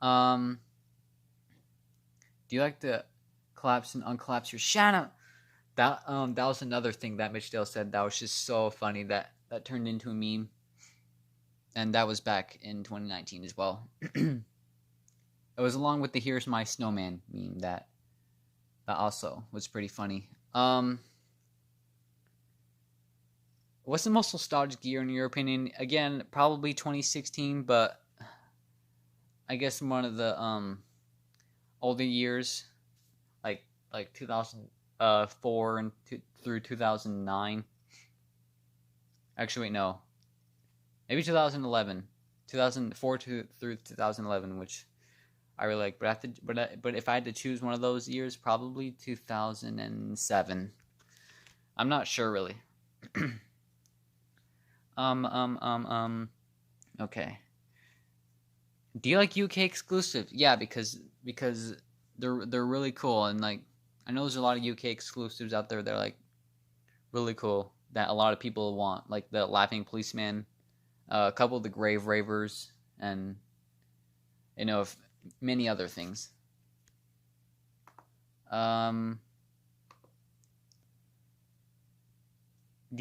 Do you like to collapse and uncollapse your Shanna? That was another thing that Mitch Dale said that was just so funny that turned into a meme. And that was back in 2019 as well. It was along with the Here's My Snowman meme that also was pretty funny. What's the most nostalgic year in your opinion? Again, probably 2016, but I guess one of the older years, like 2004 and through 2009. Actually, wait, no. Maybe 2011, 2004 through 2011, which I really like. But if I had to choose one of those years, probably 2007. I'm not sure really. Okay. Do you like UK exclusive? Yeah, because they're really cool, and like I know there's a lot of UK exclusives out there that are like really cool that a lot of people want, like the Laughing Policeman, a couple of the Grave Ravers, and many other things. Do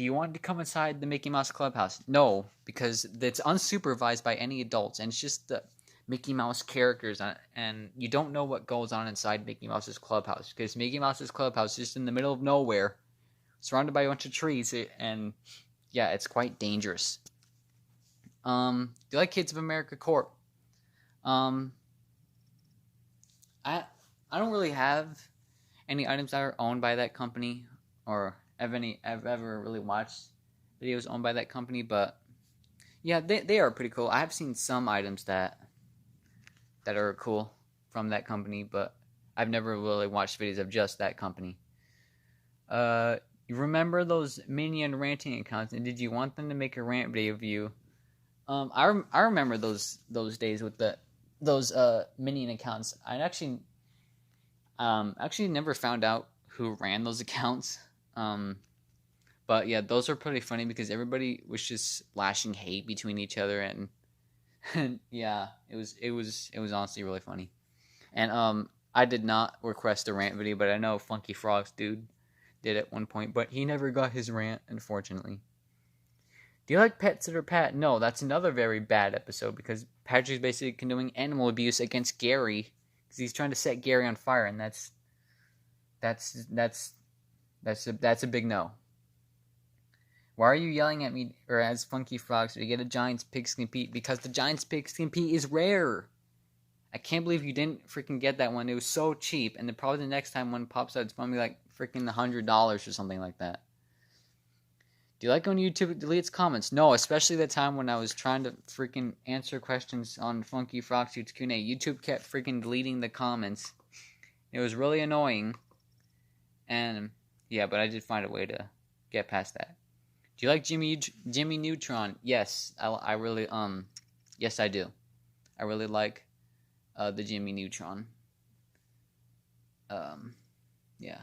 you want to come inside the Mickey Mouse Clubhouse? No, because it's unsupervised by any adults, and it's just the Mickey Mouse characters, and you don't know what goes on inside Mickey Mouse's Clubhouse, because Mickey Mouse's Clubhouse is just in the middle of nowhere, surrounded by a bunch of trees, and yeah, it's quite dangerous. Do you like Kids of America Corp? I don't really have any items that are owned by that company, or I've ever really watched videos owned by that company, but yeah, they are pretty cool. I have seen some items that that are cool from that company, but I've never really watched videos of just that company. You remember those Minion ranting accounts, and did you want them to make a rant video of you? I remember those days with those Minion accounts. I actually never found out who ran those accounts. But yeah, those are pretty funny because everybody was just lashing hate between each other, and yeah, it was honestly really funny. And I did not request a rant video, but I know Funky Frogs dude did at one point, but he never got his rant, unfortunately. Do you like Pet Sitter Pat? No, that's another very bad episode because Patrick's basically condoning animal abuse against Gary because he's trying to set Gary on fire, and that's a big no. Why are you yelling at me or as Funky Frogs to get a Giants Pigskin Pete? Because the Giants Pigskin Pete is rare. I can't believe you didn't freaking get that one. It was so cheap, and then probably the next time one pops out, it's probably like freaking $100 or something like that. Do you like when YouTube deletes comments? No, especially the time when I was trying to freaking answer questions on Funky Frogs Q&A. YouTube kept freaking deleting the comments. It was really annoying. And yeah, but I did find a way to get past that. Do you like Jimmy Neutron? Yes, I really yes I do. I really like the Jimmy Neutron. Yeah.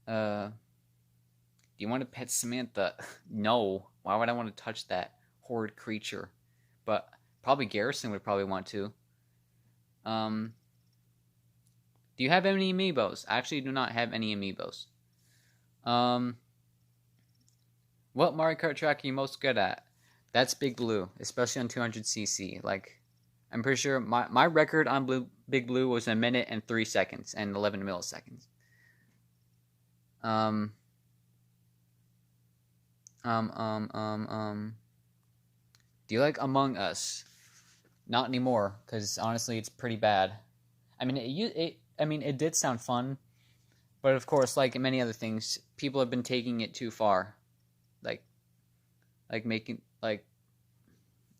Do you want to pet Samantha? No. Why would I want to touch that horrid creature? But probably Garrison would probably want to. Do you have any amiibos? I actually do not have any amiibos. What Mario Kart track are you most good at? That's Big Blue, especially on 200cc. Like, I'm pretty sure my record on Big Blue was 1 minute and 3 seconds and 11 milliseconds. Do you like Among Us? Not anymore, because honestly, it's pretty bad. I mean, it did sound fun, but of course, like many other things, people have been taking it too far.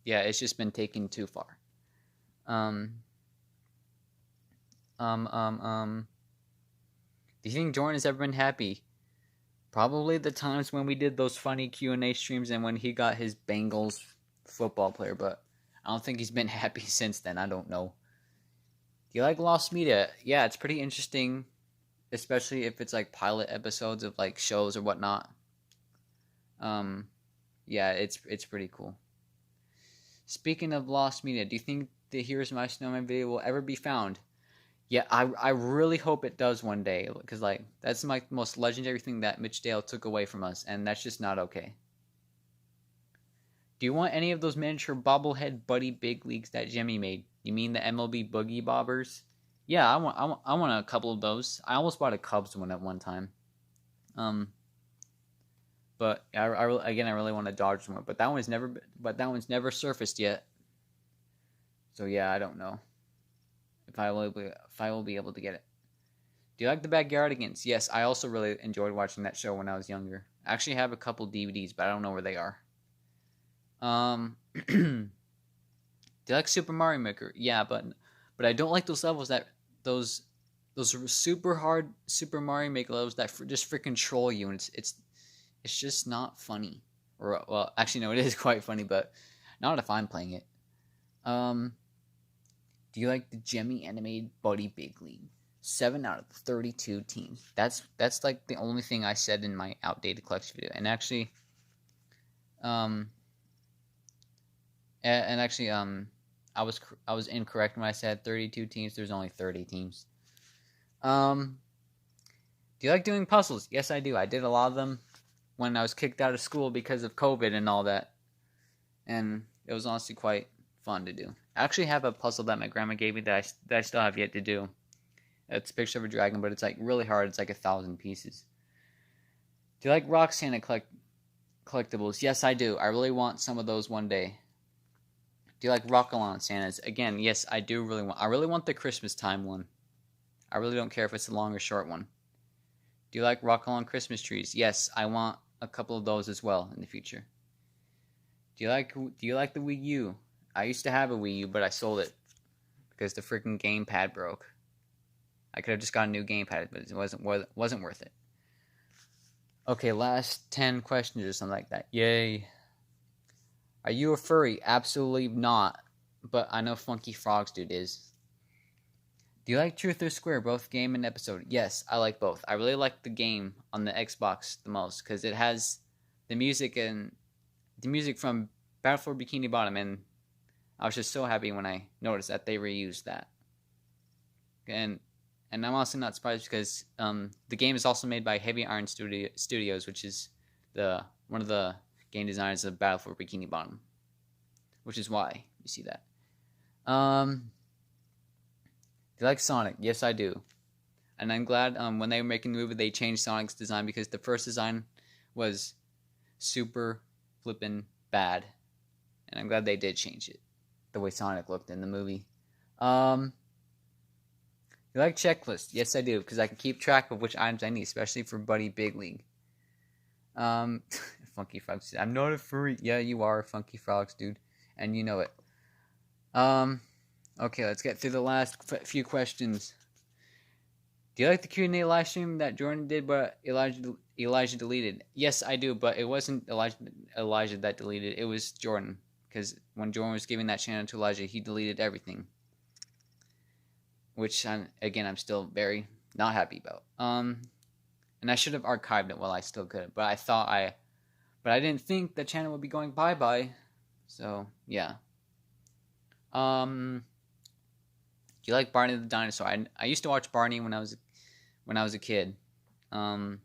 Yeah, it's just been taken too far. Do you think Jordan has ever been happy? Probably the times when we did those funny Q&A streams and when he got his Bengals football player, but I don't think he's been happy since then. I don't know. Do you like Lost Media? Yeah, it's pretty interesting, especially if it's like pilot episodes of like shows or whatnot. Yeah, it's pretty cool. Speaking of Lost Media, do you think the Here's My Snowman video will ever be found? Yeah, I really hope it does one day, because like that's my most legendary thing that Mitch Dale took away from us, and that's just not okay. Do you want any of those miniature bobblehead Buddy Big Leagues that Jimmy made? You mean the MLB Boogie Bobbers? Yeah, I want a couple of those. I almost bought a Cubs one at one time. But I really want a Dodgers one, but that one's never surfaced yet. So yeah, I don't know if I will be able to get it. Do you like the Backyardigans? Yes, I also really enjoyed watching that show when I was younger. I actually have a couple DVDs, but I don't know where they are. Do you like Super Mario Maker? Yeah, but I don't like those levels those super hard Super Mario Maker levels that just freaking troll you, and it's just not funny. Or well, actually no, it is quite funny, but not if I'm playing it. Do you like the Jimmy animated Buddy Big League? 7 out of 32 teams. That's like the only thing I said in my outdated collection video. And actually, I was incorrect when I said 32 teams. There's only 30 teams. Do you like doing puzzles? Yes, I do. I did a lot of them when I was kicked out of school because of COVID and all that. And it was honestly quite fun to do. I actually have a puzzle that my grandma gave me that I still have yet to do. It's a picture of a dragon, but it's like really hard. It's like 1,000 pieces. Do you like Rock Santa collectibles? Yes, I do. I really want some of those one day. Do you like Rock-A-Lon Santas? Again, yes, I do really want. I really want the Christmas time one. I really don't care if it's a long or short one. Do you like Rock-A-Lon Christmas trees? Yes, I want a couple of those as well in the future. Do you like the Wii U? I used to have a Wii U, but I sold it because the freaking gamepad broke. I could have just got a new gamepad, but it wasn't worth it. Okay, last 10 questions or something like that. Yay. Are you a furry? Absolutely not. But I know Funky Frogs Dude is. Do you like Truth or Square, both game and episode? Yes, I like both. I really like the game on the Xbox the most because it has the music from Battle for Bikini Bottom, and I was just so happy when I noticed that they reused that. And I'm also not surprised because the game is also made by Heavy Iron Studios, which is one of the game designers of Battle for Bikini Bottom, which is why you see that. Do you like Sonic? Yes, I do. And I'm glad when they were making the movie, they changed Sonic's design because the first design was super flippin' bad. And I'm glad they did change it, the way Sonic looked in the movie. You like checklists? Yes, I do, because I can keep track of which items I need, especially for Buddy Big League. Funky Frogs. I'm not a furry. Yeah, you are, Funky Frogs, dude, and you know it. Okay, let's get through the last few questions. Do you like the Q&A live stream that Jordan did, but Elijah deleted? Yes, I do, but it wasn't Elijah that deleted. It was Jordan, because when Jordan was giving that channel to Elijah, he deleted everything. Which I'm still very not happy about. And I should have archived it while I still could, but I didn't think the channel would be going bye-bye. So yeah. Do you like Barney the Dinosaur? I used to watch Barney when I was a kid. Would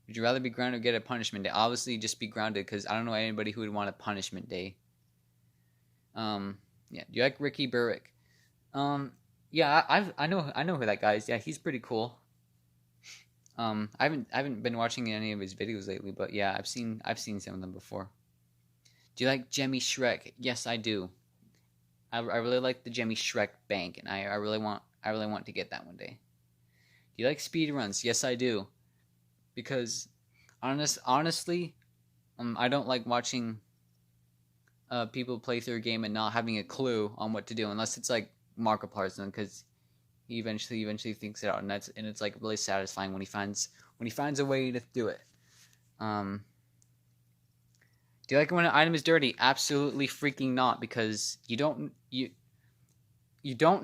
you rather be grounded or get a punishment day? Obviously, just be grounded because I don't know anybody who would want a punishment day. Yeah. Do you like Ricky Burrick? Yeah, I know who that guy is. Yeah, he's pretty cool. I haven't been watching any of his videos lately, but yeah, I've seen some of them before. Do you like Jemmy Shrek? Yes, I do. I really like the Jemmy Shrek bank, and I really want to get that one day. Do you like speedruns? Yes, I do. Because honestly, I don't like watching people play through a game and not having a clue on what to do, unless it's like Markiplier's done, because he eventually thinks it out, and it's like really satisfying when he finds a way to do it. Do you like when an item is dirty? Absolutely freaking not, because you don't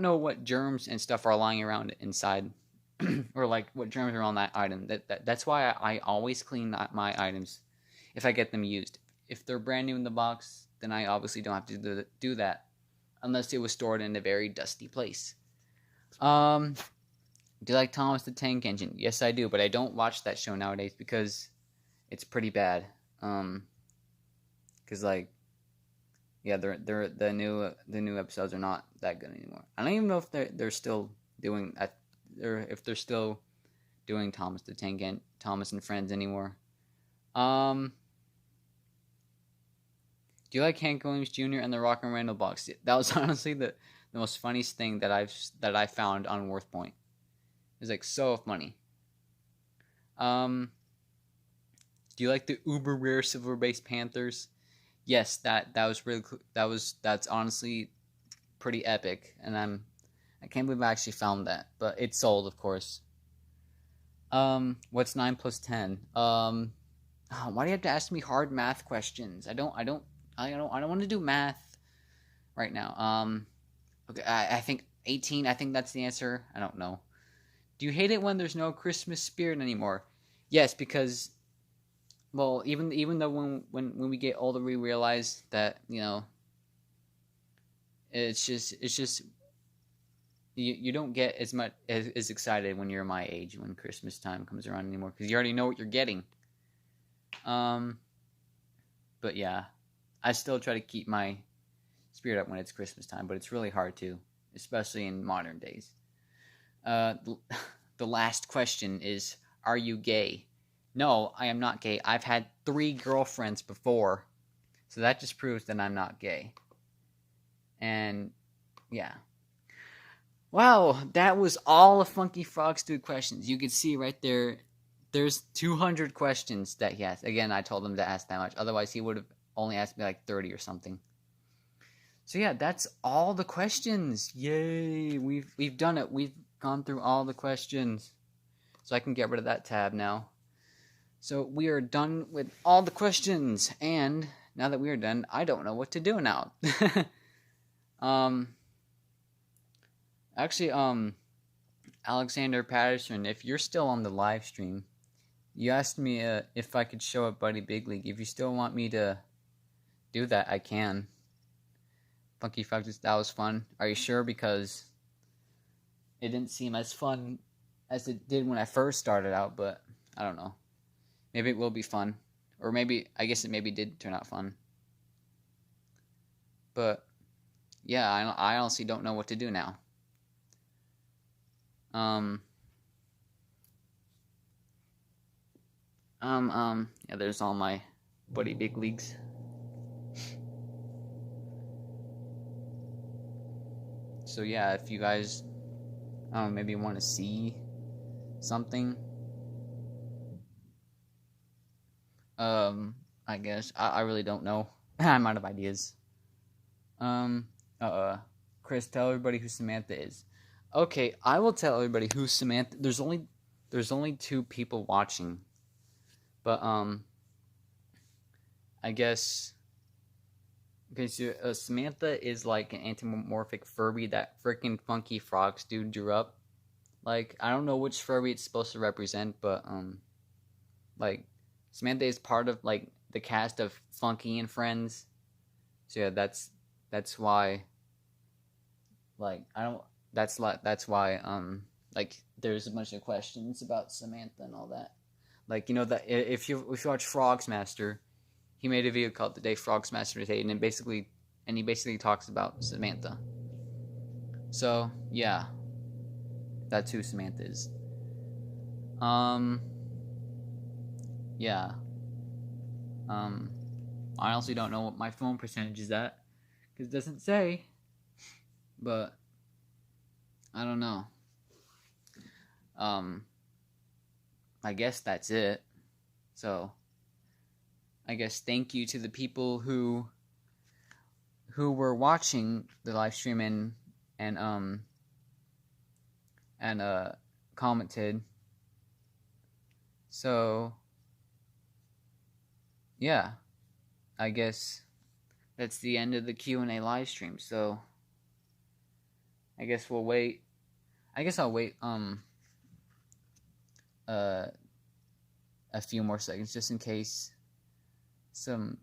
know what germs and stuff are lying around inside, or like what germs are on that item. That's why I always clean my items if I get them used. If they're brand new in the box, then I obviously don't have to do that. Unless it was stored in a very dusty place. Do you like Thomas the Tank Engine? Yes, I do, but I don't watch that show nowadays because it's pretty bad. Because the new episodes are not that good anymore. I don't even know if they're still doing that, or if they're still doing Thomas and Friends anymore. Do you like Hank Williams Jr. and the Rock and Randall box? That was honestly the most funniest thing that I found on Worth Point. It was like so funny. Do you like the uber rare silver base Panthers? Yes, that was really cool. That's honestly pretty epic, and I can't believe I actually found that, but it sold, of course. What's 9 plus 10? Why do you have to ask me hard math questions? I don't want to do math right now. Okay, I think 18. I think that's the answer. I don't know. Do you hate it when there's no Christmas spirit anymore? Yes, because, well, even though when we get older, we realize that, you know, it's just you don't get as much as excited when you're my age when Christmas time comes around anymore, because you already know what you're getting. But yeah, I still try to keep my spirit up when it's Christmas time, but it's really hard to, especially in modern days. The last question is, are you gay? No, I am not gay. I've had 3 girlfriends before, so that just proves that I'm not gay. And yeah. Wow, that was all of Funky Frog's 2 questions. You can see right there, there's 200 questions that he asked. Again, I told him to ask that much. Otherwise, he would have only asked me like 30 or something. So yeah, that's all the questions. Yay! We've done it. We've gone through all the questions. So I can get rid of that tab now. So we are done with all the questions, and now that we are done, I don't know what to do now. Actually, Alexander Patterson, if you're still on the live stream, you asked me if I could show up Buddy Big League. If you still want me to do that, I can. Funky Froggies, that was fun. Are you sure? Because it didn't seem as fun as it did when I first started out, but I don't know. Maybe it will be fun. Or maybe, I guess it maybe did turn out fun. But, yeah, I honestly don't know what to do now. Yeah, there's all my Buddy Big Leagues. So yeah, if you guys, maybe want to see something, I guess, I really don't know. I'm out of ideas. Chris, tell everybody who Samantha is. Okay, I will tell everybody who Samantha. There's only 2 people watching, but I guess. Okay, so Samantha is like an anthropomorphic Furby that freaking Funky Frogs dude drew up. Like, I don't know which Furby it's supposed to represent, but like Samantha is part of like the cast of Funky and Friends. So yeah, that's why. Like, I don't. That's why like there's a bunch of questions about Samantha and all that. Like, you know that if you watch Frogs Master, he made a video called "The Day Frogs Mastered Hate," and he basically talks about Samantha. So yeah, that's who Samantha is. Yeah. I honestly don't know what my phone percentage is at because it doesn't say. But I don't know. I guess that's it. So I guess thank you to the people who were watching the live stream and commented. So yeah, I guess that's the end of the Q&A live stream. So I guess we'll wait. I guess I'll wait a few more seconds just in case in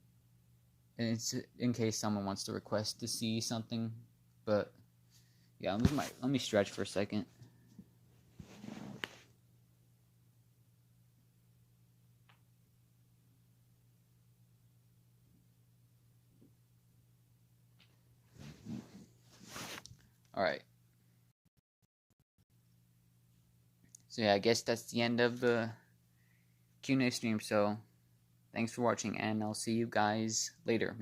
case someone wants to request to see something. But yeah, let me stretch for a second. All right. So yeah, I guess that's the end of the Q&A stream. So thanks for watching, and I'll see you guys later. Maybe